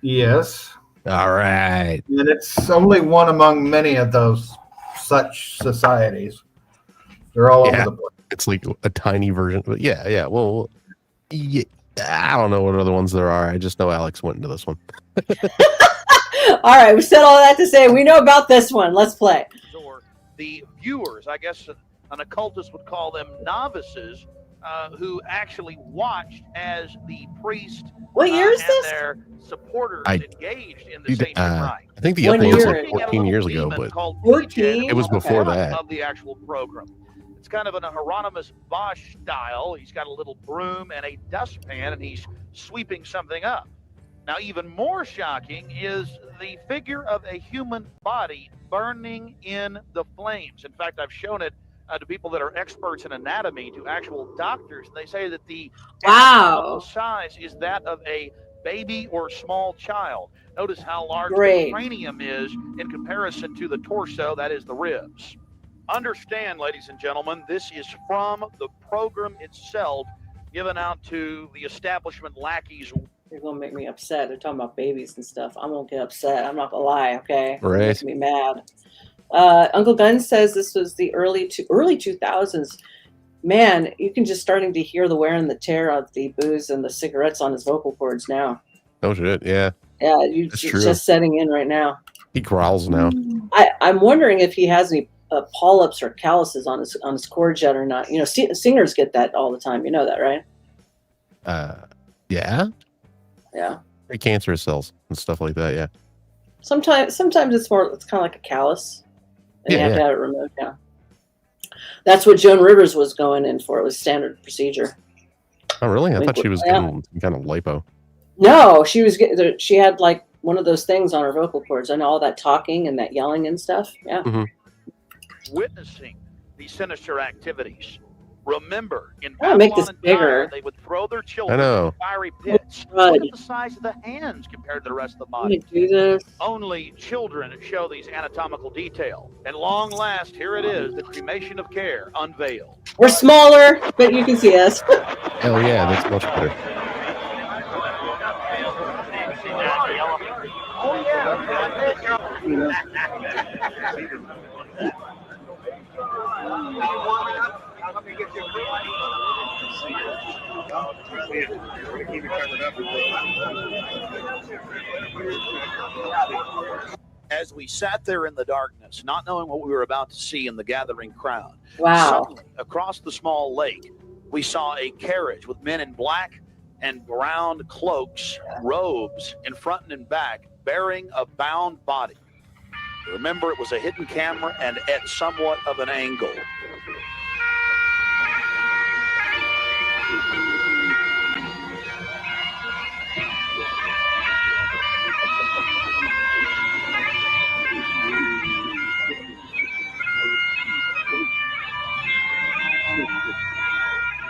[SPEAKER 4] Yes.
[SPEAKER 2] All right.
[SPEAKER 4] And it's only one among many of those such societies. They're all over the place.
[SPEAKER 2] It's like a tiny version. But yeah. Well, yeah, I don't know what other ones there are. I just know Alex went into this one.
[SPEAKER 1] All right, we said all that to say we know about this one. Let's play.
[SPEAKER 7] Or the viewers, I guess an occultist would call them novices, who actually watched as the priest
[SPEAKER 1] what year is
[SPEAKER 7] and
[SPEAKER 1] this?
[SPEAKER 7] Their supporters engaged in the same
[SPEAKER 2] I think the update was like 14 years ago, but
[SPEAKER 1] 14?
[SPEAKER 2] It was before that.
[SPEAKER 7] Of the actual program. It's kind of an Hieronymus Bosch style. He's got a little broom and a dustpan, and he's sweeping something up. Now, even more shocking is the figure of a human body burning in the flames. In fact, I've shown it to people that are experts in anatomy, to actual doctors, and they say that the anatomical size is that of a baby or small child. Notice how large the cranium is in comparison to the torso, that is the ribs. Understand, ladies and gentlemen, this is from the program itself, given out to the establishment lackeys.
[SPEAKER 1] You're gonna make me upset. They're talking about babies and stuff. I'm gonna get upset. I'm not gonna lie, okay?
[SPEAKER 2] Right.
[SPEAKER 1] Makes me mad. Uncle Gunn says this was the early 2000s. Man, you can just starting to hear the wear and the tear of the booze and the cigarettes on his vocal cords now.
[SPEAKER 2] Oh shit, yeah.
[SPEAKER 1] Yeah, it's just setting in right now.
[SPEAKER 2] He growls now.
[SPEAKER 1] I'm wondering if he has any polyps or calluses on his cords yet or not. You know, singers get that all the time. You know that, right?
[SPEAKER 2] Yeah.
[SPEAKER 1] Yeah.
[SPEAKER 2] Cancerous cells and stuff like that. Yeah.
[SPEAKER 1] Sometimes it's kind of like a callus, and you have to have it removed. Yeah. That's what Joan Rivers was going in for. It was standard procedure.
[SPEAKER 2] Oh really? I thought she was getting some kind of lipo.
[SPEAKER 1] No, she had like one of those things on her vocal cords. I know all that talking and that yelling and stuff. Yeah.
[SPEAKER 7] Witnessing these sinister activities. Remember, in
[SPEAKER 1] make
[SPEAKER 7] Babylon
[SPEAKER 1] this
[SPEAKER 7] and
[SPEAKER 1] bigger.
[SPEAKER 7] Tyre, they would throw their children
[SPEAKER 2] I know.
[SPEAKER 7] in fiery pits.
[SPEAKER 1] Right.
[SPEAKER 7] Look at the size of the hands compared to the rest of the
[SPEAKER 1] I'm
[SPEAKER 7] body.
[SPEAKER 1] gonna do this.
[SPEAKER 7] Only children show these anatomical detail. And long last, here it is, the Cremation of Care unveiled.
[SPEAKER 1] We're smaller, but you can see us.
[SPEAKER 2] Hell yeah, that's much better.
[SPEAKER 7] As we sat there in the darkness, not knowing what we were about to see in the gathering crowd,
[SPEAKER 1] Wow.
[SPEAKER 7] suddenly, across the small lake, we saw a carriage with men in black and brown cloaks, robes, in front and in back, bearing a bound body. Remember, it was a hidden camera and at somewhat of an angle.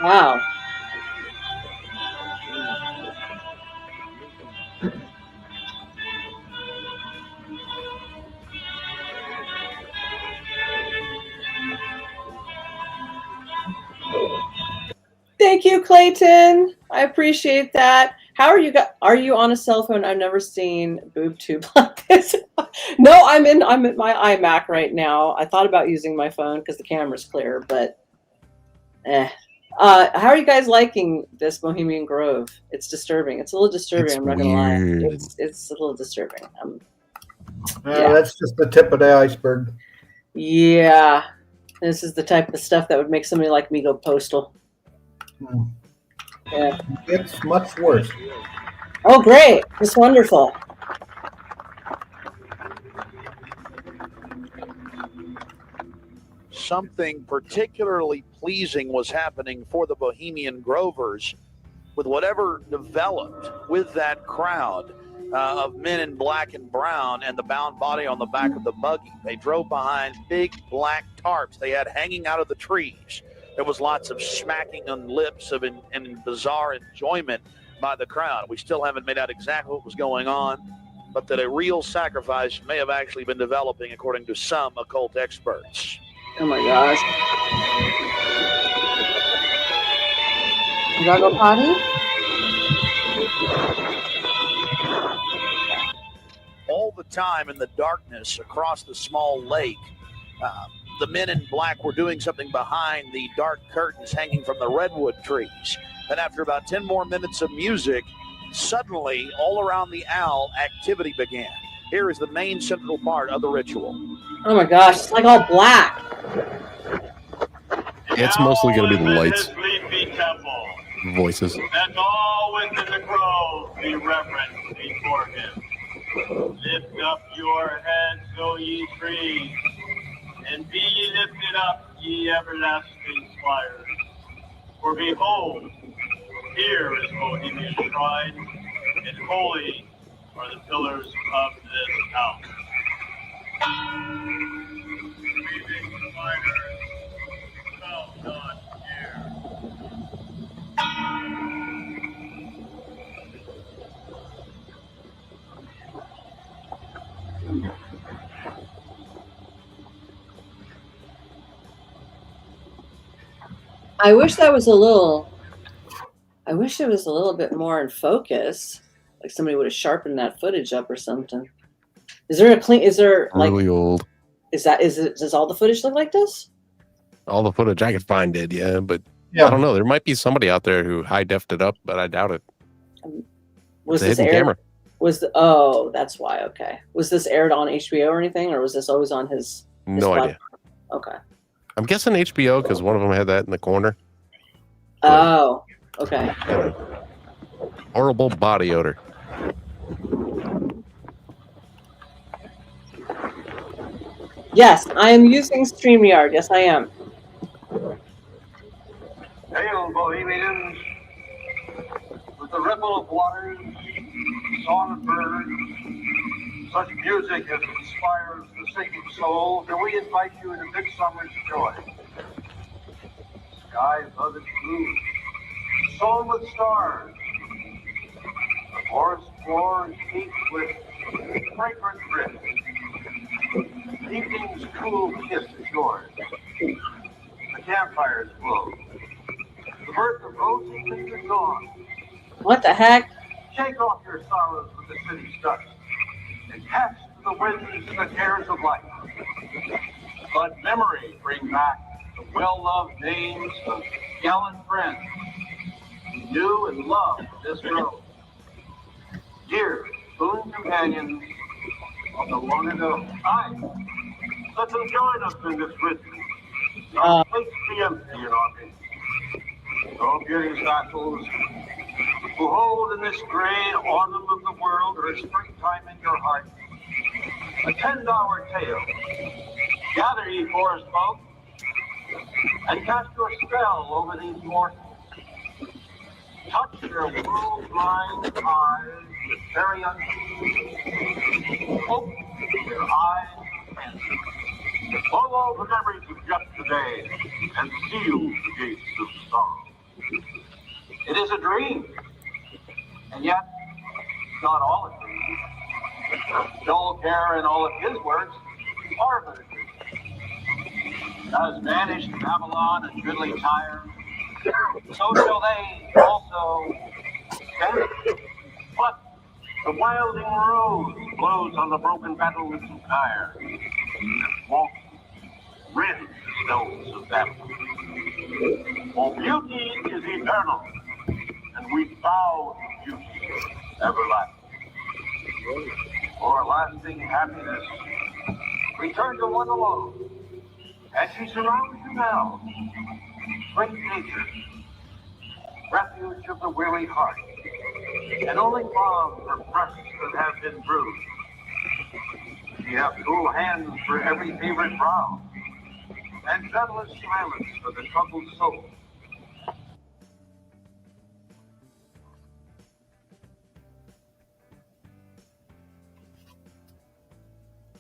[SPEAKER 1] Wow. Thank you, Clayton. I appreciate that. How are you? Are you on a cell phone? I've never seen boob tube like this. No, I'm at my iMac right now. I thought about using my phone because the camera's clear, but how are you guys liking this Bohemian Grove? It's disturbing. It's a little disturbing.
[SPEAKER 2] It's
[SPEAKER 1] I'm not gonna lie.
[SPEAKER 2] weird.
[SPEAKER 1] It's a little disturbing.
[SPEAKER 4] That's just the tip of the iceberg.
[SPEAKER 1] Yeah, this is the type of stuff that would make somebody like me go postal. Yeah,
[SPEAKER 4] it's much worse.
[SPEAKER 1] Oh, great! It's wonderful.
[SPEAKER 7] Something particularly pleasing was happening for the Bohemian Grovers with whatever developed with that crowd of men in black and brown and the bound body on the back of the buggy. They drove behind big black tarps they had hanging out of the trees. There was lots of smacking on lips of and bizarre enjoyment by the crowd. We still haven't made out exactly what was going on, but that a real sacrifice may have actually been developing according to some occult experts.
[SPEAKER 1] Oh my gosh. You gotta go potty?
[SPEAKER 7] All the time in the darkness across the small lake, the men in black were doing something behind the dark curtains hanging from the redwood trees. And after about 10 more minutes of music, suddenly all around the owl, activity began. Here is the main central part of the ritual.
[SPEAKER 1] Oh my gosh, it's like all black.
[SPEAKER 2] It's mostly going to be the lights. Voices.
[SPEAKER 5] Let all within the grove be reverent before him. Lift up your heads, O ye trees, and be ye lifted up, ye everlasting spires. For behold, here is Bohemian shrine, and holy are the pillars of this house. Weaving the miners shall not hear.
[SPEAKER 1] I wish that was a little. I wish it was a little bit more in focus. Like somebody would have sharpened that footage up or something. Is there a clean? Is there like
[SPEAKER 2] Really old.
[SPEAKER 1] Is it? Does all the footage look like this?
[SPEAKER 2] All the footage I could find did, yeah, but
[SPEAKER 4] Yeah.
[SPEAKER 2] I don't know. There might be somebody out there who high defed it up, but I doubt it.
[SPEAKER 1] Was
[SPEAKER 2] It's a
[SPEAKER 1] this
[SPEAKER 2] hidden
[SPEAKER 1] aired?
[SPEAKER 2] camera.
[SPEAKER 1] Oh, that's why. Okay. Was this aired on HBO or anything, or was this always on his?
[SPEAKER 2] No idea.
[SPEAKER 1] Okay.
[SPEAKER 2] I'm guessing HBO because one of them had that in the corner.
[SPEAKER 1] Oh, okay.
[SPEAKER 2] Horrible body odor.
[SPEAKER 1] Yes, I am using StreamYard. Yes, I am.
[SPEAKER 5] Hail, Bohemians, with the ripple of waters, song of birds, such music as inspires the sleep-seeking soul, do we invite you into midsummer's joy. Skies buzzing blue, sown with stars. The forest floor is heaped with fragrant drift. Evening's cool kiss is yours. The campfires glow. The birth of roses in the dawn.
[SPEAKER 1] What the heck?
[SPEAKER 5] Shake off your sorrows with the city's dust and cast to the winds the cares of life. Let memory bring back the well-loved names of gallant friends who knew and loved this road. Dear boon companions of the long ago. Aye, let them join us in this ritual. Our plates be empty in our midst. Oh, beauty statues, who hold in this gray autumn of the world or springtime in your heart, a 10-hour tale. Gather ye forest folk, and cast your spell over these mortals. Touch their world-blind eyes with very unseen. Open their eyes and blow all the memories of yesterday and seal the gates of sorrow. It is a dream, and yet not all a dream. Joel Kerr and all of his works are but a dream. As vanished Babylon and goodly Tyre, so shall they also vanish. But the wilding rose blows on the broken battlements of Tyre, and walks rends the stones of Babylon. For beauty is eternal, and we bow to beauty everlasting. For lasting happiness, return to one alone, and she surrounds you now. Great nature, refuge of the weary heart, and only balm for breasts that have been bruised. She hath cool hands for every favorite brow, and gentlest silence for the troubled soul.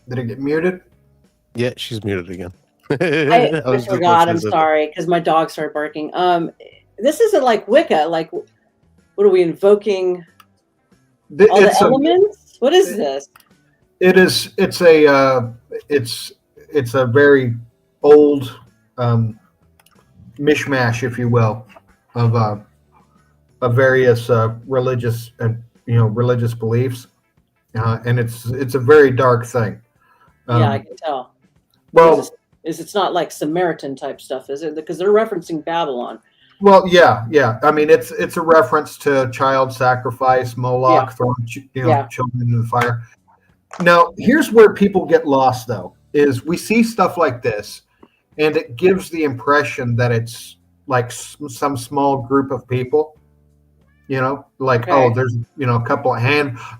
[SPEAKER 4] Did it get muted?
[SPEAKER 2] Yeah, she's muted again.
[SPEAKER 1] I forgot. I'm sorry, because my dog started barking. This isn't like Wicca. Like, what are we invoking? All the elements? What is this?
[SPEAKER 4] It is. It's a very old mishmash, if you will, of various religious and religious beliefs, and it's a very dark thing.
[SPEAKER 1] Yeah, I can tell.
[SPEAKER 4] Well,
[SPEAKER 1] it's not like Samaritan type stuff, is it? Because they're referencing Babylon.
[SPEAKER 4] Well, yeah. I mean, it's a reference to child sacrifice, Moloch, throwing children into the fire. Now, here's where people get lost, though, is we see stuff like this, and it gives the impression that it's like some small group of people, oh, there's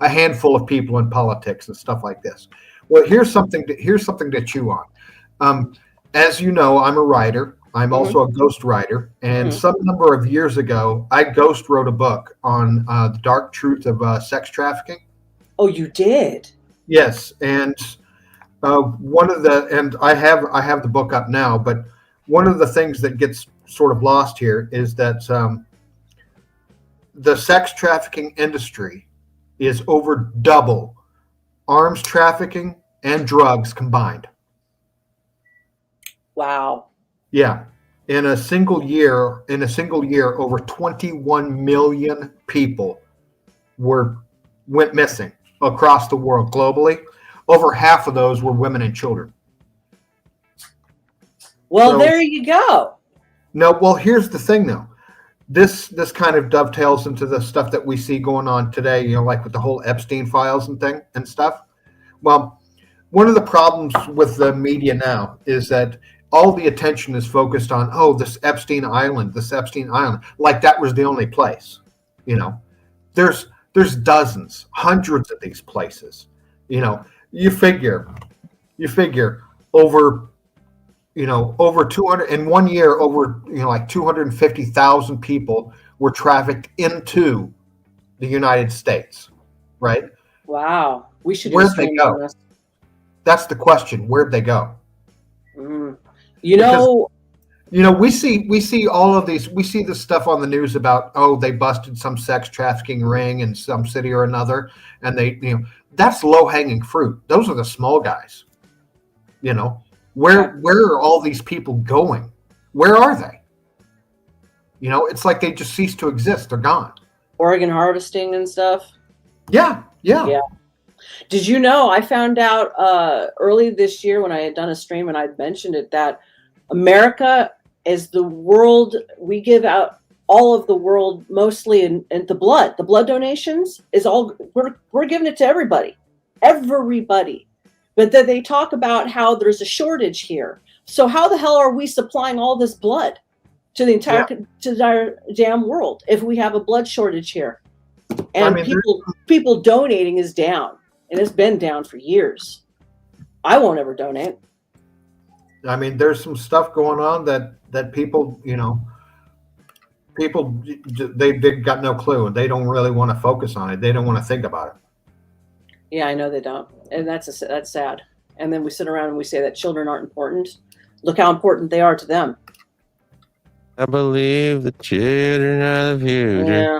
[SPEAKER 4] a handful of people in politics and stuff like this. Well, here's something to chew on. As you know, I'm a writer. I'm also a ghost writer, and some number of years ago, I ghost wrote a book on the dark truth of sex trafficking.
[SPEAKER 1] Oh, you did?
[SPEAKER 4] Yes, and I have the book up now, but one of the things that gets sort of lost here is that the sex trafficking industry is over double arms trafficking and drugs combined.
[SPEAKER 1] Wow.
[SPEAKER 4] Yeah. In a single year, over 21 million people went missing across the world globally. Over half of those were women and children.
[SPEAKER 1] Well, there you go.
[SPEAKER 4] No, well, here's the thing, though. This kind of dovetails into the stuff that we see going on today, like with the whole Epstein files and stuff. Well, one of the problems with the media now is that all the attention is focused on, this Epstein Island, like that was the only place. There's dozens, hundreds of these places. You figure over 200 in 1 year, over like 250,000 people were trafficked into the United States, right?
[SPEAKER 1] Wow, we should.
[SPEAKER 4] Where'd they go? That's the question. Where'd they go?
[SPEAKER 1] Mm. You know,
[SPEAKER 4] we see all of these. We see this stuff on the news about, they busted some sex trafficking ring in some city or another, and that's low hanging fruit. Those are the small guys. Where are all these people going? Where are they? It's like they just cease to exist. They're gone.
[SPEAKER 1] Oregon harvesting and stuff.
[SPEAKER 4] Yeah.
[SPEAKER 1] Did you know, I found out early this year when I had done a stream and I'd mentioned it, that America is the world, we give out all of the world mostly in the blood. The blood donations is all, we're giving it to everybody. But then they talk about how there's a shortage here. So how the hell are we supplying all this blood to the entire damn world if we have a blood shortage here? And people donating is down, and it's been down for years. I won't ever donate.
[SPEAKER 4] I mean, there's some stuff going on that people, they've got no clue, and they don't really want to focus on it. They don't want to think about it.
[SPEAKER 1] Yeah, I know they don't, and that's sad. And then we sit around and we say that children aren't important. Look how important they are to them.
[SPEAKER 2] I believe the children are the future.
[SPEAKER 1] Yeah.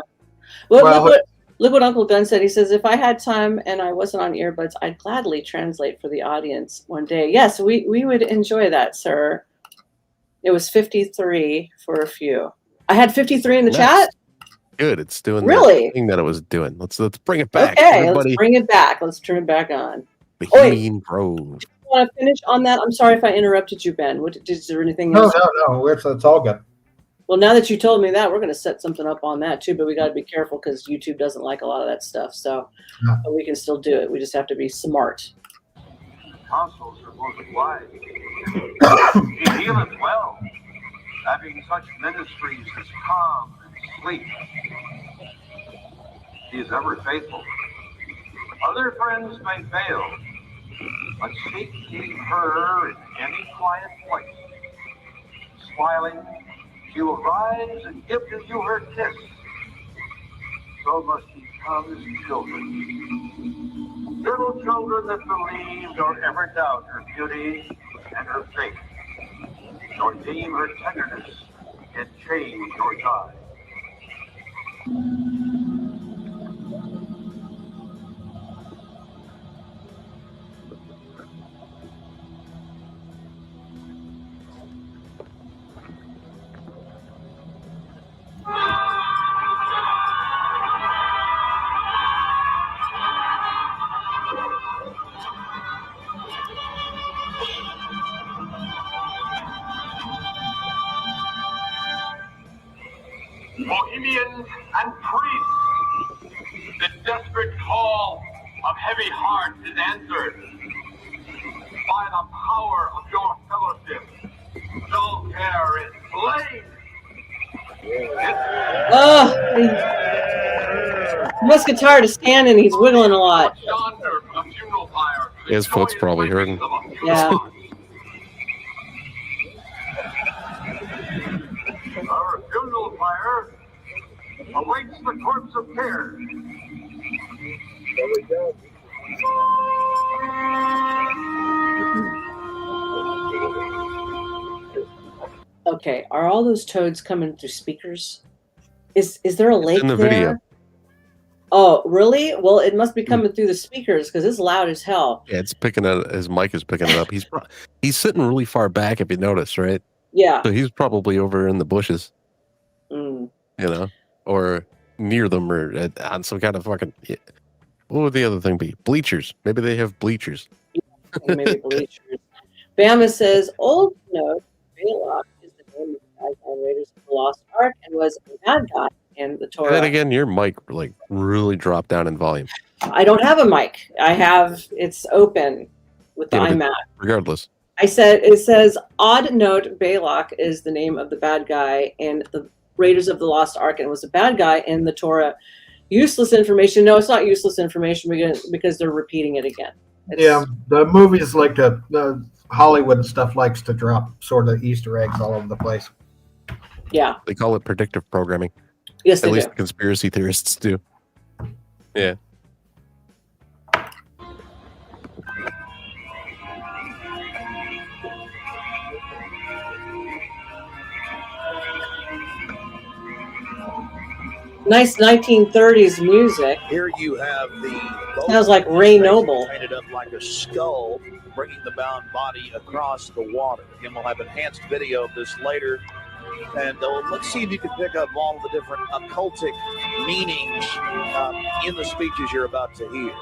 [SPEAKER 1] Well, look what Uncle Ben said. He says, if I had time and I wasn't on earbuds, I'd gladly translate for the audience one day. Yes, we would enjoy that, sir. It was 53 for a few. I had 53 in the chat.
[SPEAKER 2] Good. It's doing
[SPEAKER 1] really
[SPEAKER 2] the thing that it was doing. Let's bring it back.
[SPEAKER 1] Okay,
[SPEAKER 2] everybody.
[SPEAKER 1] Let's bring it back. Let's turn it back on.
[SPEAKER 2] Bohemian Grove.
[SPEAKER 1] Do you want to finish on that? I'm sorry if I interrupted you, Ben. Is there anything else?
[SPEAKER 4] No. It's all good.
[SPEAKER 1] Well, now that you told me that, we're going to set something up on that too, but we got to be careful because YouTube doesn't like a lot of that stuff. So but we can still do it. We just have to be smart.
[SPEAKER 5] Consoles are most wise. He dealeth well, having such ministries as calm and sleep. He is ever faithful. Other friends may fail, but seek ye her in any quiet place. Smiling, she will rise and give to you her kiss. So must ye come as children. Little children that believe nor ever doubt her beauty and her faith, nor deem her tenderness can change your die. Bohemians and priests, the desperate call of heavy hearts is answered by the power of your fellowship. No care is slain.
[SPEAKER 1] He must get tired of standing. He's wiggling a lot.
[SPEAKER 2] His foot's probably hurting.
[SPEAKER 1] Yeah.
[SPEAKER 5] Our funeral pyre awaits the corpse of care. There we go.
[SPEAKER 1] Okay, are all those toads coming through speakers? Is there a lake
[SPEAKER 2] in the
[SPEAKER 1] there?
[SPEAKER 2] video.
[SPEAKER 1] Oh, really? Well, it must be coming through the speakers because it's loud as hell.
[SPEAKER 2] Yeah, it's picking it. His mic is picking it up. He's sitting really far back, if you notice, right?
[SPEAKER 1] Yeah.
[SPEAKER 2] So he's probably over in the bushes,
[SPEAKER 1] Mm.
[SPEAKER 2] or near them, or on some kind of fucking. What would the other thing be? Bleachers. Maybe they have bleachers.
[SPEAKER 1] Maybe bleachers. Bama says, old note, Balak is the name of the bad guy in Raiders of the Lost Ark and was a bad guy in the Torah.
[SPEAKER 2] Then again, your mic really dropped down in volume.
[SPEAKER 1] I don't have a mic. It's open with the iMac.
[SPEAKER 2] Regardless.
[SPEAKER 1] It says, odd note, Balak is the name of the bad guy in the Raiders of the Lost Ark and was a bad guy in the Torah. Useless information. No, it's not useless information because they're repeating it again.
[SPEAKER 4] The movies like the Hollywood and stuff likes to drop sort of Easter eggs all over the place.
[SPEAKER 1] Yeah.
[SPEAKER 2] They call it predictive programming.
[SPEAKER 1] Yes, they
[SPEAKER 2] At least
[SPEAKER 1] do.
[SPEAKER 2] the conspiracy theorists do. Yeah.
[SPEAKER 1] Nice 1930s music.
[SPEAKER 7] Here you have the
[SPEAKER 1] Sounds like Ray Noble.
[SPEAKER 7] painted up like a skull, bringing the bound body across the water. Again, we'll have enhanced video of this later. And let's see if you can pick up all the different occultic meanings in the speeches you're about to hear.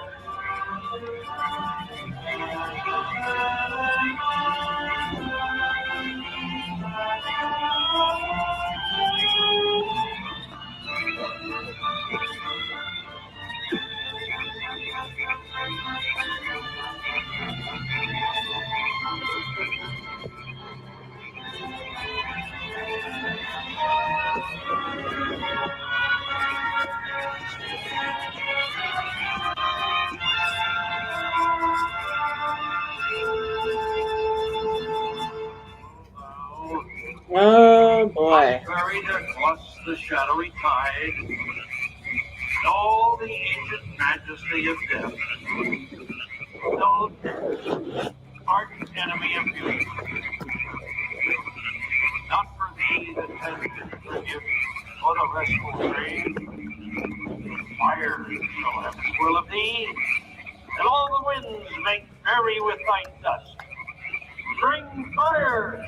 [SPEAKER 1] Oh boy.
[SPEAKER 5] Buried across the shadowy tide, in all the ancient majesty of death. No death, ardent enemy of beauty. Not for thee that has been tribute, or the restful trade. Fire shall have its will of thee, and all the winds make merry with thy dust. Bring fire!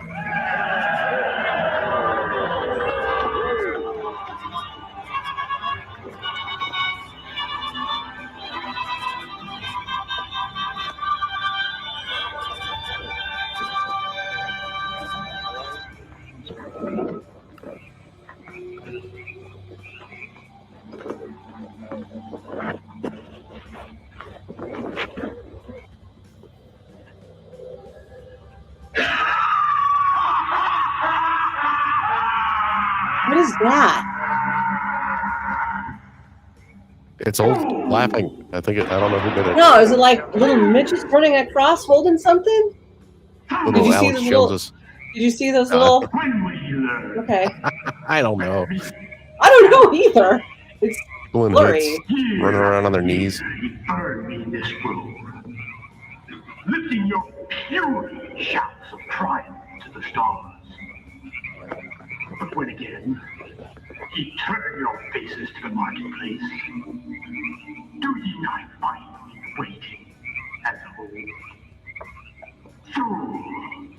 [SPEAKER 1] What is that?
[SPEAKER 2] It's old laughing. I don't know who did it.
[SPEAKER 1] No, is it like little midgets running across holding something?
[SPEAKER 2] Little Alex Joneses.
[SPEAKER 1] Did you see those little? Okay.
[SPEAKER 2] I don't know.
[SPEAKER 1] I don't know either. It's
[SPEAKER 2] Pulling
[SPEAKER 1] blurry.
[SPEAKER 2] hooks, running around on their knees.
[SPEAKER 5] Burn me in this room, lifting your fury shouts of triumph to the stars. But when again, ye turn your faces to the marketplace, do ye not find me waiting at home? Fools!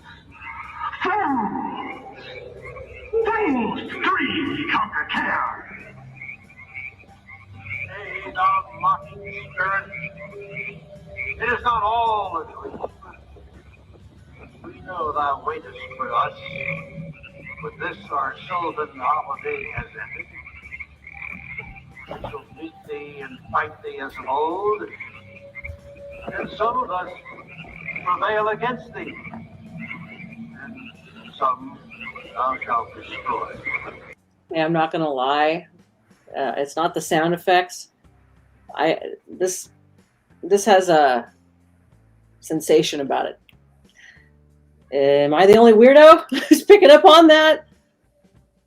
[SPEAKER 5] Fools! Fools to dream ye conquer care! Nay, thou mocking spirit, it is not all a dream. We know thou waitest for us. With this, our sylvan holiday has ended. We shall meet thee and fight thee as of old, and some of us prevail against thee, and some thou shalt destroy.
[SPEAKER 1] Yeah, I'm not gonna lie. It's not the sound effects. This has a sensation about it. Am I the only weirdo who's picking up on that?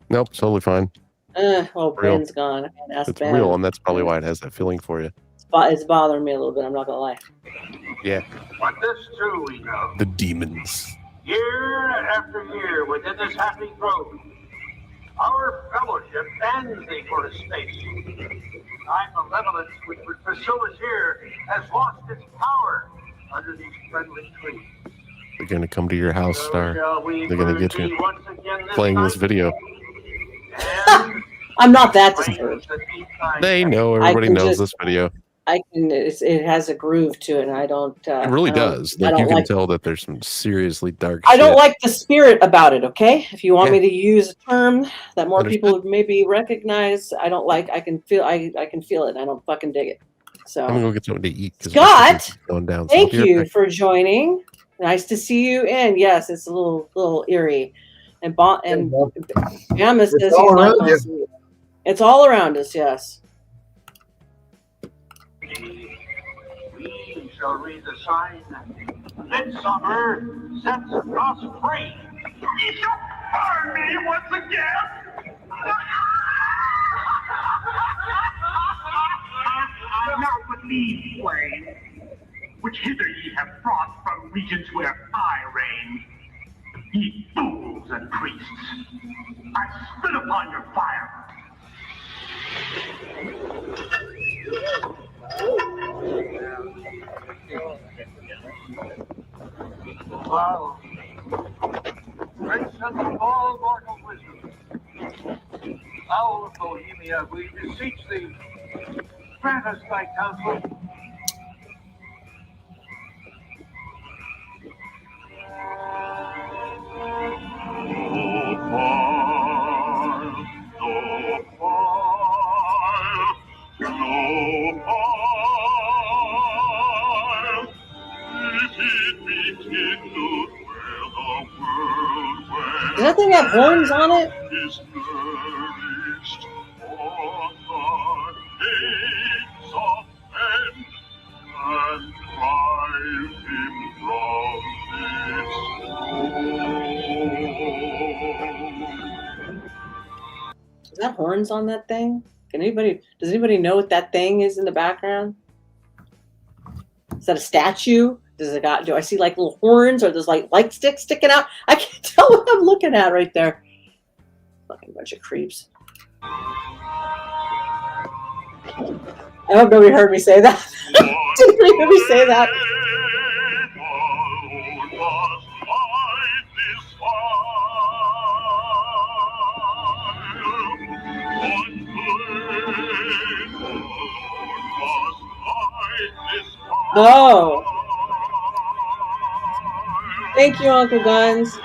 [SPEAKER 2] Nope, totally fine.
[SPEAKER 1] Well,
[SPEAKER 2] Real.
[SPEAKER 1] Ben's gone. I can't ask
[SPEAKER 2] It's
[SPEAKER 1] Ben.
[SPEAKER 2] real, and that's probably why it has that feeling for you.
[SPEAKER 1] It's bothering me a little bit. I'm not gonna lie.
[SPEAKER 2] Yeah.
[SPEAKER 5] But this too we know.
[SPEAKER 2] The demons.
[SPEAKER 5] Year after year within this happy grove, our fellowship bans thee for a space. Thy malevolence which would pursue us here has lost its power under these friendly trees.
[SPEAKER 2] They're going to come to your house, Star.
[SPEAKER 5] shall we
[SPEAKER 2] They're going to
[SPEAKER 5] burn
[SPEAKER 2] get
[SPEAKER 5] thee
[SPEAKER 2] you
[SPEAKER 5] once again this
[SPEAKER 2] playing this
[SPEAKER 5] night?
[SPEAKER 2] video.
[SPEAKER 1] I'm not that disturbed.
[SPEAKER 2] They know. Everybody knows this video.
[SPEAKER 1] I can. It has a groove to it, and I don't.
[SPEAKER 2] It really does. Like, you can tell that there's some seriously dark
[SPEAKER 1] I don't
[SPEAKER 2] shit.
[SPEAKER 1] like the spirit about it. Okay, if you want me to use a term that more people would maybe recognize, I don't like. I can feel. I can feel it. And I don't fucking dig it. So
[SPEAKER 2] I'm gonna go get something to eat.
[SPEAKER 1] Scott,
[SPEAKER 2] going down.
[SPEAKER 1] thank you for joining. Nice to see you. And yes, it's a little eerie. And Gamma says he's
[SPEAKER 4] all
[SPEAKER 1] not
[SPEAKER 4] around
[SPEAKER 1] gonna
[SPEAKER 4] you.
[SPEAKER 1] see it. It's all around us. Yes.
[SPEAKER 5] We shall read the sign. Midsummer sets us free. You shall burn me once again. Not with me, Wayne, which hither ye have brought from regions where I reign. Ye fools and priests, I spit upon your fire. Wow. Grandson of all mortal wisdom. Owl of Bohemia, we beseech thee, grant us thy counsel.
[SPEAKER 1] Does that thing have horns on it? Is that horns on that thing? Does anybody know what that thing is in the background? Is that a statue? Do I see like little horns, or there's like light sticks sticking out? I can't tell what I'm looking at right there. Fucking bunch of creeps. I hope nobody heard me say that. Did anybody hear me say that? Oh. Thank you, Uncle Guns.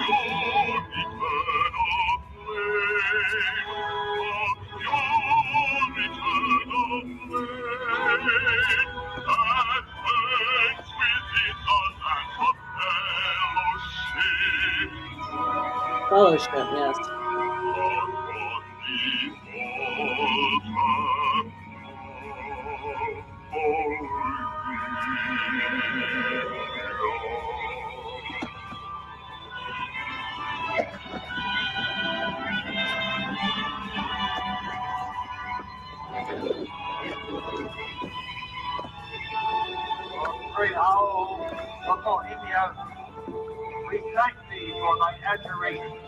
[SPEAKER 1] Fellowship, yes.
[SPEAKER 5] Great owl of Bohemia, we thank thee for thy adoration.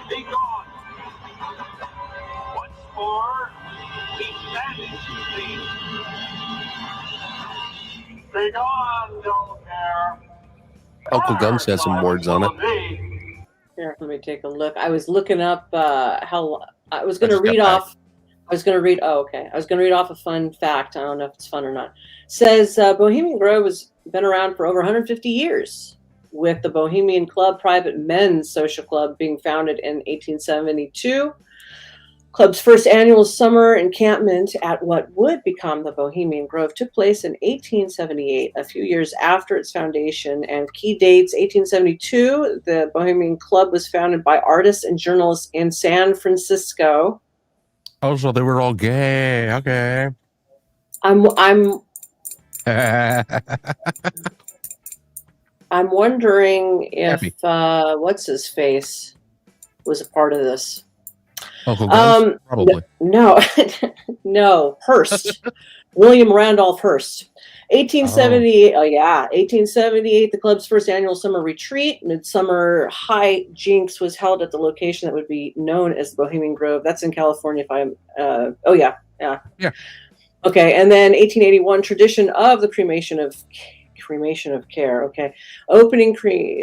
[SPEAKER 5] Be gone. Once more, we banish thee. Be gone, dull care.
[SPEAKER 2] Uncle Guns has some words on it.
[SPEAKER 1] Here, let me take a look. I was looking up how I was going to read off. I was going to read. Oh, okay. I was going to read off a fun fact. I don't know if it's fun or not. Says Bohemian Grove has been around for over 150 years, with the Bohemian Club, private men's social club, being founded in 1872. Club's first annual summer encampment at what would become the Bohemian Grove took place in 1878, a few years after its foundation. And key dates: 1872, the Bohemian Club was founded by artists and journalists in San Francisco.
[SPEAKER 2] Oh, so they were all gay. Okay.
[SPEAKER 1] I'm wondering if what's his face was a part of this.
[SPEAKER 2] Uncle Guns? Probably.
[SPEAKER 1] No, no, Hearst. William Randolph Hearst. 1878. Oh yeah, 1878. The club's first annual summer retreat, Midsummer High Jinks, was held at the location that would be known as the Bohemian Grove. That's in California. If I'm. Oh yeah. Okay, and then 1881, tradition of the Cremation of Care. Okay, opening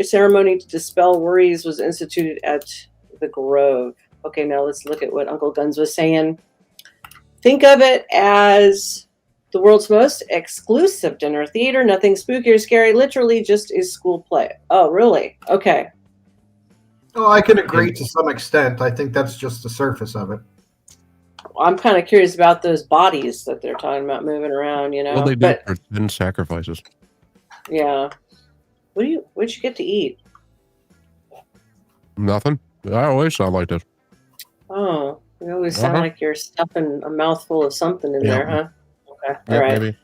[SPEAKER 1] ceremony to dispel worries was instituted at the Grove. Okay, now let's look at what Uncle Guns was saying. Think of it as the world's most exclusive dinner theater. Nothing spooky or scary. Literally just is school play. Oh, really? Okay.
[SPEAKER 4] Oh, I can agree to some extent. I think that's just the surface of it.
[SPEAKER 1] I'm kind of curious about those bodies that they're talking about moving around, you know.
[SPEAKER 2] Well, they do pretend sacrifices.
[SPEAKER 1] Yeah. What'd you get to eat?
[SPEAKER 2] Nothing. I always sound like this.
[SPEAKER 1] Oh, you always sound like you're stuffing a mouthful of something in there, huh? Okay. All right.
[SPEAKER 2] Maybe.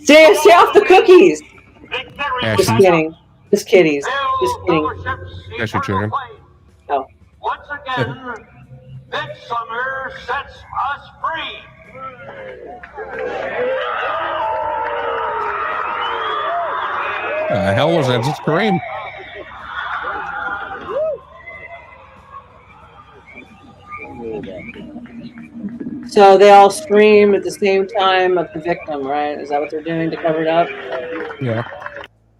[SPEAKER 1] Stay off the cookies.
[SPEAKER 2] Cashews.
[SPEAKER 1] Just kidding. Just kitties. Just kidding.
[SPEAKER 2] Cashew chicken.
[SPEAKER 1] Oh.
[SPEAKER 5] Once again, midsummer sets us free.
[SPEAKER 2] The hell was that? It's Kareem.
[SPEAKER 1] So they all scream at the same time of the victim, right? Is that what they're doing to cover it up?
[SPEAKER 2] Yeah.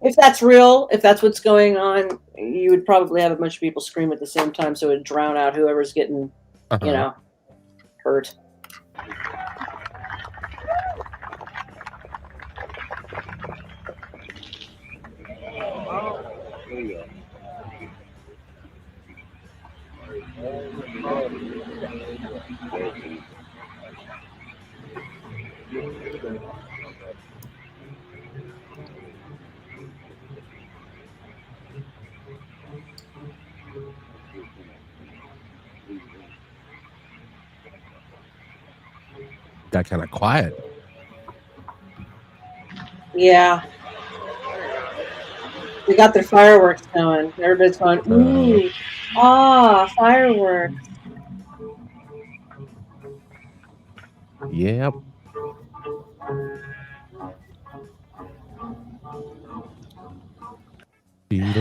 [SPEAKER 1] If that's real, if that's what's going on, you would probably have a bunch of people scream at the same time, so it would drown out whoever's getting, you know, hurt.
[SPEAKER 2] Got kind of quiet.
[SPEAKER 1] Yeah. They got their fireworks going. Everybody's going, ooh, fireworks.
[SPEAKER 2] Yep.
[SPEAKER 4] That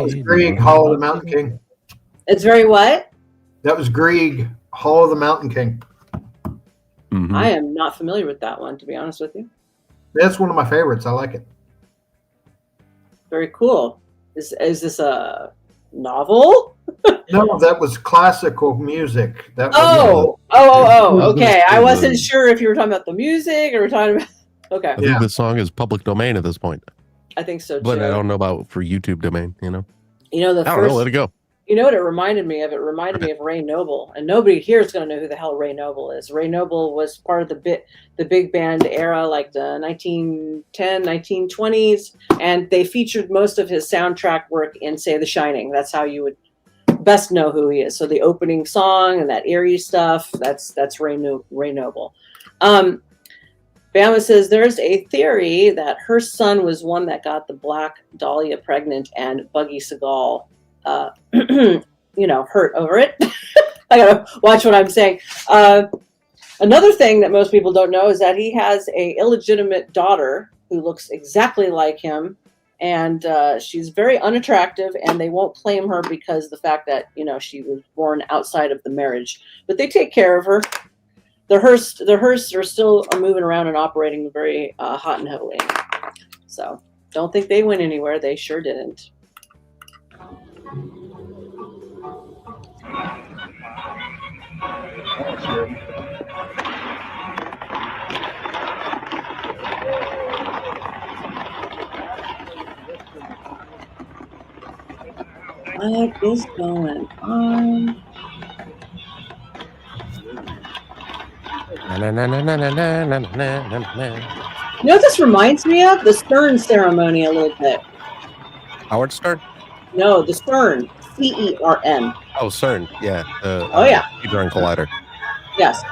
[SPEAKER 4] was Grieg, Hall of the Mountain King.
[SPEAKER 1] It's very what?
[SPEAKER 4] That was Grieg, Hall of the Mountain King.
[SPEAKER 1] I am not familiar with that one, to be honest with you.
[SPEAKER 4] That's one of my favorites. I like it.
[SPEAKER 1] Very cool. Is this a novel?
[SPEAKER 4] No, that was classical music. That
[SPEAKER 1] Oh, okay. I wasn't sure if you were talking about the music or talking about. Okay.
[SPEAKER 2] I think the song is public domain at this point,
[SPEAKER 1] I think so too.
[SPEAKER 2] but I don't know about for YouTube domain. You know.
[SPEAKER 1] You know,
[SPEAKER 2] I don't know. Let it go.
[SPEAKER 1] You know what it reminded me of? It reminded me of Ray Noble, and nobody here is going to know who the hell Ray Noble is. Ray Noble was part of the big band era, like the 1910, 1920s, and they featured most of his soundtrack work in, say, The Shining. That's how you would best know who he is. So the opening song and that eerie stuff, that's Ray Noble. Bama says there's a theory that her son was one that got the Black Dahlia pregnant and Buggy Seagal hurt over it. I gotta watch what I'm saying. Another thing that most people don't know is that he has a illegitimate daughter who looks exactly like him, and she's very unattractive, and they won't claim her because the fact that she was born outside of the marriage, but they take care of her. The Hearsts are still moving around and operating very hot and heavily. So don't think they went anywhere. They sure didn't. What is going on? You know what this reminds me of? The Stern ceremony a little bit.
[SPEAKER 2] Howard Stern?
[SPEAKER 1] No, the Stern. CERN.
[SPEAKER 2] Oh, CERN. Yeah. Hadron Collider.
[SPEAKER 1] Yes.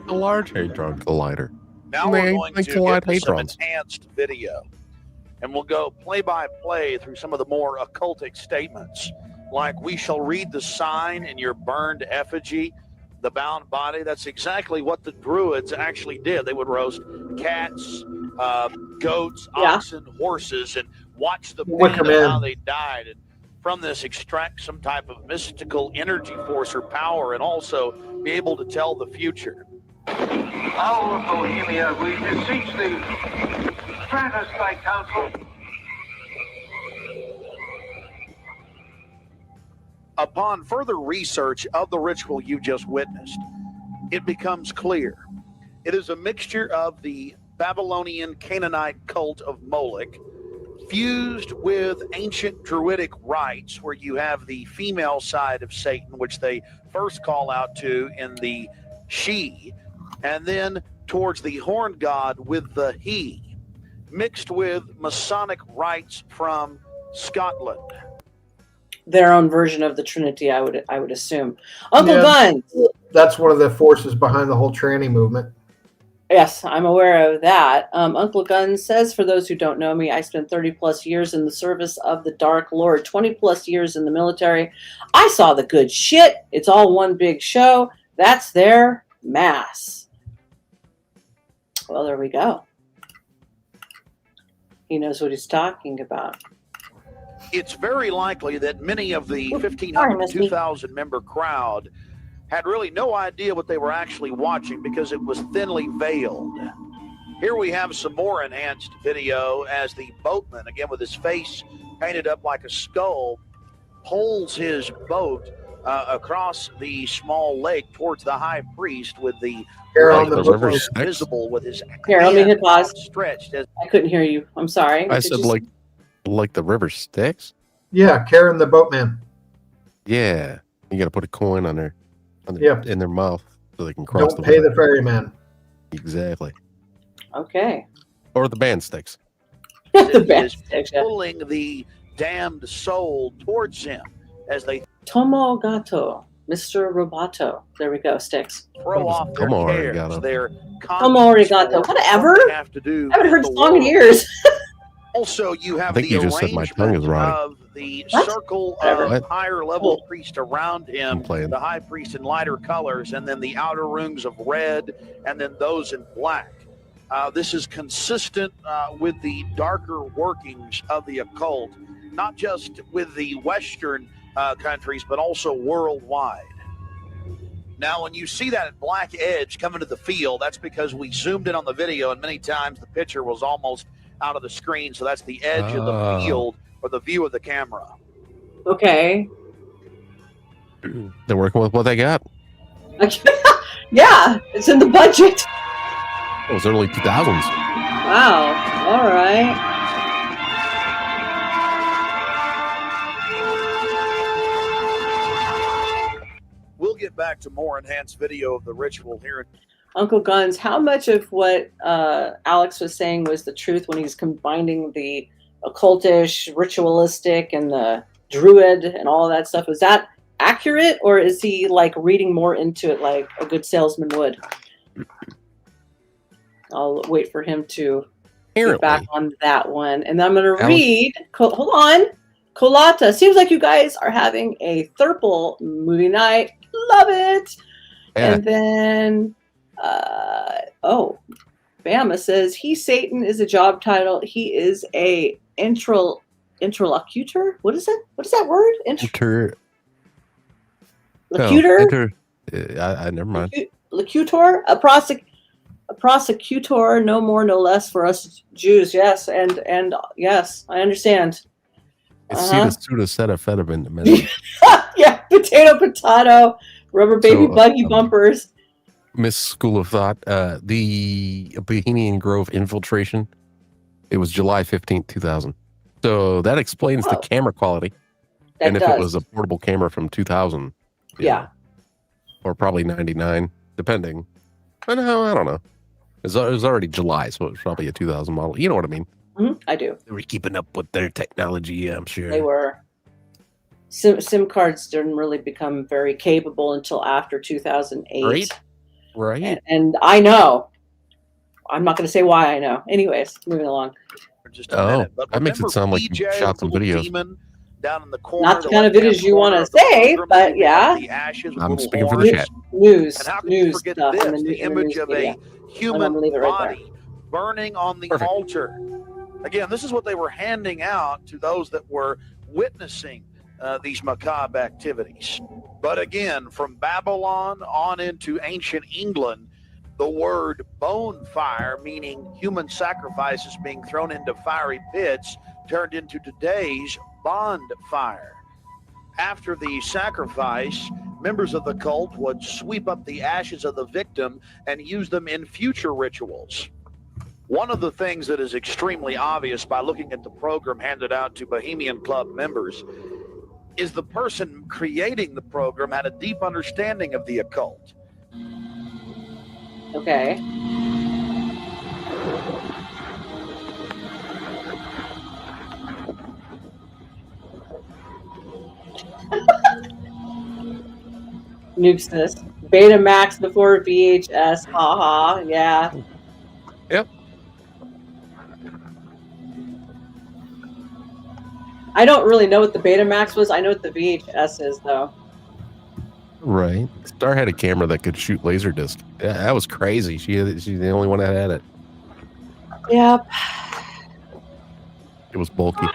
[SPEAKER 2] A large Hadron Collider.
[SPEAKER 7] Now we're going to get to some enhanced video. And we'll go play by play through some of the more occultic statements. Like, we shall read the sign in your burned effigy, the bound body. That's exactly what the Druids actually did. They would roast cats, goats, oxen, horses, and watch the pain of how they died. And from this, extract some type of mystical energy force or power, and also be able to tell the future.
[SPEAKER 5] Owl of Bohemia, we beseech thee, grant us thy counsel.
[SPEAKER 7] Upon further research of the ritual you just witnessed, it becomes clear. It is a mixture of the Babylonian Canaanite cult of Moloch, fused with ancient druidic rites, where you have the female side of Satan, which they first call out to in the she, and then towards the horn god with the he, mixed with Masonic rites from Scotland.
[SPEAKER 1] Their own version of the Trinity, I would assume. Uncle Gun.
[SPEAKER 4] That's one of the forces behind the whole tranny movement.
[SPEAKER 1] Yes, I'm aware of that. Uncle Gun says, for those who don't know me, I spent 30 plus years in the service of the Dark Lord, 20 plus years in the military. I saw the good shit. It's all one big show. That's their mass. Well, there we go. He knows what he's talking about.
[SPEAKER 7] It's very likely that many of the 1,500 to 2,000 member crowd had really no idea what they were actually watching because it was thinly veiled. Here we have some more enhanced video as the boatman, again with his face painted up like a skull, pulls his boat across the small lake towards the high priest with the river visible with his
[SPEAKER 1] Here, let me hit pause.
[SPEAKER 7] Stretched.
[SPEAKER 1] I couldn't hear you. I'm sorry.
[SPEAKER 2] I said like the river Styx?
[SPEAKER 4] Yeah, Karen the boatman.
[SPEAKER 2] Yeah. You got to put a coin on their in their mouth so they can cross
[SPEAKER 4] Don't pay the ferryman.
[SPEAKER 2] Exactly.
[SPEAKER 1] Okay.
[SPEAKER 2] Or the band sticks.
[SPEAKER 1] The band sticks, yeah.
[SPEAKER 7] Pulling the damned soul towards him as they
[SPEAKER 1] Tomo Gato, Mr. Roboto. There we go, sticks.
[SPEAKER 7] throw off their
[SPEAKER 2] Tomo
[SPEAKER 7] cares,
[SPEAKER 2] Arigato.
[SPEAKER 7] their
[SPEAKER 1] Tomo Arigato. Whatever.
[SPEAKER 7] I haven't
[SPEAKER 1] heard the song in years.
[SPEAKER 7] Also, you have
[SPEAKER 2] I think
[SPEAKER 7] the
[SPEAKER 2] you just said my tongue is
[SPEAKER 7] arrangement
[SPEAKER 2] wrong.
[SPEAKER 7] of the
[SPEAKER 1] What?
[SPEAKER 7] circle
[SPEAKER 1] Whatever.
[SPEAKER 7] of higher level priests around him,
[SPEAKER 2] I'm playing.
[SPEAKER 7] the high priest in lighter colors, and then the outer rings of red, and then those in black. This is consistent with the darker workings of the occult, not just with the Western countries, but also worldwide. Now, when you see that black edge coming to the field, that's because we zoomed in on the video, and many times the picture was almost out of the screen, so that's the edge of the field or the view of the camera.
[SPEAKER 1] Okay.
[SPEAKER 2] They're working with what they got.
[SPEAKER 1] Yeah, it's in the budget.
[SPEAKER 2] It was early 2000s.
[SPEAKER 1] Wow. All right.
[SPEAKER 7] We'll get back to more enhanced video of the ritual here.
[SPEAKER 1] Uncle Guns, how much of what Alex was saying was the truth when he's combining the occultish, ritualistic, and the druid and all of that stuff? Was that accurate, or is he like reading more into it like a good salesman would? I'll wait for him to get back on that one. And I'm going to read, hold on, Colata. Seems like you guys are having a Thurple movie night. Love it.
[SPEAKER 2] Yeah.
[SPEAKER 1] And then, Bama says, Satan is a job title. He is a interlocutor. What is it? What is that word? Locutor?
[SPEAKER 2] Never mind.
[SPEAKER 1] Locutor? A prosecutor, no more, no less for us Jews. Yes, and yes, I understand.
[SPEAKER 2] It's pseudo-acetaminophen.
[SPEAKER 1] Yeah, potato, rubber baby buggy bumpers.
[SPEAKER 2] Miss School of Thought, the Bohemian Grove infiltration, it was July 15th, 2000. So that explains the camera quality.
[SPEAKER 1] That
[SPEAKER 2] if
[SPEAKER 1] does.
[SPEAKER 2] it was a portable camera from 2000.
[SPEAKER 1] Yeah.
[SPEAKER 2] Or probably 99, depending. I don't know. It was already July, so it was probably a 2000 model. You know what I mean?
[SPEAKER 1] Mm-hmm, I do.
[SPEAKER 2] They were keeping up with their technology, I'm sure.
[SPEAKER 1] They were. SIM cards didn't really become very capable until after 2008.
[SPEAKER 2] Right.
[SPEAKER 1] And I know. I'm not going to say why I know. Anyways, moving along.
[SPEAKER 2] That makes it sound like you shot some videos.
[SPEAKER 7] Down in the corner,
[SPEAKER 1] Not the kind of videos you want to say, but yeah.
[SPEAKER 2] I'm speaking for the chat.
[SPEAKER 1] News
[SPEAKER 7] forget
[SPEAKER 1] stuff.
[SPEAKER 7] this, the image of a human body burning on the altar. Again, this is what they were handing out to those that were witnessing these macabre activities. But again, from Babylon on into ancient England, the word bone fire, meaning human sacrifices being thrown into fiery pits, turned into today's bonfire. After the sacrifice, members of the cult would sweep up the ashes of the victim and use them in future rituals. One of the things that is extremely obvious by looking at the program handed out to Bohemian Club members is the person creating the program had a deep understanding of the occult.
[SPEAKER 1] Okay. Nukes this. Betamax before VHS. Haha. Yeah.
[SPEAKER 2] Yep.
[SPEAKER 1] I don't really know what the Betamax was. I know what the VHS is, though.
[SPEAKER 2] Right. Star had a camera that could shoot laser disc. Yeah, that was crazy. She's the only one that had it.
[SPEAKER 1] Yep.
[SPEAKER 2] It was bulky.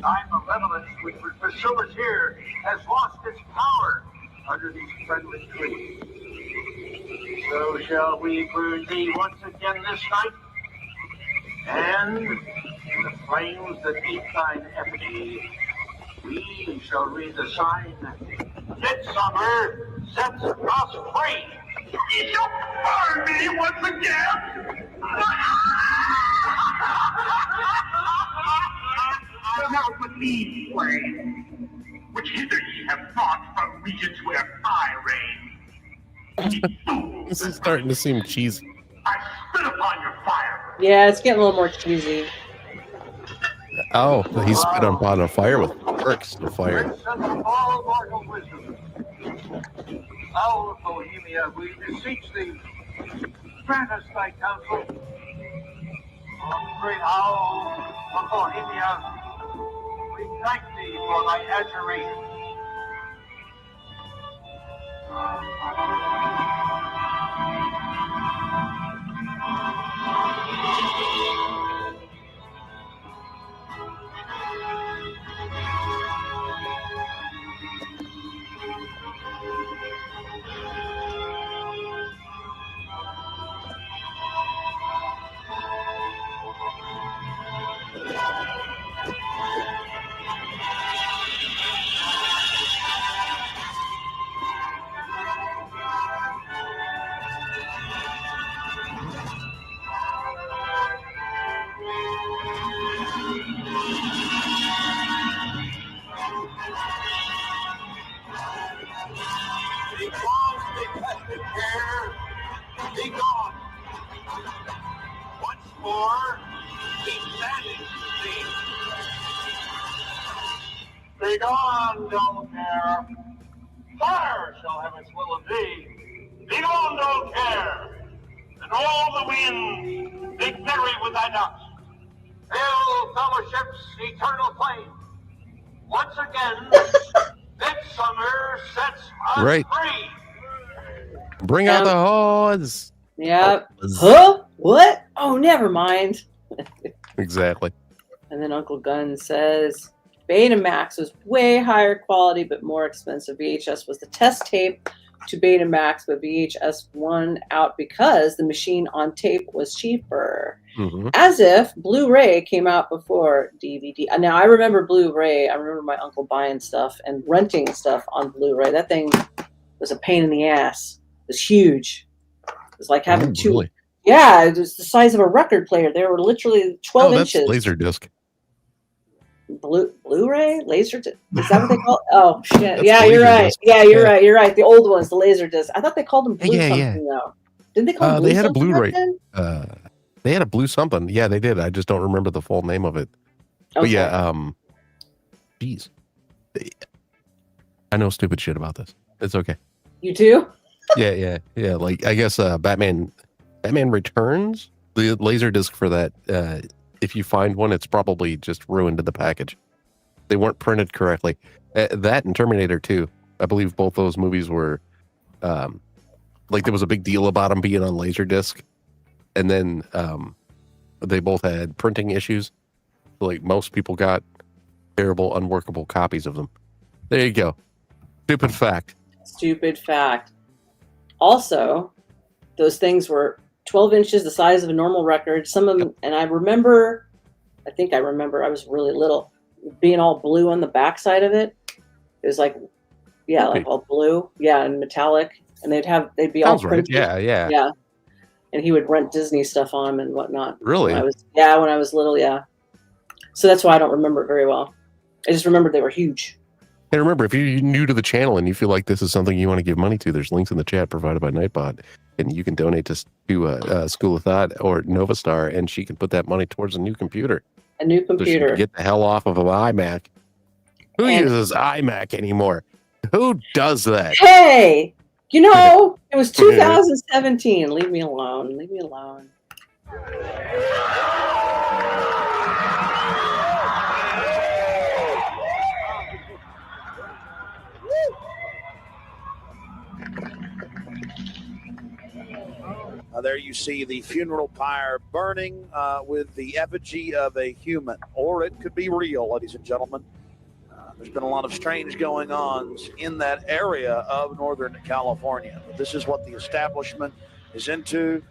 [SPEAKER 5] Time of evidence which was pursuers here has lost its power under these friendly trees. So shall we burn thee once again this night, and in the flames that eat thine effigy, we shall read the sign, Midsummer sets us free. You shall burn me once again. Out with me, flame, which hither ye have brought from regions where I reign.
[SPEAKER 2] This is starting to seem cheesy.
[SPEAKER 5] I spit upon your fire.
[SPEAKER 1] Yeah, it's getting a little more cheesy.
[SPEAKER 2] Oh, he spit upon a fire with perks of fire.
[SPEAKER 5] Prince of all mortal wisdom, Owl of Bohemia, we beseech thee, grant us thy counsel. O great Owl of Bohemia, we thank thee for thy adjuration. Be gone. Once more, be banished thee. Be gone, don't care. Fire shall have its will of thee. Be gone, don't care. And all the winds, be buried with thy dust. Hail, fellowship's eternal flame. Once again, midsummer sets us free.
[SPEAKER 2] Bring out the horns.
[SPEAKER 1] Yep. Huh? What? Oh, never mind.
[SPEAKER 2] Exactly.
[SPEAKER 1] And then Uncle Gunn says, Betamax was way higher quality but more expensive. VHS was the test tape to Betamax, but VHS won out because the machine on tape was cheaper.
[SPEAKER 2] Mm-hmm.
[SPEAKER 1] As if Blu-ray came out before DVD. Now, I remember Blu-ray. I remember my uncle buying stuff and renting stuff on Blu-ray. That thing was a pain in the ass. It was huge. It was like having two.
[SPEAKER 2] Really?
[SPEAKER 1] Yeah, it was the size of a record player. They were literally 12 inches.
[SPEAKER 2] Laser disc.
[SPEAKER 1] Blu-ray? Laser disc? Is that what they call it? Oh, shit.
[SPEAKER 2] That's
[SPEAKER 1] Yeah, you're right.
[SPEAKER 2] disc.
[SPEAKER 1] Yeah, you're right. You're right. The old ones, the laser disc. I thought they called them blue
[SPEAKER 2] Yeah.
[SPEAKER 1] something, though. Didn't they call them blue
[SPEAKER 2] They had a
[SPEAKER 1] something
[SPEAKER 2] Blu-ray.
[SPEAKER 1] back then?
[SPEAKER 2] They had a blue something. Yeah, they did. I just don't remember the full name of it. But
[SPEAKER 1] Okay.
[SPEAKER 2] yeah, geez. I know stupid shit about this. It's okay.
[SPEAKER 1] You too?
[SPEAKER 2] Yeah. Like, I guess Batman Returns, the laser disc for that, if you find one, it's probably just ruined in the package. They weren't printed correctly. That and Terminator 2. I believe both those movies were like there was a big deal about them being on Laserdisc, and then they both had printing issues. Like most people got terrible, unworkable copies of them. There you go. Stupid fact.
[SPEAKER 1] Stupid fact. Also, those things were 12 inches, the size of a normal record. Some of them, and I think I remember, I was really little, being all blue on the backside of it. It was like, yeah, like all blue, yeah, and metallic, and they'd be all printed.
[SPEAKER 2] Right. Yeah.
[SPEAKER 1] And he would rent Disney stuff on them and whatnot.
[SPEAKER 2] Really?
[SPEAKER 1] When I was little, yeah. So that's why I don't remember it very well. I just remembered they were huge.
[SPEAKER 2] And remember, if you're new to the channel and you feel like this is something you want to give money to, there's links in the chat provided by Nightbot, and you can donate to School of Thought or Novastar, and she can put that money towards a new computer.
[SPEAKER 1] A new computer.
[SPEAKER 2] So she can get the hell off of an iMac. Who uses iMac anymore? Who does that?
[SPEAKER 1] Hey, it was 2017. Leave me alone. Leave me alone.
[SPEAKER 7] There you see the funeral pyre burning with the effigy of a human, or it could be real, ladies and gentlemen. There's been a lot of strange going-ons in that area of Northern California. But this is what the establishment is into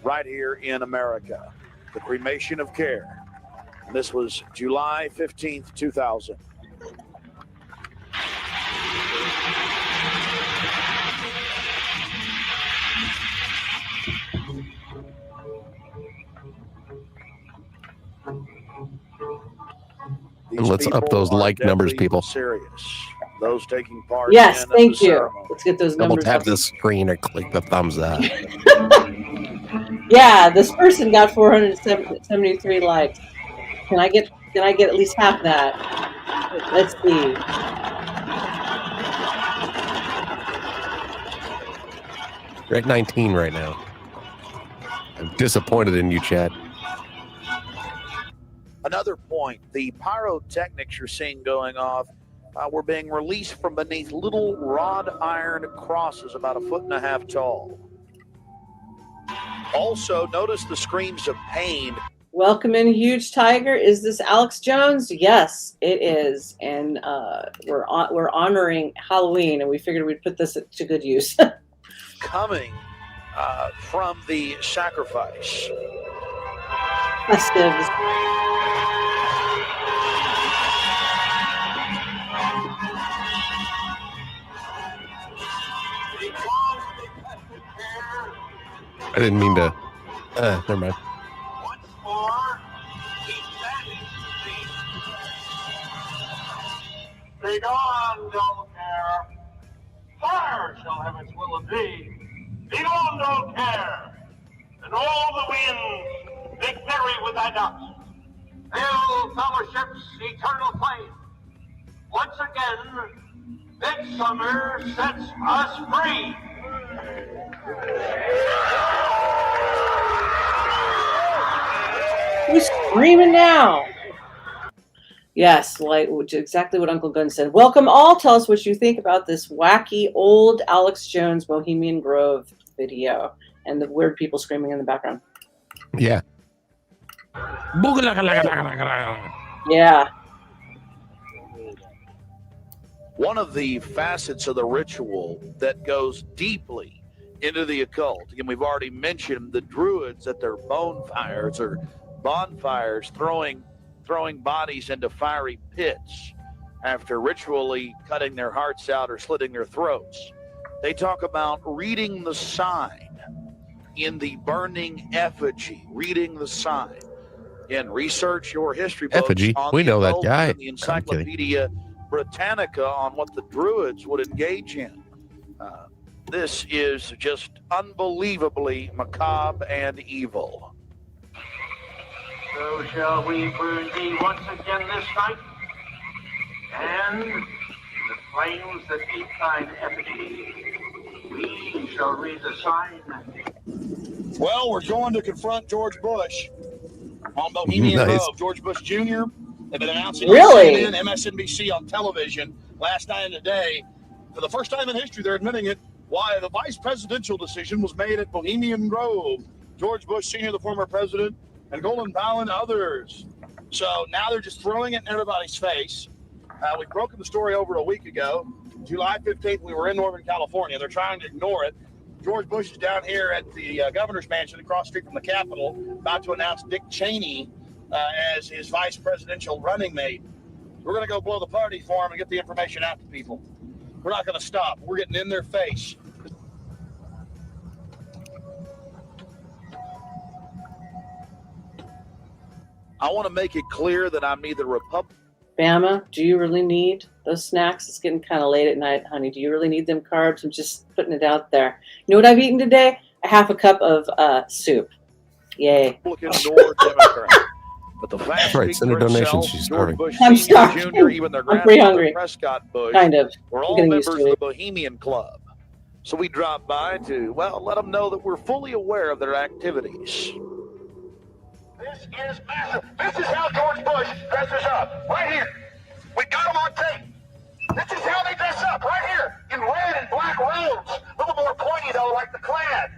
[SPEAKER 7] right here in America. The Cremation of Care. And this was July 15th, 2000.
[SPEAKER 2] And let's up those like numbers, people.
[SPEAKER 7] Serious. Those taking part.
[SPEAKER 1] Yes,
[SPEAKER 7] in
[SPEAKER 1] thank
[SPEAKER 7] the
[SPEAKER 1] you.
[SPEAKER 7] ceremony.
[SPEAKER 1] Let's get those
[SPEAKER 2] Double
[SPEAKER 1] numbers
[SPEAKER 2] tap
[SPEAKER 1] up.
[SPEAKER 2] the screen or click the thumbs up.
[SPEAKER 1] Yeah, this person got 473 likes. Can I get at least half that? Let's see.
[SPEAKER 2] You're at 19 right now. I'm disappointed in you, Chad.
[SPEAKER 7] Another point, the pyrotechnics you're seeing going off were being released from beneath little wrought iron crosses about 1.5 feet tall. Also, notice the screams of pain.
[SPEAKER 1] Welcome in, Huge Tiger. Is this Alex Jones? Yes, it is. And we're honoring Halloween, and we figured we'd put this to good use.
[SPEAKER 7] Coming from the sacrifice.
[SPEAKER 1] Festives.
[SPEAKER 2] I didn't mean to. Never mind.
[SPEAKER 5] Be gone, dull care. Fire shall have its will and be. Be gone, dull care. And all the winds make merry with thy ducks. Hail, fellowship's eternal flame. Once again, midsummer sets us free.
[SPEAKER 1] Who's screaming now? Yes, like exactly what Uncle Gunn said. Welcome all. Tell us what you think about this wacky old Alex Jones Bohemian Grove video and the weird people screaming in the background.
[SPEAKER 2] Yeah.
[SPEAKER 1] Yeah.
[SPEAKER 7] One of the facets of the ritual that goes deeply into the occult. Again, we've already mentioned the druids at their bonfires throwing bodies into fiery pits after ritually cutting their hearts out or slitting their throats. They talk about reading the sign in the burning effigy, reading the sign. Again, research your history books
[SPEAKER 2] Effigy?
[SPEAKER 7] on
[SPEAKER 2] We
[SPEAKER 7] the
[SPEAKER 2] know that
[SPEAKER 7] occult
[SPEAKER 2] guy.
[SPEAKER 7] and the Encyclopedia Britannica on what the druids would engage in. This is just unbelievably macabre and evil.
[SPEAKER 5] So shall we burn thee once again this night, and in the flames that eat thine effigy, we shall read the sign.
[SPEAKER 8] Well, we're going to confront George Bush on Bohemian
[SPEAKER 2] Nice.
[SPEAKER 8] Grove. George Bush Jr. They've been announcing
[SPEAKER 1] Really?
[SPEAKER 8] on CNN, MSNBC on television last night and today. For the first time in history, they're admitting it. why the vice presidential decision was made at Bohemian Grove. George Bush Sr., the former president, and Golden Powell and others. So now they're just throwing it in everybody's face. We've broken the story over a week ago. July 15th, we were in Northern California. They're trying to ignore it. George Bush is down here at the governor's mansion across the street from the Capitol, about to announce Dick Cheney as his vice presidential running mate. We're going to go blow the party for him and get the information out to people. We're not going to stop. We're getting in their face. I want to make it clear that I'm neither Republican.
[SPEAKER 1] Bama, do you really need those snacks? It's getting kind of late at night, honey. Do you really need them carbs? I'm just putting it out there. You know what I've eaten today? A half a cup of soup. Yay.
[SPEAKER 8] But the
[SPEAKER 2] That's right. Send her donations. She's starving.
[SPEAKER 1] I'm starving.
[SPEAKER 8] Jr., even their
[SPEAKER 1] I'm pretty hungry.
[SPEAKER 8] Prescott Bush,
[SPEAKER 1] Kind of.
[SPEAKER 8] we're
[SPEAKER 1] I'm
[SPEAKER 8] all
[SPEAKER 1] getting
[SPEAKER 8] members
[SPEAKER 1] used
[SPEAKER 8] of
[SPEAKER 1] to
[SPEAKER 8] the
[SPEAKER 1] it.
[SPEAKER 8] Bohemian Club. So we dropped by to, well, let them know that we're fully aware of their activities.
[SPEAKER 5] This is massive. This is how George Bush dresses up. Right here. We got him on tape. This is how they dress up. Right here. In red and black robes. A little more pointy, though, like the Klan.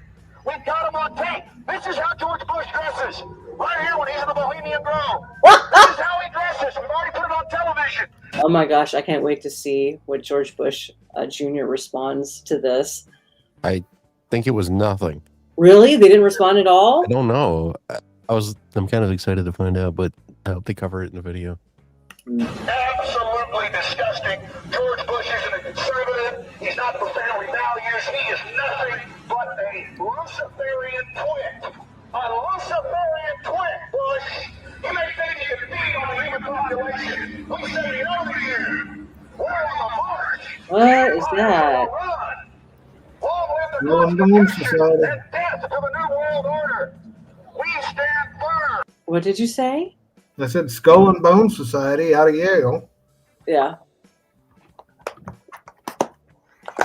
[SPEAKER 5] We've got him on tape. This is how George Bush dresses. Right here when he's in the Bohemian Grove. This is how he dresses. We've already put it on television.
[SPEAKER 1] Oh my gosh, I can't wait to see what George Bush Jr. responds to this.
[SPEAKER 2] I think it was nothing.
[SPEAKER 1] Really? They didn't respond at all?
[SPEAKER 2] I don't know. I'm kind of excited to find out, but I hope they cover it in the video.
[SPEAKER 5] Absolutely disgusting. George Bush isn't a conservative. He's not for family values. He is nothing but a Luciferian twit. A Luciferian twit, Bush. You may think you can feed on the human population. We say no to you. We're on the march.
[SPEAKER 1] What is that?
[SPEAKER 5] Long live the Constitution and death to the New World Order. We stand firm.
[SPEAKER 1] What did you say?
[SPEAKER 4] I said Skull and Bone Society out of Yale.
[SPEAKER 1] Yeah.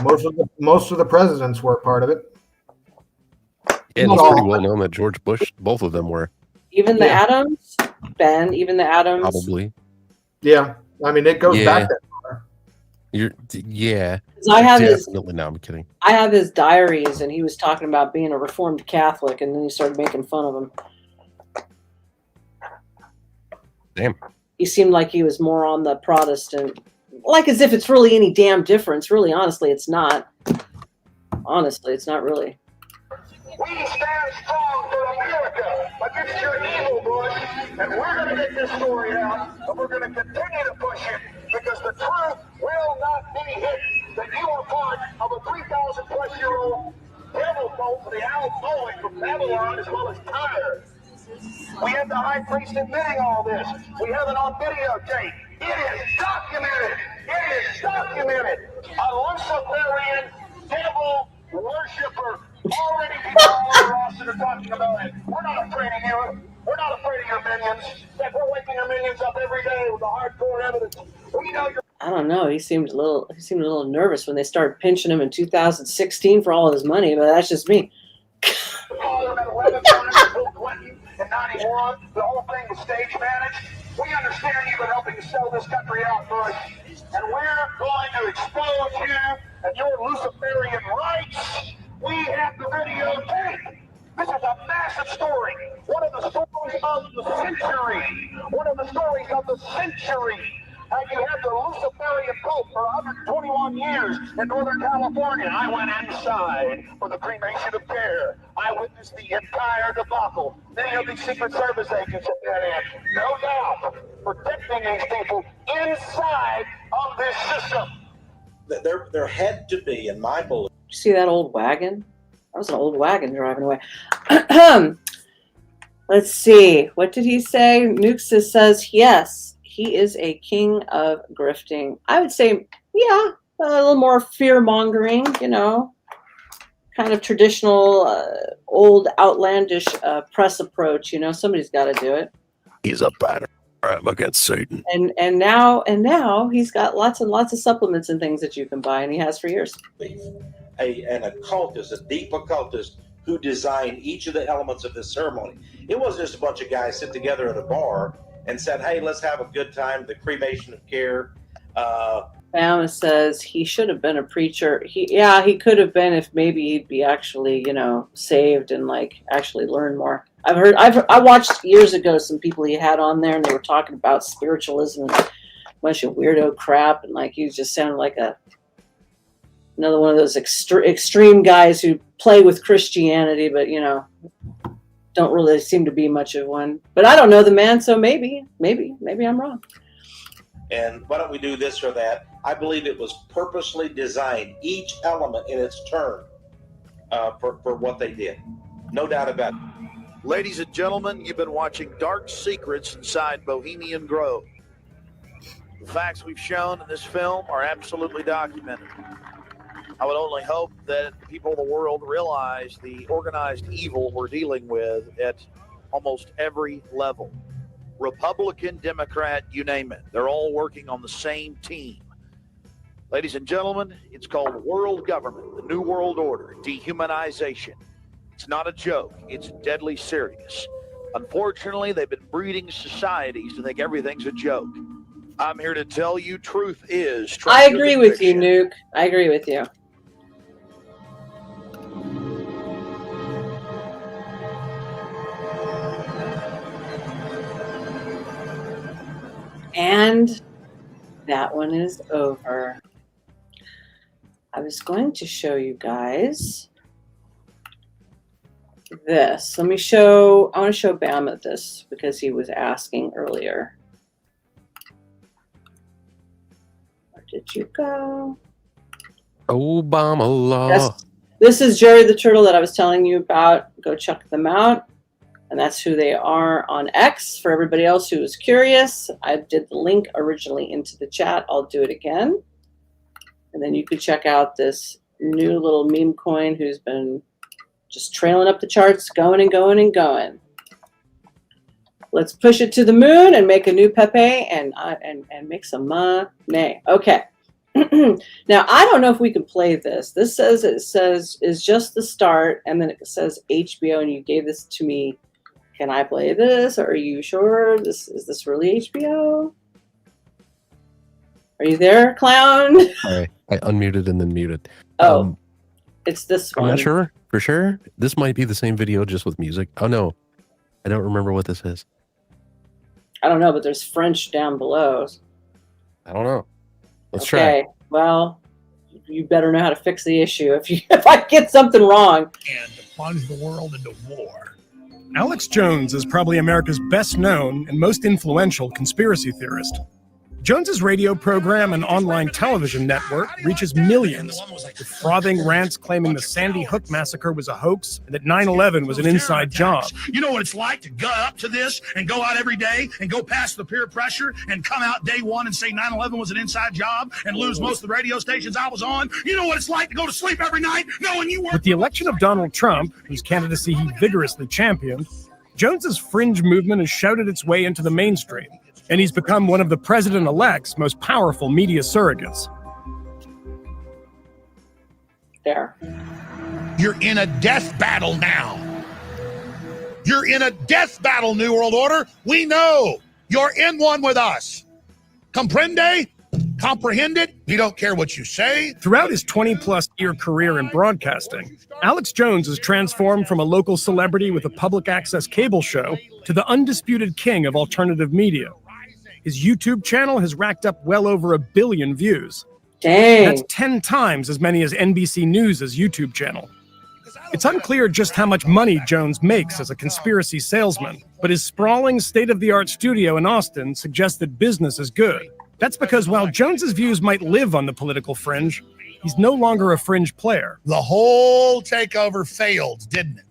[SPEAKER 4] Most of the presidents were a part of it.
[SPEAKER 2] Yeah, it's pretty well known that George Bush, both of them were.
[SPEAKER 1] Even the Adams? Ben, even the Adams?
[SPEAKER 2] Probably.
[SPEAKER 4] Yeah. I mean, it goes back that far.
[SPEAKER 2] Yeah.
[SPEAKER 1] I have
[SPEAKER 2] definitely. No, I'm kidding.
[SPEAKER 1] I have his diaries, and he was talking about being a Reformed Catholic, and then he started making fun of him.
[SPEAKER 2] Damn.
[SPEAKER 1] He seemed like he was more on the Protestant, like as if it's really any damn difference. Really, honestly, it's not. Honestly, it's not really.
[SPEAKER 5] We stand strong for America against your evil, Bush, and we're going to get this story out, and we're going to continue to push it, because the truth will not be hidden, that you are part of a 3,000-plus-year-old devil cult, the outgoing from Babylon as well as Tyre. We have the high priest admitting all this. We have it on videotape. It is documented. It is documented. A Luciferian devil worshiper. Already people all over Austin are talking about it. We're not afraid of you. We're not afraid of your minions. That we're waking your minions up every day with the hardcore evidence. We know you're.
[SPEAKER 1] I don't know. He seemed a little nervous when they started pinching him in 2016 for all of his money, but that's just me.
[SPEAKER 5] In 91, the whole thing was stage managed. We understand you've been helping to sell this country out, Bush, and we're going to expose you and your Luciferian rights. We have the videotape. This is a massive story. One of the stories of the century. One of the stories of the century. And you had the Luciferian cult for 121 years in Northern California. I went inside for the Cremation of Care. I witnessed the entire debacle. Many of these Secret Service agents at that end, no doubt, protecting these people inside of this system.
[SPEAKER 10] There had to be, in my belief.
[SPEAKER 1] You see that old wagon? That was an old wagon driving away. Let's see. What did he say? Nuxus says, yes, he is a king of grifting. I would say, yeah, a little more fear-mongering, you know, kind of traditional, old, outlandish press approach. You know, somebody's got to do it.
[SPEAKER 14] He's a batter against Satan.
[SPEAKER 1] And now he's got lots and lots of supplements and things that you can buy, and he has for years.
[SPEAKER 10] An occultist, a deep occultist, who designed each of the elements of this ceremony. It wasn't just a bunch of guys sit together at a bar and said, hey, let's have a good time, the Cremation of Care.
[SPEAKER 1] Bama says he should have been a preacher. He could have been if maybe he'd be actually, saved and like actually learn more. I watched years ago some people he had on there and they were talking about spiritualism and a bunch of weirdo crap, and like he just sounded like another one of those extreme guys who play with Christianity, but don't really seem to be much of one. But I don't know the man, so maybe I'm wrong.
[SPEAKER 10] And why don't we do this or that? I believe it was purposely designed, each element in its turn, for what they did. No doubt about it.
[SPEAKER 7] Ladies and gentlemen, you've been watching Dark Secrets inside Bohemian Grove. The facts we've shown in this film are absolutely documented. I would only hope that people of the world realize the organized evil we're dealing with at almost every level. Republican, Democrat, you name it. They're all working on the same team. Ladies and gentlemen, it's called world government, the New World Order, dehumanization. It's not a joke. It's deadly serious. Unfortunately, they've been breeding societies to think everything's a joke. I'm here to tell you truth is.
[SPEAKER 1] I agree with you, Nuke. I agree with you. And that one is over. I was going to show you guys this. I want to show Bama this because he was asking earlier. Where did you go?
[SPEAKER 2] Obama law.
[SPEAKER 1] This is Jerry the Turtle that I was telling you about. Go check them out. And that's who they are on X. For everybody else who is curious, I did the link originally into the chat. I'll do it again. And then you can check out this new little meme coin who's been just trailing up the charts, going and going and going. Let's push it to the moon and make a new Pepe and make some money. Okay. Now, I don't know if we can play this. It says is just the start, and then it says HBO, and you gave this to me. Can I play this? Are you sure is this really HBO? Are you there, clown?
[SPEAKER 2] Sorry, I unmuted and then muted.
[SPEAKER 1] Oh, it's this one.
[SPEAKER 2] I'm not sure. For sure, this might be the same video just with music. Oh no, I don't remember what this is.
[SPEAKER 1] I don't know, but there's French down below.
[SPEAKER 2] I don't know. Let's try.
[SPEAKER 1] Okay, well, you better know how to fix the issue if I get something wrong.
[SPEAKER 9] And to plunge the world into war. Alex Jones is probably America's best known and most influential conspiracy theorist. Jones's radio program and online television network reaches millions, with frothing rants claiming the Sandy Hook massacre was a hoax and that 9/11 was an inside job.
[SPEAKER 8] You know what it's like to go up to this and go out every day and go past the peer pressure and come out day one and say 9/11 was an inside job and lose most of the radio stations I was on? You know what it's like to go to sleep every night knowing you were...
[SPEAKER 9] With the election of Donald Trump, whose candidacy he vigorously championed, Jones's fringe movement has shouted its way into the mainstream, and he's become one of the president-elect's most powerful media surrogates.
[SPEAKER 1] There.
[SPEAKER 8] You're in a death battle now. You're in a death battle, New World Order. We know you're in one with us. Comprende? Comprehend it? We don't care what you say.
[SPEAKER 9] Throughout his 20-plus year career in broadcasting, Alex Jones has transformed from a local celebrity with a public access cable show to the undisputed king of alternative media. His YouTube channel has racked up well over 1 billion views.
[SPEAKER 1] Dang.
[SPEAKER 9] That's 10 times as many as NBC News' YouTube channel. It's unclear just how much money Jones makes as a conspiracy salesman, but his sprawling state-of-the-art studio in Austin suggests that business is good. That's because while Jones's views might live on the political fringe, he's no longer a fringe player.
[SPEAKER 8] The whole takeover failed, didn't it?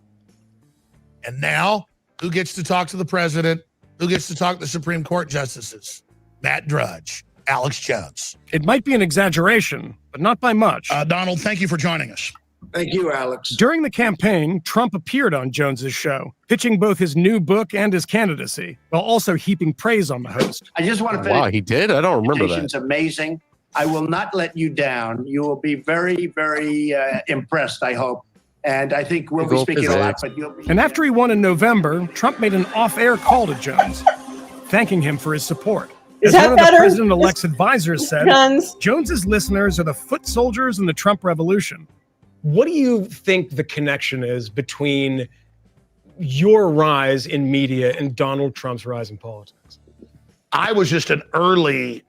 [SPEAKER 8] And now, who gets to talk to the president? Who gets to talk to the Supreme Court justices? Matt Drudge, Alex Jones.
[SPEAKER 9] It might be an exaggeration, but not by much.
[SPEAKER 8] Donald, thank you for joining us.
[SPEAKER 18] Thank you, Alex.
[SPEAKER 9] During the campaign, Trump appeared on Jones's show, pitching both his new book and his candidacy, while also heaping praise on the host.
[SPEAKER 18] I just want to finish.
[SPEAKER 2] Wow, he did? I don't remember that.
[SPEAKER 18] It's amazing. I will not let you down. You will be very, very impressed, I hope. And I think we'll be speaking a lot, but you'll be...
[SPEAKER 9] And after he won in November, Trump made an off-air call to Jones, thanking him for his support.
[SPEAKER 1] Is
[SPEAKER 9] As
[SPEAKER 1] that
[SPEAKER 9] one of
[SPEAKER 1] better?
[SPEAKER 9] the president-elect's advisors said,
[SPEAKER 1] Guns.
[SPEAKER 9] Jones's listeners are the foot soldiers in the Trump revolution. What do you think the connection is between your rise in media and Donald Trump's rise in politics?
[SPEAKER 8] I was just an early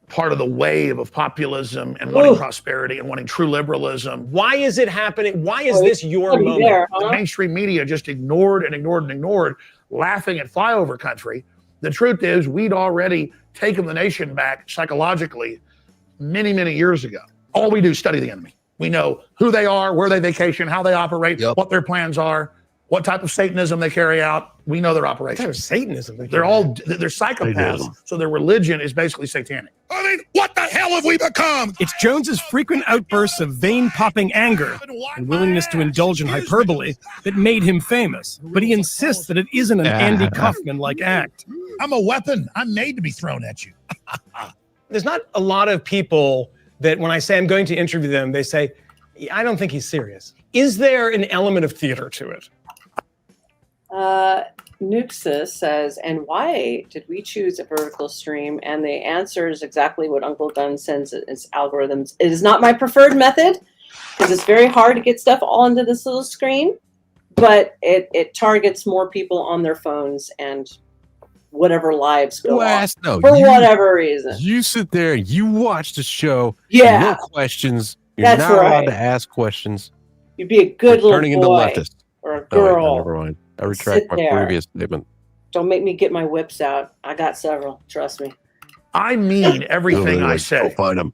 [SPEAKER 8] part of the wave of populism and wanting prosperity and wanting true liberalism.
[SPEAKER 9] Why is it happening? Why is this your moment?
[SPEAKER 8] The mainstream media just ignored and ignored and ignored, laughing at flyover country. The truth is, we'd already taken the nation back psychologically many, many years ago. All we do is study the enemy. We know who they are, where they vacation, how they operate, what their plans are, what type of Satanism they carry out. We know their operations.
[SPEAKER 9] What type of Satanism?
[SPEAKER 8] They're psychopaths. So their religion is basically satanic.
[SPEAKER 9] I mean, what the hell have we become? It's Jones's frequent outbursts of vein-popping anger and willingness to indulge in hyperbole that made him famous. But he insists that it isn't an Andy Kaufman-like act.
[SPEAKER 8] I'm a weapon. I'm made to be thrown at you.
[SPEAKER 9] There's not a lot of people that when I say I'm going to interview them, they say, I don't think he's serious. Is there an element of theater to it?
[SPEAKER 1] Nuxus says, and why did we choose a vertical stream? And the answer is exactly what Uncle Gun sends its algorithms. It is not my preferred method because it's very hard to get stuff all into this little screen, but it targets more people on their phones and whatever lives go on for whatever reason.
[SPEAKER 2] You sit there, you watch the show,
[SPEAKER 1] Yeah.
[SPEAKER 2] no questions. You're
[SPEAKER 1] That's
[SPEAKER 2] not allowed
[SPEAKER 1] right.
[SPEAKER 2] to ask questions.
[SPEAKER 1] You'd be a good
[SPEAKER 2] You're
[SPEAKER 1] little
[SPEAKER 2] turning into
[SPEAKER 1] boy
[SPEAKER 2] leftist.
[SPEAKER 1] or a
[SPEAKER 2] Oh, wait,
[SPEAKER 1] girl.
[SPEAKER 2] no, never mind. I retract
[SPEAKER 1] Sit
[SPEAKER 2] my
[SPEAKER 1] there.
[SPEAKER 2] previous statement.
[SPEAKER 1] Don't make me get my whips out. I got several. Trust me.
[SPEAKER 8] I mean everything I
[SPEAKER 2] Go
[SPEAKER 8] say
[SPEAKER 2] find them.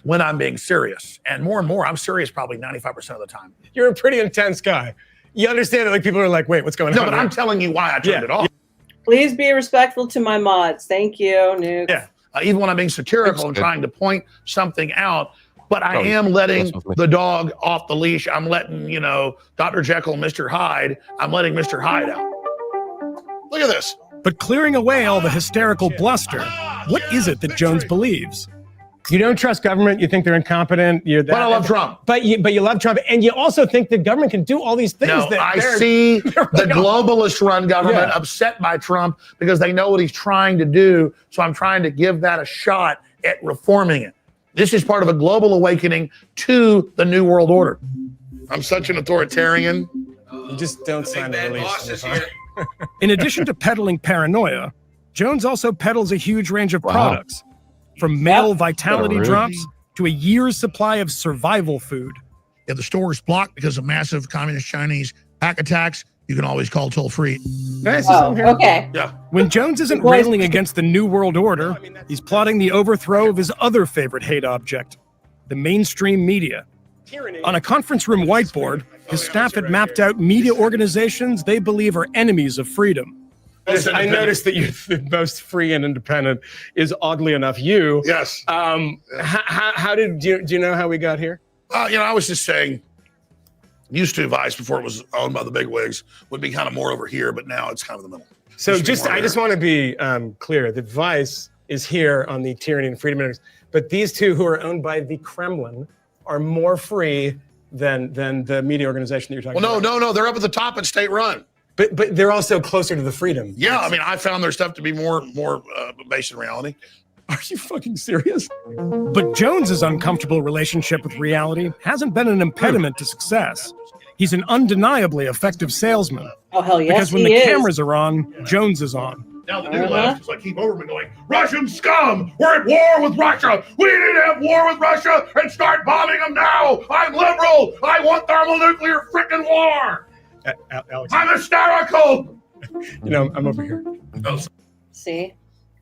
[SPEAKER 8] when I'm being serious. And more, I'm serious probably 95% of the time.
[SPEAKER 9] You're a pretty intense guy. You understand that like people are like, wait, what's going on?
[SPEAKER 8] No, but I'm telling you why I turned it off.
[SPEAKER 1] Please be respectful to my mods. Thank you, Nuke.
[SPEAKER 8] Yeah. Even when I'm being satirical and trying to point something out, but I am letting the dog off the leash. I'm letting, Dr. Jekyll, Mr. Hyde, I'm letting Mr. Hyde out. Look at this.
[SPEAKER 9] But clearing away all the hysterical bluster, what is it that Jones believes? You don't trust government. You think they're incompetent.
[SPEAKER 8] But I love Trump.
[SPEAKER 9] But you love Trump, and you also think that government can do all these things.
[SPEAKER 8] No,
[SPEAKER 9] that
[SPEAKER 8] I see the globalist-run government upset by Trump because they know what he's trying to do. So I'm trying to give that a shot at reforming it. This is part of a global awakening to the New World Order. I'm such an authoritarian.
[SPEAKER 9] You just don't sign the release. In addition to peddling paranoia, Jones also peddles a huge range of products, from male vitality drops to a year's supply of survival food.
[SPEAKER 8] If the store is blocked because of massive communist Chinese hack attacks, you can always call toll-free.
[SPEAKER 1] Okay.
[SPEAKER 8] Yeah.
[SPEAKER 9] When Jones isn't railing against the New World Order, he's plotting the overthrow of his other favorite hate object, the mainstream media. On a conference room whiteboard, his staff had mapped out media organizations they believe are enemies of freedom. I noticed that you're the most free and independent is oddly enough you.
[SPEAKER 8] Yes.
[SPEAKER 9] How did do you know how we got here?
[SPEAKER 8] I was just saying, used to Vice before it was owned by the bigwigs would be kind of more over here, but now it's kind of the middle.
[SPEAKER 9] So I just want to be clear that Vice is here on the Tyranny and Freedom Index, but these two who are owned by the Kremlin are more free than the media organization that you're talking about.
[SPEAKER 8] No, they're up at the top and state run.
[SPEAKER 9] But they're also closer to the freedom.
[SPEAKER 8] Yeah, I mean, I found their stuff to be more based in reality.
[SPEAKER 9] Are you fucking serious? But Jones's uncomfortable relationship with reality hasn't been an impediment to success. He's an undeniably effective salesman.
[SPEAKER 1] Oh, hell yes,
[SPEAKER 9] because when
[SPEAKER 1] he
[SPEAKER 9] the
[SPEAKER 1] is.
[SPEAKER 9] cameras are on, Jones is on.
[SPEAKER 8] Now the new left is like keep Overman going, Russian scum, we're at war with Russia. We need to have war with Russia and start bombing them now. I'm liberal. I want thermonuclear frickin' war.
[SPEAKER 9] Alex.
[SPEAKER 8] I'm hysterical.
[SPEAKER 9] I'm over here.
[SPEAKER 1] See?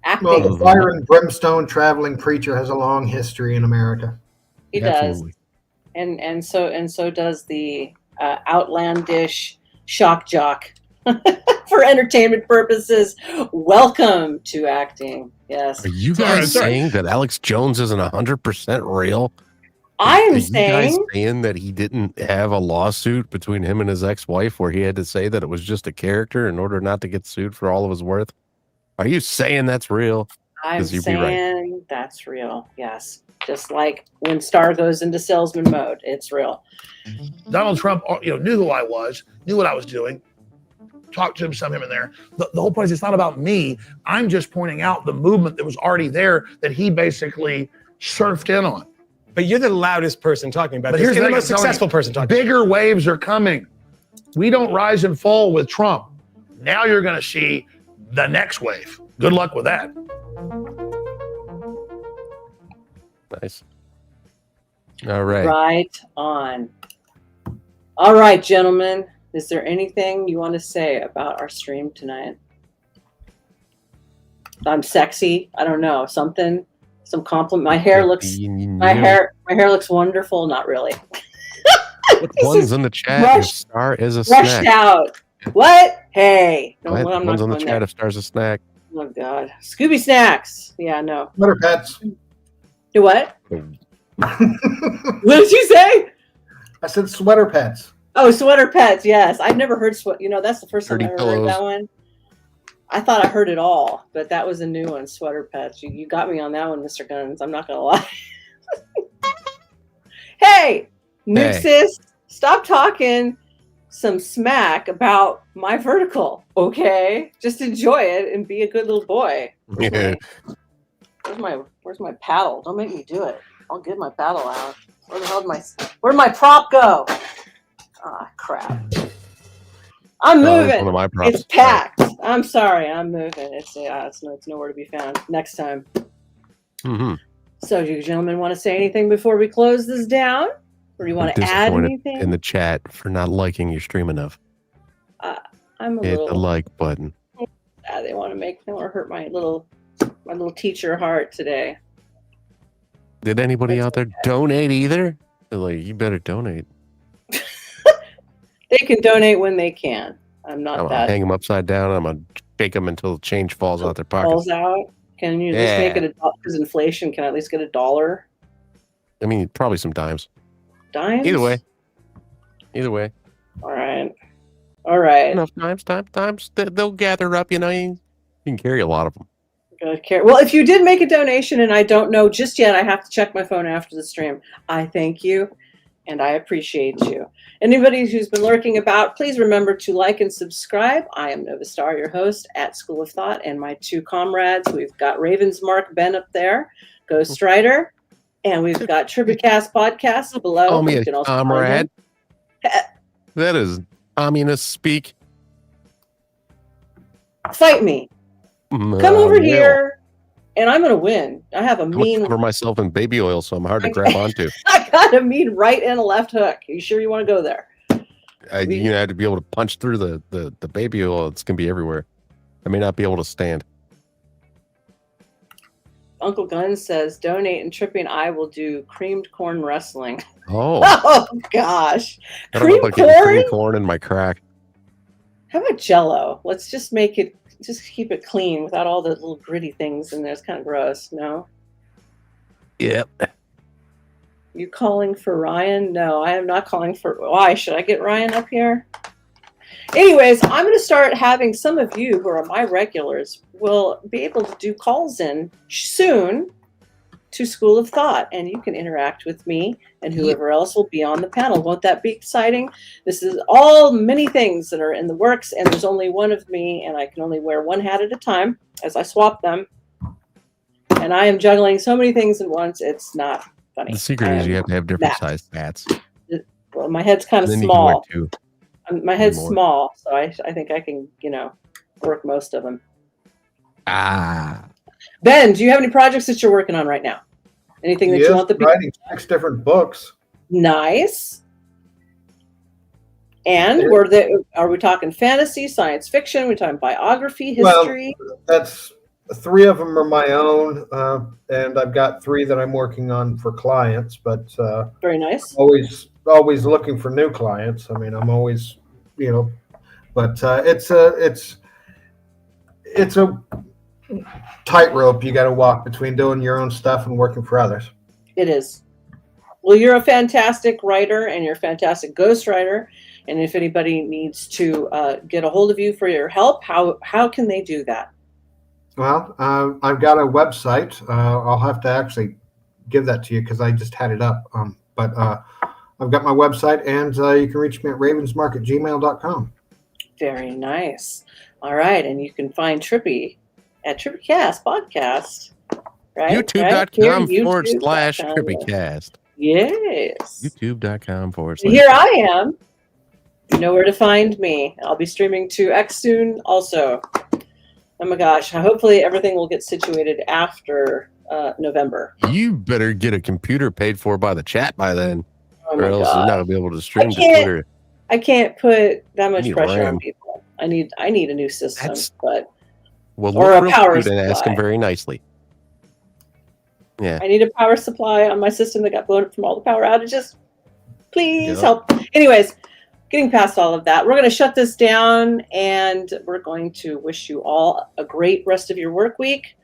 [SPEAKER 1] Acting.
[SPEAKER 4] Well, the fire and brimstone traveling preacher has a long history in America.
[SPEAKER 1] He does. And so does the outlandish shock jock. For entertainment purposes, welcome to acting. Yes.
[SPEAKER 2] Are you guys saying that Alex Jones isn't 100% real?
[SPEAKER 1] I'm
[SPEAKER 2] Are
[SPEAKER 1] saying
[SPEAKER 2] you guys saying that he didn't have a lawsuit between him and his ex-wife where he had to say that it was just a character in order not to get sued for all of his worth? Are you saying that's real?
[SPEAKER 1] I'm saying that's real. Yes. Just like when Star goes into salesman mode, it's real.
[SPEAKER 8] Donald Trump, knew who I was, knew what I was doing. talk to some him in there. The whole point is it's not about me. I'm just pointing out the movement that was already there that he basically surfed in on.
[SPEAKER 9] But you're the loudest person talking about
[SPEAKER 8] But
[SPEAKER 9] this.
[SPEAKER 8] here's
[SPEAKER 9] You're
[SPEAKER 8] the
[SPEAKER 9] the most
[SPEAKER 8] thing, I'm telling
[SPEAKER 9] successful
[SPEAKER 8] you,
[SPEAKER 9] person talking.
[SPEAKER 8] Bigger waves are coming. We don't rise and fall with Trump. Now you're going to see the next wave. Good luck with that.
[SPEAKER 2] Nice. All right.
[SPEAKER 1] Right on. All right, gentlemen. Is there anything you want to say about our stream tonight? I'm sexy. I don't know. Something, some compliment. My hair looks wonderful. Not really.
[SPEAKER 2] One's in the chat.
[SPEAKER 1] rushed-
[SPEAKER 2] Star is a
[SPEAKER 1] Rushed
[SPEAKER 2] snack.
[SPEAKER 1] out. What? Hey. No,
[SPEAKER 2] What?
[SPEAKER 1] I'm
[SPEAKER 2] One's
[SPEAKER 1] not
[SPEAKER 2] in the
[SPEAKER 1] going
[SPEAKER 2] chat.
[SPEAKER 1] there.
[SPEAKER 2] If Star's a snack.
[SPEAKER 1] Oh God. Scooby snacks. Yeah, no.
[SPEAKER 4] Sweater pets.
[SPEAKER 1] Do what? What did you say?
[SPEAKER 4] I said sweater pets.
[SPEAKER 1] Oh, sweater pets. Yes, I've never heard sweat. You know, that's the first time I
[SPEAKER 2] Dirty
[SPEAKER 1] ever heard
[SPEAKER 2] pillows.
[SPEAKER 1] that one. I thought I heard it all, but that was a new one. Sweater pets. You got me on that one, Mr. Guns. I'm not gonna lie. Hey, Nuxus, stop talking some smack about my vertical, okay? Just enjoy it and be a good little boy.
[SPEAKER 2] Yeah.
[SPEAKER 1] Where's my paddle? Don't make me do it. I'll get my paddle out. Where'd my prop go? Ah, crap. I'm moving.
[SPEAKER 2] One of my props.
[SPEAKER 1] It's packed. I'm sorry. I'm moving. It's nowhere to be found. Next time.
[SPEAKER 2] Mm-hmm.
[SPEAKER 1] So, do you gentlemen want to say anything before we close this down? Or do you want to add
[SPEAKER 2] Disappointed
[SPEAKER 1] anything?
[SPEAKER 2] in the chat for not liking your stream enough.
[SPEAKER 1] I'm a
[SPEAKER 2] Hit the
[SPEAKER 1] little
[SPEAKER 2] like button.
[SPEAKER 1] they want to hurt my little teacher heart today.
[SPEAKER 2] Did anybody out there donate either? They're like, you better donate.
[SPEAKER 1] They can donate when they can. I'm not
[SPEAKER 2] I'm gonna
[SPEAKER 1] that
[SPEAKER 2] hang them upside down. I'm gonna shake them until change falls out their pockets.
[SPEAKER 1] falls out. Can you at least make it because inflation can at least get $1?
[SPEAKER 2] I mean, probably some dimes.
[SPEAKER 1] Dimes?
[SPEAKER 2] Either way.
[SPEAKER 1] All right.
[SPEAKER 2] Enough times. They'll gather up. You know, you can carry a lot of them.
[SPEAKER 1] Well, if you did make a donation and I don't know just yet, I have to check my phone after the stream. I thank you and I appreciate you. Anybody who's been lurking about, please remember to like and subscribe. I am Nova Star, your host at School of Thought, and my two comrades. We've got Ravensmark Ben up there, Ghost Rider, and we've got Tribicast Podcast below.
[SPEAKER 2] Call me
[SPEAKER 1] You
[SPEAKER 2] a
[SPEAKER 1] can also find
[SPEAKER 2] comrade.
[SPEAKER 1] them.
[SPEAKER 2] That is communist speak.
[SPEAKER 1] Fight me. Come over here, and I'm going to win. I have a
[SPEAKER 2] I'm
[SPEAKER 1] mean...
[SPEAKER 2] gonna cover myself in baby oil, so I'm hard to grab onto.
[SPEAKER 1] I got a mean right and a left hook. Are you sure you want to go there?
[SPEAKER 2] You had to be able to punch through the baby oil. It's gonna be everywhere. I may not be able to stand.
[SPEAKER 1] Uncle Gunn says, donate and Trippy and I will do creamed corn wrestling.
[SPEAKER 2] Oh.
[SPEAKER 1] Oh, gosh.
[SPEAKER 2] I don't know if I
[SPEAKER 1] Creamed
[SPEAKER 2] can
[SPEAKER 1] corn?
[SPEAKER 2] cream corn in my crack.
[SPEAKER 1] How about Jell-O? Let's just keep it clean without all the little gritty things in there. It's kind of gross, no?
[SPEAKER 2] Yep.
[SPEAKER 1] You calling for Ryan? No, I am not calling for... Why? Should I get Ryan up here? Anyways, I'm going to start having some of you who are my regulars will be able to do calls in soon to School of Thought, and you can interact with me and whoever else will be on the panel. Won't that be exciting? This is all many things that are in the works, and there's only one of me, and I can only wear one hat at a time as I swap them. And I am juggling so many things at once, it's not funny.
[SPEAKER 2] The secret is you have to have different sized hats.
[SPEAKER 1] Well, my head's kind of
[SPEAKER 2] Then you can wear
[SPEAKER 1] small.
[SPEAKER 2] two.
[SPEAKER 1] My head's
[SPEAKER 2] More.
[SPEAKER 1] small, so I think I can, work most of them. Ben, do you have any projects that you're working on right now? Anything that you want the people?
[SPEAKER 4] writing 6 different books.
[SPEAKER 1] Nice. And are we talking fantasy, science fiction? We're talking biography, history?
[SPEAKER 4] Well, that's 3 of them are my own, and I've got 3 that I'm working on for clients. But
[SPEAKER 1] very nice.
[SPEAKER 4] Always looking for new clients. I mean, I'm always, but it's a tightrope you got to walk between doing your own stuff and working for others.
[SPEAKER 1] It is. Well, you're a fantastic writer and you're a fantastic ghostwriter. And if anybody needs to get a hold of you for your help, how can they do that?
[SPEAKER 4] Well, I've got a website. I'll have to actually give that to you because I just had it up. But I've got my website, and you can reach me at ravensmark@gmail.com.
[SPEAKER 1] Very nice. All right, and you can find Trippy at TrippyCast podcast. Right?
[SPEAKER 2] YouTube.com/TrippyCast.
[SPEAKER 1] Yes.
[SPEAKER 2] YouTube.com/.
[SPEAKER 1] Here I am. You know where to find me. I'll be streaming to X soon also. Oh my gosh. Hopefully everything will get situated after November.
[SPEAKER 2] You better get a computer paid for by the chat by then.
[SPEAKER 1] Oh
[SPEAKER 2] or else
[SPEAKER 1] God.
[SPEAKER 2] you're not going to be able to stream to Twitter.
[SPEAKER 1] I can't put that much pressure
[SPEAKER 2] RAM.
[SPEAKER 1] on people. I need a new system,
[SPEAKER 2] Well,
[SPEAKER 1] or
[SPEAKER 2] look
[SPEAKER 1] a
[SPEAKER 2] real
[SPEAKER 1] power
[SPEAKER 2] cute and ask
[SPEAKER 1] supply.
[SPEAKER 2] him very nicely. Yeah.
[SPEAKER 1] I need a power supply on my system that got blown up from all the power outages. Please
[SPEAKER 2] Yep.
[SPEAKER 1] help. Anyways, getting past all of that, we're going to shut this down, and we're going to wish you all a great rest of your work week.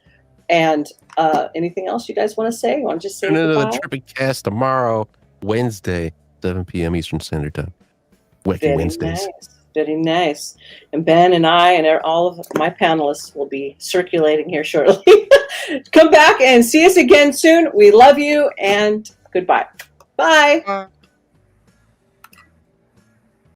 [SPEAKER 1] And anything else you guys want to say? You want to just say
[SPEAKER 2] Tune into the
[SPEAKER 1] goodbye?
[SPEAKER 2] TrippyCast tomorrow, Wednesday, 7 p.m. Eastern Standard Time. Wacky Wednesdays.
[SPEAKER 1] Nice. Very nice. And Ben and I and all of my panelists will be circulating here shortly. Come back and see us again soon. We love you, and goodbye. Bye.